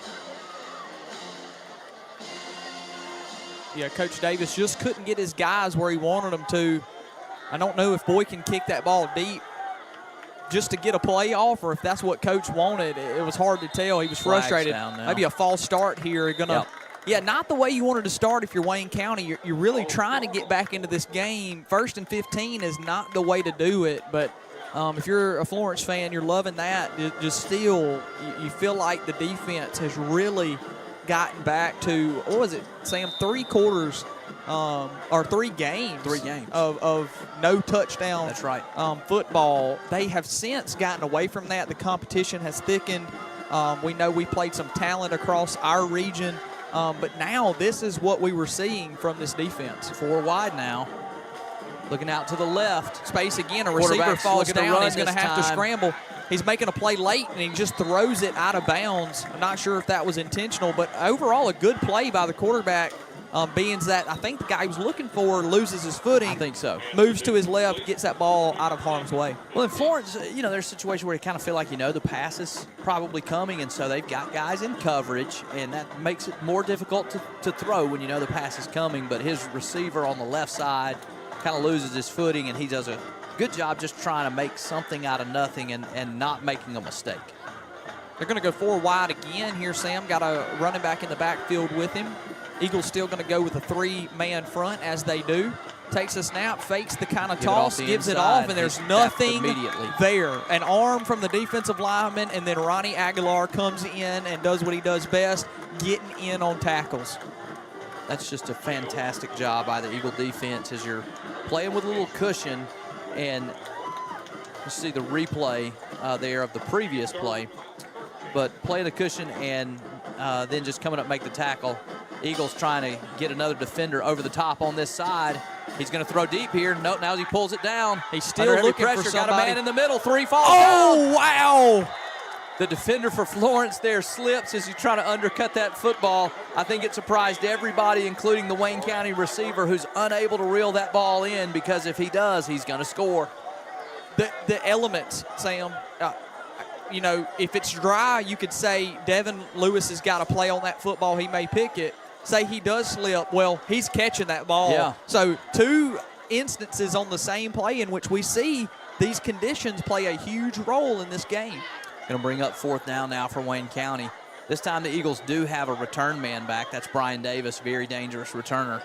S2: Yeah, Coach Davis just couldn't get his guys where he wanted them to. I don't know if Boy can kick that ball deep just to get a play off, or if that's what Coach wanted. It was hard to tell. He was frustrated. Maybe a false start here. Yeah, not the way you wanted to start if you're Wayne County. You're really trying to get back into this game. 1st and 15 is not the way to do it, but if you're a Florence fan, you're loving that. Just still, you feel like the defense has really gotten back to, what was it, Sam, 3 quarters or 3 games.
S1: 3 games.
S2: Of no touchdown.
S1: That's right.
S2: Football. They have since gotten away from that. The competition has thickened. We know we played some talent across our region, but now this is what we were seeing from this defense.
S1: 4 wide now. Looking out to the left.
S2: Space again. A receiver falls down. He's going to have to
S1: time.
S2: scramble. He's making a play late, and he just throws it out of bounds. I'm not sure if that was intentional, but overall a good play by the quarterback, being that I think the guy he was looking for loses his footing.
S1: I think so.
S2: Moves to his left, gets that ball out of harm's way.
S1: Well, in Florence, there's a situation where you kind of feel like the pass is probably coming, and so they've got guys in coverage, and that makes it more difficult to throw when you know the pass is coming. But his receiver on the left side kind of loses his footing, and he does a good job just trying to make something out of nothing and not making a mistake.
S2: They're going to go 4 wide again here, Sam. Got a running back in the backfield with him. Eagles still going to go with a 3-man front as they do. Takes a snap, fakes the kind of toss, gives it off, and there's nothing there. An arm from the defensive lineman, and then Ronnie Aguilar comes in and does what he does best, getting in on tackles.
S1: That's just a fantastic job by the Eagle defense as you're playing with a little cushion. And you see the replay there of the previous play. But playing the cushion and then just coming up make the tackle. Eagles trying to get another defender over the top on this side. He's going to throw deep here. Nope, now he pulls it down.
S2: He's still looking
S1: pressure.
S2: for somebody.
S1: Got a man in the middle. 3 falls down.
S2: Wow.
S1: The defender for Florence there slips as he's trying to undercut that football. I think it surprised everybody, including the Wayne County receiver, who's unable to reel that ball in, because if he does, he's going to score.
S2: The elements, Sam, if it's dry, you could say Devin Lewis has got to play on that football. He may pick it. Say he does slip, well, he's catching that ball.
S1: Yeah.
S2: So 2 instances on the same play in which we see these conditions play a huge role in this game.
S1: Going to bring up 4th down now for Wayne County. This time the Eagles do have a return man back. That's Brian Davis, very dangerous returner.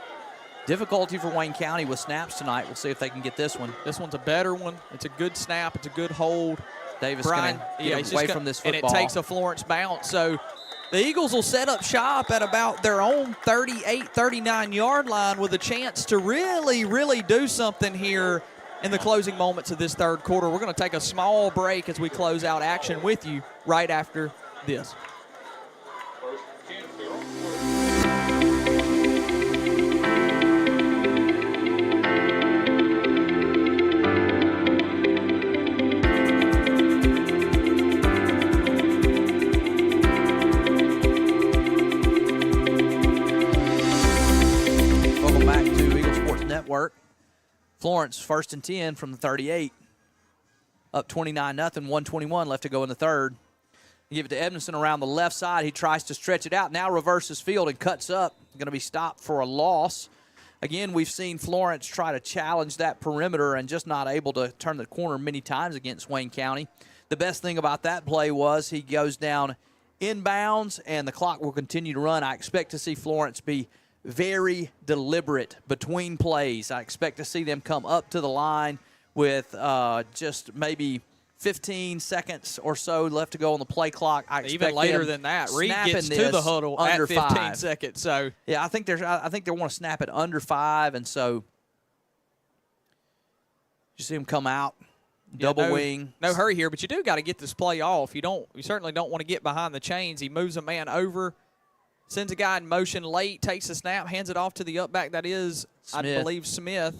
S1: Difficulty for Wayne County with snaps tonight. We'll see if they can get this one.
S2: This one's a better one. It's a good snap. It's a good hold.
S1: Davis going to get away from this football.
S2: And it takes a Florence bounce. So the Eagles will set up shop at about their own 38, 39-yard line with a chance to really, really do something here in the closing moments of this third quarter. We're going to take a small break as we close out action with you right after this.
S1: Welcome back to Eagle Sports Network. Florence 1st and 10 from the 38. Up 29-0, 1:21 left to go in the third. Give it to Edmondson around the left side. He tries to stretch it out. Now reverses field and cuts up. Going to be stopped for a loss. Again, we've seen Florence try to challenge that perimeter and just not able to turn the corner many times against Wayne County. The best thing about that play was he goes down inbounds, and the clock will continue to run. I expect to see Florence be very deliberate between plays. I expect to see them come up to the line with just maybe 15 seconds or so left to go on the play clock. I expect
S2: even later than that. Reed gets to the huddle at 15 seconds. So
S1: yeah, I think they want to snap it under 5, and so you see him come out, double wing.
S2: No hurry here, but you do got to get this play off. You certainly don't want to get behind the chains. He moves a man over, sends a guy in motion late, takes the snap, hands it off to the up back. That is,
S1: Smith.
S2: I believe, Smith.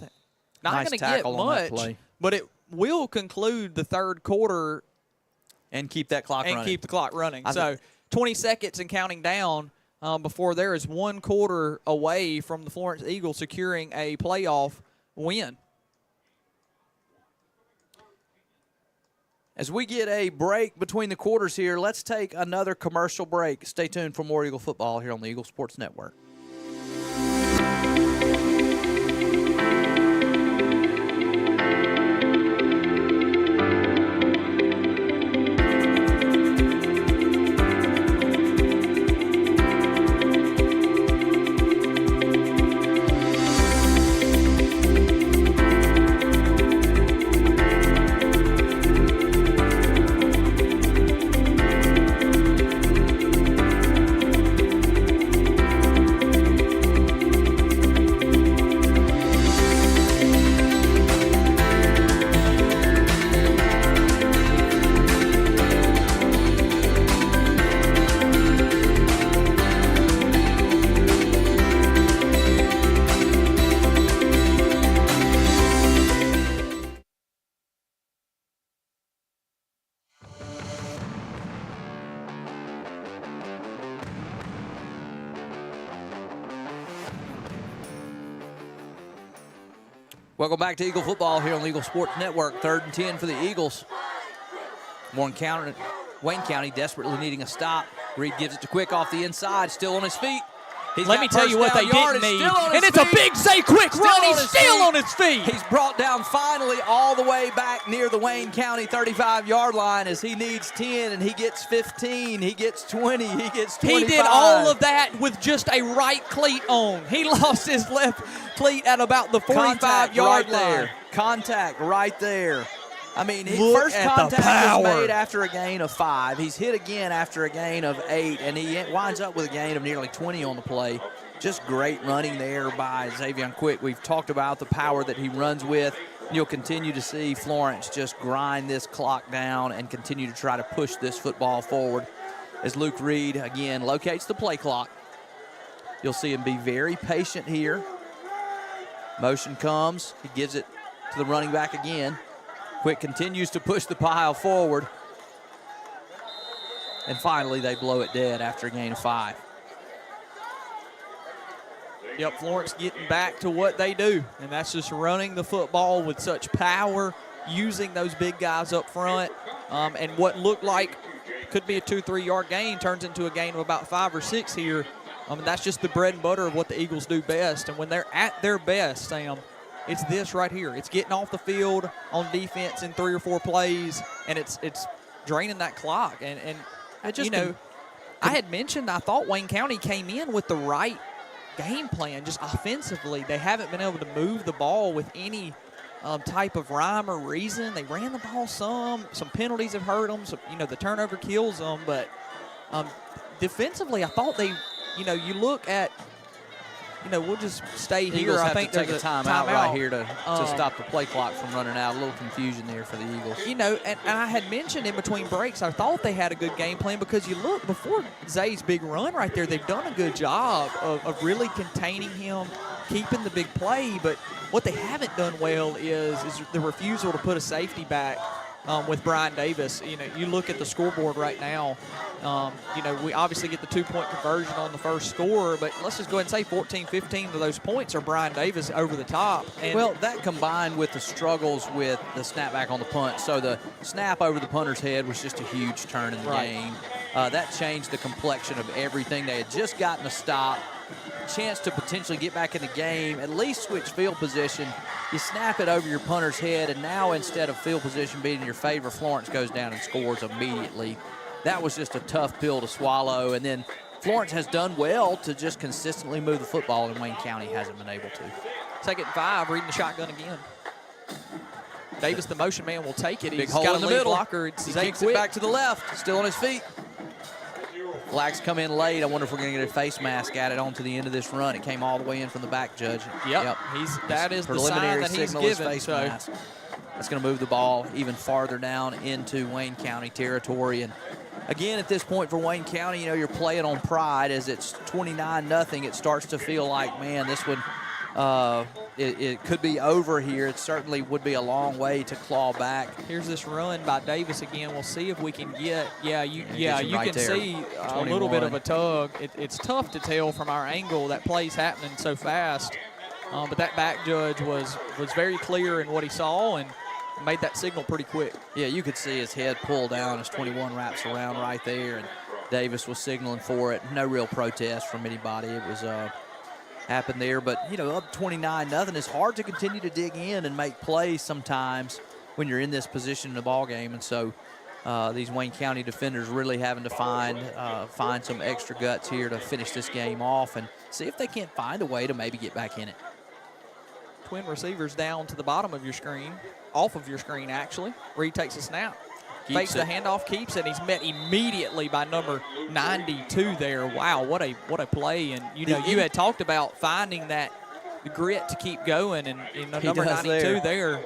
S2: Not
S1: Nice
S2: going to get
S1: tackle on that
S2: much,
S1: play.
S2: but it will conclude the third quarter
S1: and keep that clock running.
S2: And keep the clock running. So 20 seconds and counting down before there is 1 quarter away from the Florence Eagles securing a playoff win.
S1: As we get a break between the quarters here, let's take another commercial break. Stay tuned for more Eagle football here on the Eagle Sports Network. Welcome back to Eagle football here on the Eagle Sports Network. 3rd and 10 for the Eagles. Wayne County desperately needing a stop. Reed gives it to Quick off the inside, still on his feet.
S2: Let me tell you what they didn't need. And it's a big Zay Quick run. He's still on his feet.
S1: He's brought down finally all the way back near the Wayne County 35-yard line as he needs 10, and he gets 15. He gets 20. He gets 25.
S2: He did all of that with just a right cleat on. He lost his left cleat at about the 45-yard line.
S1: Contact right there. I mean,
S2: Look
S1: first
S2: at
S1: contact
S2: the power.
S1: was made after a gain of 5. He's hit again after a gain of 8, and he winds up with a gain of nearly 20 on the play. Just great running there by Xavier Quick. We've talked about the power that he runs with. You'll continue to see Florence just grind this clock down and continue to try to push this football forward as Luke Reed, again, locates the play clock. You'll see him be very patient here. Motion comes. He gives it to the running back again. Quick continues to push the pile forward. And finally, they blow it dead after a gain of 5.
S2: Yep, Florence getting back to what they do, and that's just running the football with such power, using those big guys up front, and what looked like could be a 2-3 yard gain turns into a gain of about 5 or 6 here. That's just the bread and butter of what the Eagles do best, and when they're at their best, Sam, it's this right here. It's getting off the field on defense in 3 or 4 plays, and it's draining that clock. And I had mentioned I thought Wayne County came in with the right game plan, just offensively. They haven't been able to move the ball with any type of rhyme or reason. They ran the ball some penalties have hurt them. So, the turnover kills them. But defensively, I thought they, you look at, we'll just stay here.
S1: Eagles
S2: I
S1: have
S2: think
S1: to take
S2: there's
S1: a timeout right here to stop the play clock from running out. A little confusion there for the Eagles.
S2: And I had mentioned in between breaks, I thought they had a good game plan because you look before Zay's big run right there, they've done a good job of really containing him, keeping the big play. But what they haven't done well is the refusal to put a safety back with Brian Davis. You look at the scoreboard right now. We obviously get the 2-point conversion on the first score, but let's just go ahead and say 14-15 of those points are Brian Davis over the top. And
S1: well, that combined with the struggles with the snapback on the punt. So the snap over the punter's head was just a huge turn in the game. that changed the complexion of everything. They had just gotten a stop, chance to potentially get back in the game, at least switch field position. You snap it over your punter's head, and now instead of field position being in your favor, Florence goes down and scores immediately. That was just a tough pill to swallow. And then Florence has done well to just consistently move the football, and Wayne County hasn't been able to.
S2: 2nd and 5, reading the shotgun again. Davis, the motion man, will take it.
S1: Big
S2: He's
S1: hole
S2: got
S1: in
S2: a
S1: the
S2: lead
S1: middle.
S2: blocker.
S1: He kicks it back to the left, still on his feet. Flags come in late. I wonder if we're going to get a face mask added on to the end of this run. It came all the way in from the back, Judge.
S2: Yep. That is the sign that he's
S1: signal is
S2: given.
S1: face mask. That's going to move the ball even farther down into Wayne County territory. And again, at this point for Wayne County, you're playing on pride. As it's 29-0, it starts to feel like, man, this one, it could be over here. It certainly would be a long way to claw back.
S2: Here's this run by Davis again. We'll see if we can get, you
S1: right
S2: can
S1: there.
S2: see a little bit of a tug. It's tough to tell from our angle. That play's happening so fast. But that back judge was very clear in what he saw and made that signal pretty quick.
S1: Yeah, you could see his head pull down as 21 wraps around right there, and Davis was signaling for it. No real protest from anybody. It was happened there. But, up 29-0, it's hard to continue to dig in and make plays sometimes when you're in this position in the ball game. And so these Wayne County defenders really having to find some extra guts here to finish this game off and see if they can't find a way to maybe get back in it.
S2: Twin receivers down to the bottom of your screen, off of your screen actually, where he takes a snap. Fakes the handoff, keeps it, and he's met immediately by number 92 there. Wow, what a play. And, you had talked about finding that grit to keep going, and number 92 there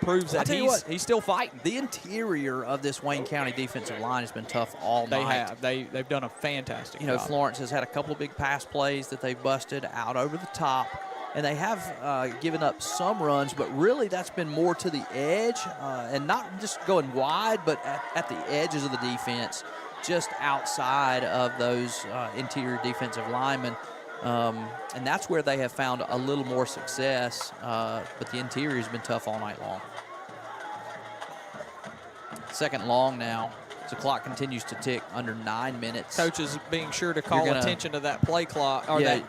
S2: proves that he's still fighting.
S1: The interior of this Wayne County defensive line has been tough all night.
S2: They've done a fantastic job.
S1: Florence has had a couple of big pass plays that they've busted out over the top. And they have given up some runs, but really that's been more to the edge and not just going wide, but at the edges of the defense, just outside of those interior defensive linemen. And that's where they have found a little more success, but the interior has been tough all night long. 2nd long now. The clock continues to tick under 9 minutes.
S2: Coach is being sure to call attention to that play clock, or that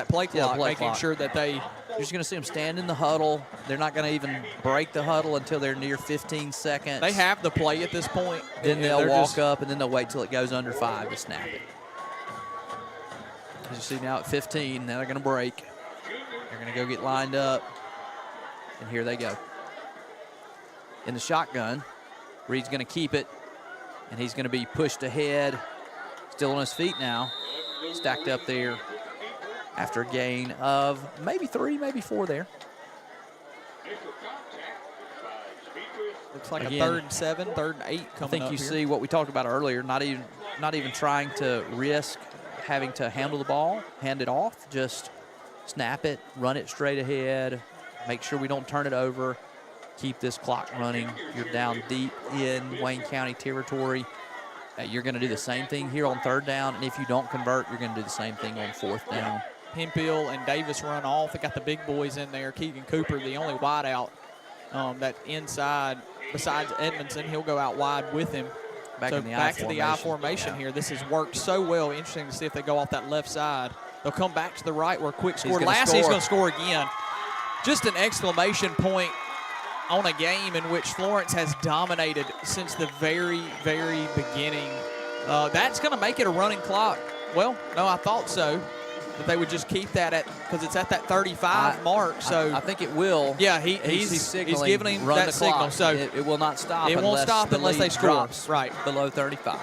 S2: play clock, making sure that
S1: you're just going to see them stand in the huddle. They're not going to even break the huddle until they're near 15 seconds.
S2: They have the play at this point.
S1: Then they'll walk up, and then they'll wait till it goes under 5 to snap it. As you see now at 15, now they're going to break. They're going to go get lined up, and here they go. In the shotgun, Reed's going to keep it, and he's going to be pushed ahead. Still on his feet now, stacked up there after a gain of maybe 3, maybe 4 there.
S2: Looks like a 3rd and 7, 3rd and 8 coming up.
S1: I think you see what we talked about earlier, not even trying to risk having to handle the ball, hand it off, just snap it, run it straight ahead, make sure we don't turn it over. Keep this clock running. You're down deep in Wayne County territory. You're going to do the same thing here on 3rd down, and if you don't convert, you're going to do the same thing on 4th down.
S2: Hempill and Davis run off. They got the big boys in there. Keegan Cooper, the only wide out that inside besides Edmondson. He'll go out wide with him. Back to the I formation here. This has worked so well. Interesting to see if they go off that left side. They'll come back to the right where Quick scored last. He's going to score again. Just an exclamation point on a game in which Florence has dominated since the very, very beginning. That's going to make it a running clock. Well, no, I thought so. That they would just keep that because it's at that 35 mark. So
S1: I think it will.
S2: Yeah, he's giving him that signal. So
S1: it will not stop.
S2: It won't stop unless they score. Right
S1: below 35.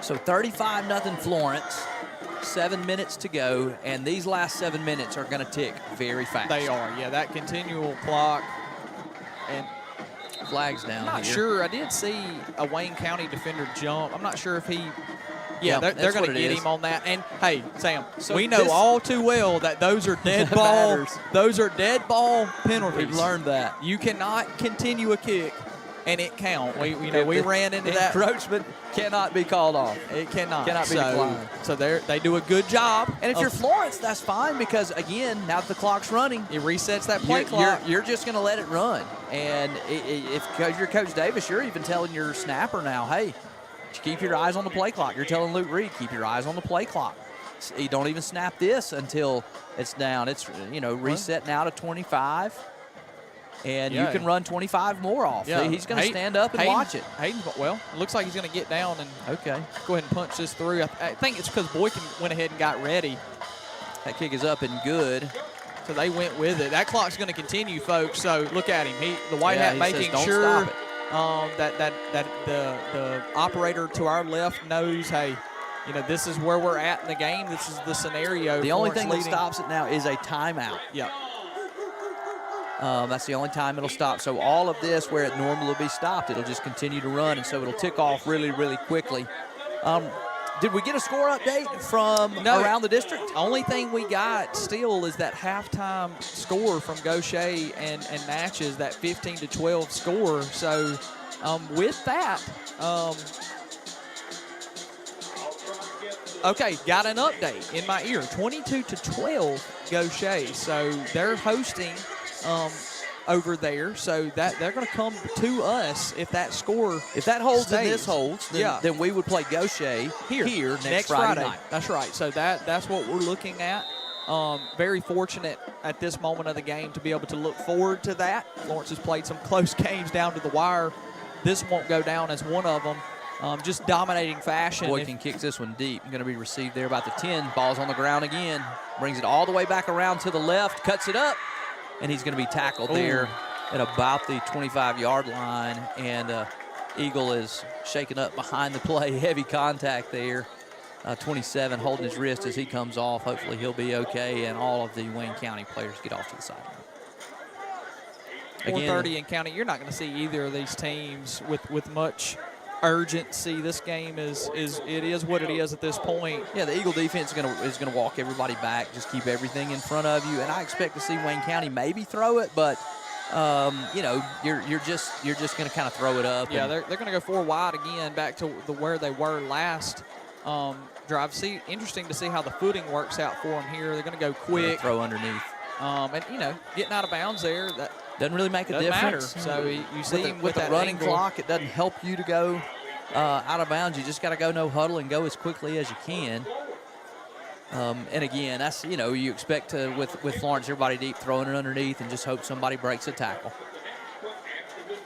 S1: So 35-0 Florence. 7 minutes to go, and these last 7 minutes are going to tick very fast.
S2: They are, yeah. That continual clock and
S1: flags down.
S2: I'm not sure. I did see a Wayne County defender jump. I'm not sure if he. Yeah, they're going to get him on that. And hey, Sam, we know all too well that those are dead ball. Those are dead ball penalties.
S1: We've learned that.
S2: You cannot continue a kick and it count. We ran into that.
S1: Encroachment cannot be called off.
S2: It cannot
S1: be declined.
S2: So they do a good job.
S1: And if you're Florence, that's fine because, again, now that the clock's running,
S2: it resets that play clock.
S1: You're just going to let it run. And if you're Coach Davis, you're even telling your snapper now, hey, keep your eyes on the play clock. You're telling Luke Reed, keep your eyes on the play clock. You don't even snap this until it's down. It's, reset now to 25. And you can run 25 more off.
S2: Yeah.
S1: He's going to stand up and watch it.
S2: Well, it looks like he's going to get down and
S1: go ahead
S2: and punch this through. I think it's because Boykin went ahead and got ready.
S1: That kick is up and good.
S2: So they went with it. That clock's going to continue, folks. So look at him. The white hat making sure that the operator to our left knows, hey, this is where we're at in the game. This is the scenario.
S1: The only thing that stops it now is a timeout.
S2: Yeah.
S1: That's the only time it'll stop. So all of this, where it normally will be stopped, it'll just continue to run, and so it'll tick off really, really quickly. Did we get a score update from around the district?
S2: Only thing we got still is that halftime score from Gaucher and Natchez, that 15-12 score. So with that, okay, got an update in my ear. 22-12 Gaucher. So they're hosting over there, so that they're going to come to us if that score
S1: holds
S2: stays.
S1: And this holds, then we would play Gaucher here next Friday night.
S2: That's right. So that's what we're looking at. Very fortunate at this moment of the game to be able to look forward to that. Florence has played some close games down to the wire. This won't go down as one of them. Just dominating fashion.
S1: Boykin kicks this one deep. Going to be received there about the 10. Ball's on the ground again. Brings it all the way back around to the left. Cuts it up. And he's going to be tackled there at about the 25-yard line. And Eagle is shaken up behind the play. Heavy contact there. 27 holding his wrist as he comes off. Hopefully he'll be okay. And all of the Wayne County players get off to the sideline.
S2: 4:30 in County. You're not going to see either of these teams with much urgency. This game is what it is at this point.
S1: Yeah, the Eagle defense is gonna walk everybody back, just keep everything in front of you, and I expect to see Wayne County maybe throw it, but you're just gonna kind of throw it up.
S2: Yeah, they're gonna go 4 wide again, back to where they were last drive. Interesting to see how the footing works out for them here. They're gonna go quick,
S1: throw underneath,
S2: and getting out of bounds there. That
S1: doesn't really make a difference.
S2: So you see him
S1: with the
S2: that
S1: running
S2: angle.
S1: clock, it doesn't help you to go out of bounds. You just got to go no huddle and go as quickly as you can. And again, that's you expect to with Florence, everybody deep, throwing it underneath, and just hope somebody breaks a tackle.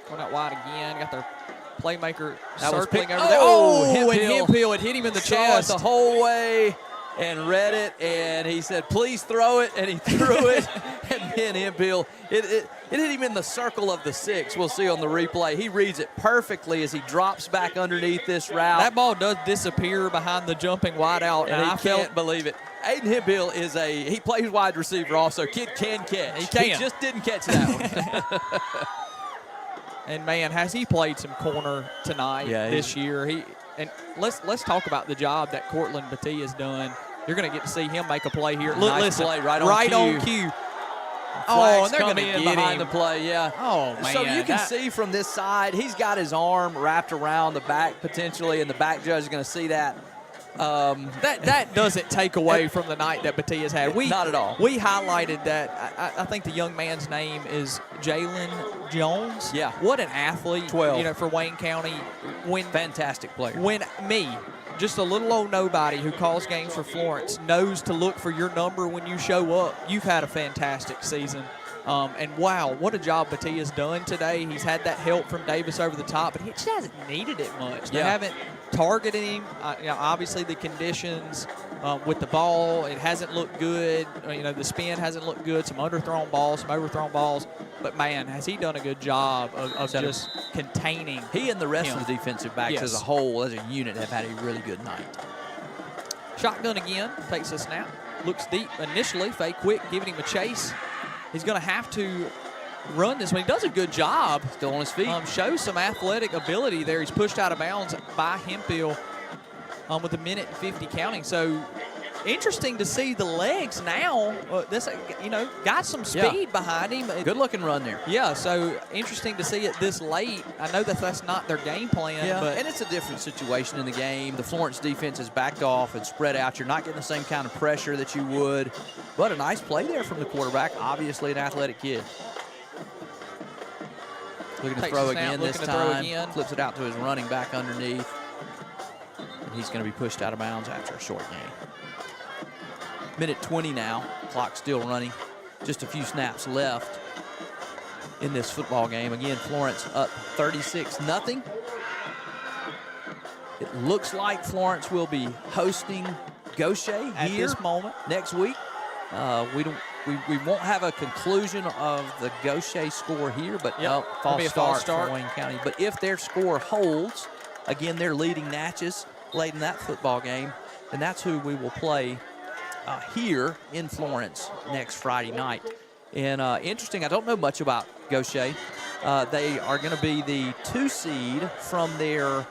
S2: Going out wide again. Got their playmaker
S1: that
S2: circling
S1: was
S2: over there.
S1: and
S2: Hemphill, it hit him in the chest
S1: the whole way. And read it, and he said, please throw it, and he threw it, and then Hemphill, it hit him in the circle of the 6. We'll see on the replay. He reads it perfectly as he drops back underneath this route.
S2: That ball does disappear behind the jumping wide out,
S1: and I can't believe it. Aiden Hemphill he plays wide receiver also. Kid can catch. He just didn't catch that one.
S2: And, man, has he played some corner tonight this year. And let's talk about the job that Cortland Battie has done. You're going to get to see him make a play here.
S1: Nice play right
S2: on cue.
S1: And they're going to get behind the play, yeah.
S2: Oh, man.
S1: So you can see from this side, he's got his arm wrapped around the back potentially, and the back judge is going to see that.
S2: That doesn't take away from the night that Battie has had.
S1: Not at all.
S2: We highlighted that. I think the young man's name is Jalen Jones.
S1: Yeah.
S2: What an athlete.
S1: 12.
S2: For Wayne County.
S1: Fantastic player.
S2: When just a little old nobody who calls games for Florence, knows to look for your number when you show up, you've had a fantastic season. And wow, what a job Battie has done today. He's had that help from Davis over the top, but he just hasn't needed it much. They haven't targeted him. Obviously the conditions with the ball, it hasn't looked good. The spin hasn't looked good. Some underthrown balls, some overthrown balls. But, man, has he done a good job of just containing
S1: He and the rest
S2: him.
S1: of the defensive backs as a whole, as a unit, have had a really good night.
S2: Shotgun again, takes a snap, looks deep initially, fake quick, giving him a chase. He's going to have to run this one. He does a good job.
S1: Still on his feet.
S2: Shows some athletic ability there. He's pushed out of bounds by Hemphill with a minute and 50 counting. So interesting to see the legs now. This, got some speed behind him.
S1: Good looking run there.
S2: Yeah, so interesting to see it this late. I know that's not their game plan, but
S1: and it's a different situation in the game. The Florence defense is backed off and spread out. You're not getting the same kind of pressure that you would, but a nice play there from the quarterback. Obviously, an athletic kid. Looking to throw again this time. Flips it out to his running back underneath. And he's going to be pushed out of bounds after a short gain. Minute 20 now. Clock still running. Just a few snaps left in this football game. Again, Florence up 36-0. It looks like Florence will be hosting Gaucher
S2: at
S1: here
S2: this moment
S1: next week. We won't have a conclusion of the Gaucher score here, but false start for Wayne County. But if their score holds, again, they're leading Natchez late in that football game, and that's who we will play here in Florence next Friday night. And interesting, I don't know much about Gaucher. They are going to be the 2 seed from their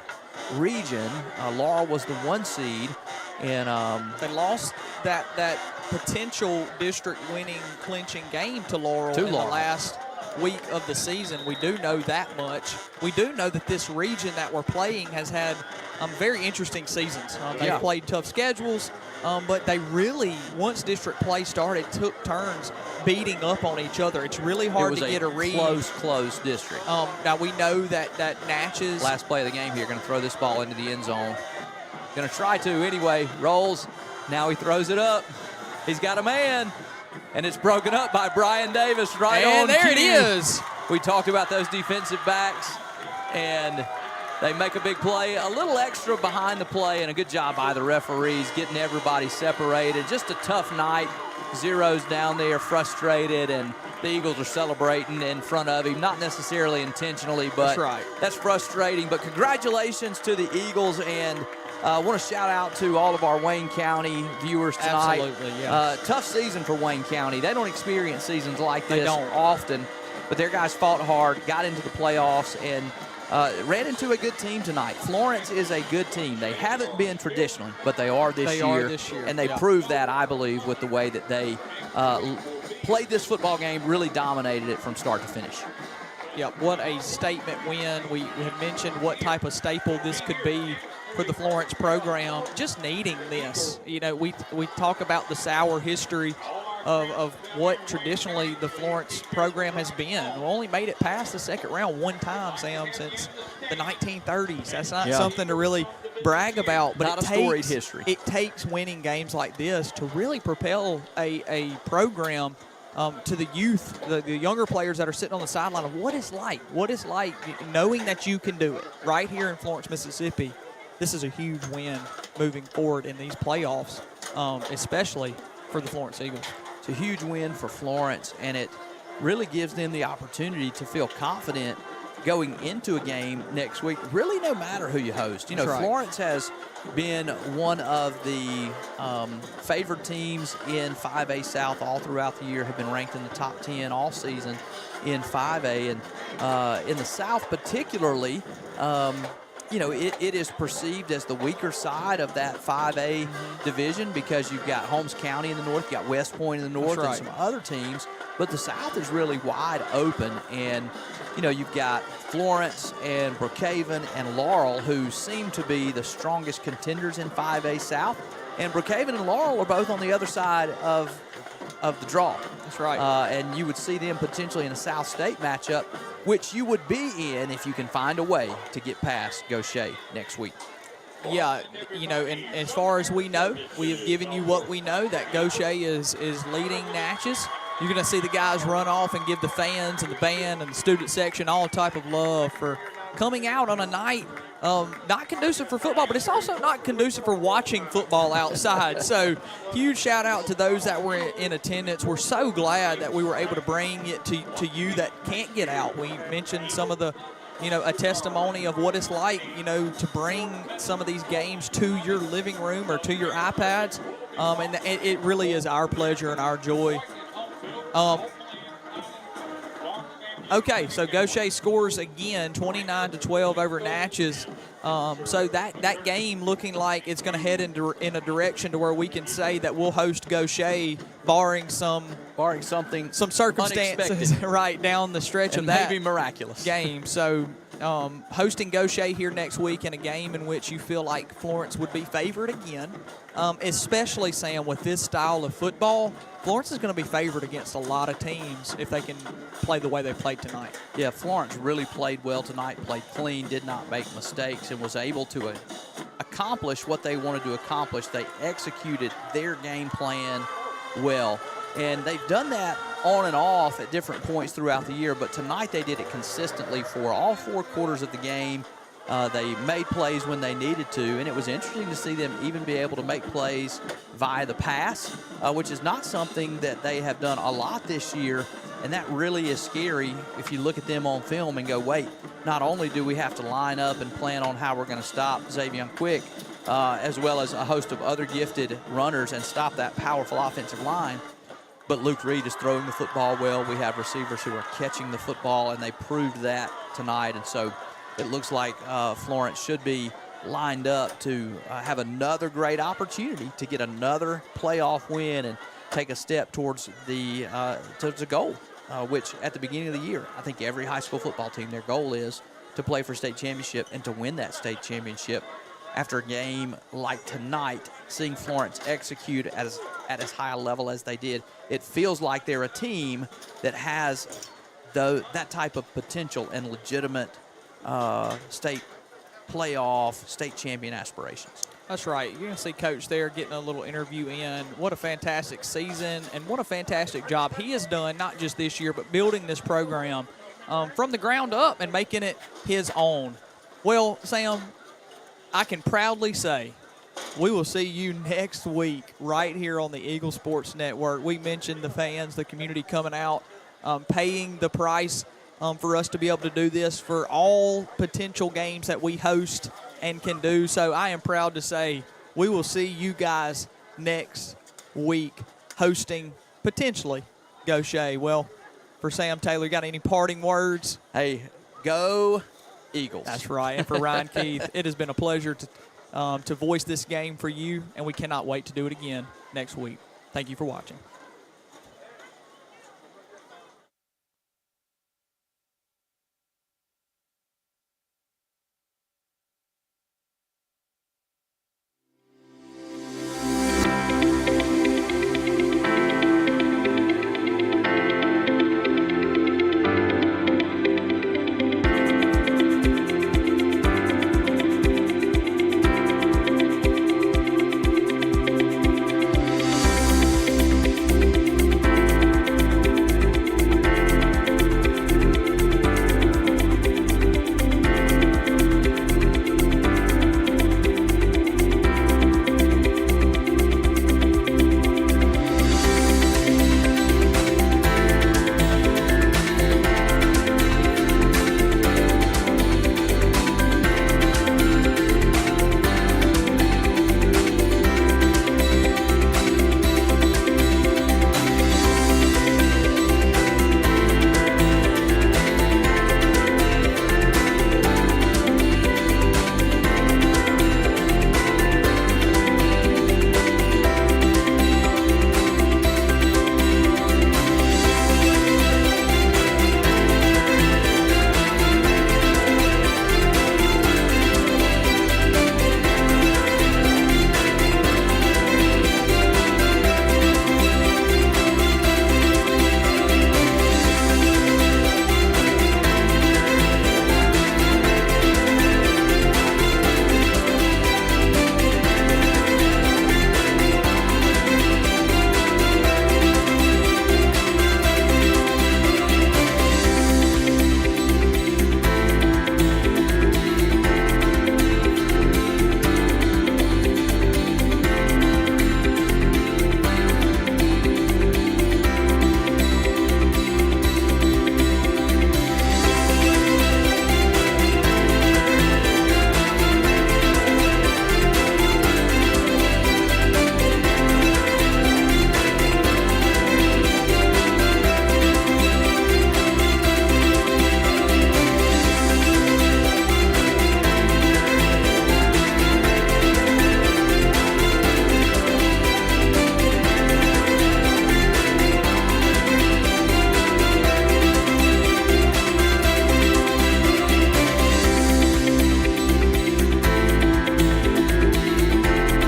S1: region. Laurel was the 1 seed, and they
S2: lost that potential district winning clinching game to Laurel in the last week of the season. We do know that much. We do know that this region that we're playing has had very interesting seasons. They've played tough schedules, but they really, once district play started, took turns beating up on each other. It's really hard to get a read.
S1: Close district.
S2: Now we know that Natchez.
S1: Last play of the game here, going to throw this ball into the end zone. Going to try to anyway. Rolls. Now he throws it up. He's got a man, and it's broken up by Brian Davis on
S2: there
S1: cue.
S2: It is.
S1: We talked about those defensive backs, and they make a big play. A little extra behind the play, and a good job by the referees getting everybody separated. Just a tough night. Zero's down there, frustrated, and the Eagles are celebrating in front of him. Not necessarily intentionally, but that's frustrating. But congratulations to the Eagles, and I want to shout out to all of our Wayne County viewers tonight.
S2: Absolutely, yeah.
S1: Tough season for Wayne County. They don't experience seasons like this often, but their guys fought hard, got into the playoffs, and ran into a good team tonight. Florence is a good team. They haven't been traditionally, but they are this year. And they proved that, I believe, with the way that they played this football game, really dominated it from start to finish.
S2: Yeah, what a statement win. We have mentioned what type of staple this could be for the Florence program, just needing this. We talk about the sour history of what traditionally the Florence program has been. We only made it past the second round one time, Sam, since the 1930s. That's not something to really brag about, but
S1: not a storied history.
S2: It takes winning games like this to really propel a program to the youth, the younger players that are sitting on the sideline of what it's like knowing that you can do it right here in Florence, Mississippi. This is a huge win moving forward in these playoffs, especially for the Florence Eagles.
S1: It's a huge win for Florence, and it really gives them the opportunity to feel confident going into a game next week, really no matter who you host. Florence has been one of the favored teams in 5A South all throughout the year, have been ranked in the top 10 all season in 5A. And in the South particularly, it is perceived as the weaker side of that 5A division because you've got Holmes County in the north, you've got West Point in the north, and some other teams. But the South is really wide open, and you've got Florence and Brookhaven and Laurel, who seem to be the strongest contenders in 5A South. And Brookhaven and Laurel are both on the other side of the draw.
S2: That's right.
S1: And you would see them potentially in a South State matchup, which you would be in if you can find a way to get past Gaucher next week.
S2: Yeah, and as far as we know, we have given you what we know, that Gaucher is leading Natchez. You're going to see the guys run off and give the fans and the band and the student section all type of love for coming out on a night not conducive for football, but it's also not conducive for watching football outside. So huge shout out to those that were in attendance. We're so glad that we were able to bring it to you that can't get out. We mentioned some of the, a testimony of what it's like, to bring some of these games to your living room or to your iPads. And it really is our pleasure and our joy. Okay, so Gaucher scores again, 29-12 over Natchez. So that game looking like it's going to head in a direction to where we can say that we'll host Gaucher, barring some circumstances
S1: unexpected.
S2: right down the stretch
S1: and
S2: of that
S1: maybe miraculous
S2: game. So hosting Gaucher here next week in a game in which you feel like Florence would be favored again, especially, Sam, with this style of football. Florence is going to be favored against a lot of teams if they can play the way they played tonight.
S1: Yeah, Florence really played well tonight, played clean, did not make mistakes, and was able to accomplish what they wanted to accomplish. They executed their game plan well, and they've done that on and off at different points throughout the year, but tonight they did it consistently for all 4 quarters of the game. They made plays when they needed to, and it was interesting to see them even be able to make plays via the pass, which is not something that they have done a lot this year, and that really is scary if you look at them on film and go, wait, not only do we have to line up and plan on how we're going to stop Xavier Quick, as well as a host of other gifted runners and stop that powerful offensive line, but Luke Reed is throwing the football well. We have receivers who are catching the football, and they proved that tonight, and so it looks like Florence should be lined up to have another great opportunity to get another playoff win and take a step towards the goal, which at the beginning of the year, I think every high school football team, their goal is to play for state championship and to win that state championship. After a game like tonight, seeing Florence execute at as high a level as they did, it feels like they're a team that has that type of potential and legitimate state playoff, state champion aspirations.
S2: That's right. You're going to see Coach there getting a little interview in. What a fantastic season and what a fantastic job he has done, not just this year, but building this program from the ground up and making it his own. Well, Sam, I can proudly say we will see you next week right here on the Eagle Sports Network. We mentioned the fans, the community coming out, paying the price for us to be able to do this for all potential games that we host and can do. So I am proud to say we will see you guys next week hosting potentially Gaucher. Well, for Sam Taylor, got any parting words?
S1: Hey, go Eagles.
S2: That's right. And for Ryan Keith, it has been a pleasure to voice this game for you, and we cannot wait to do it again next week. Thank you for watching.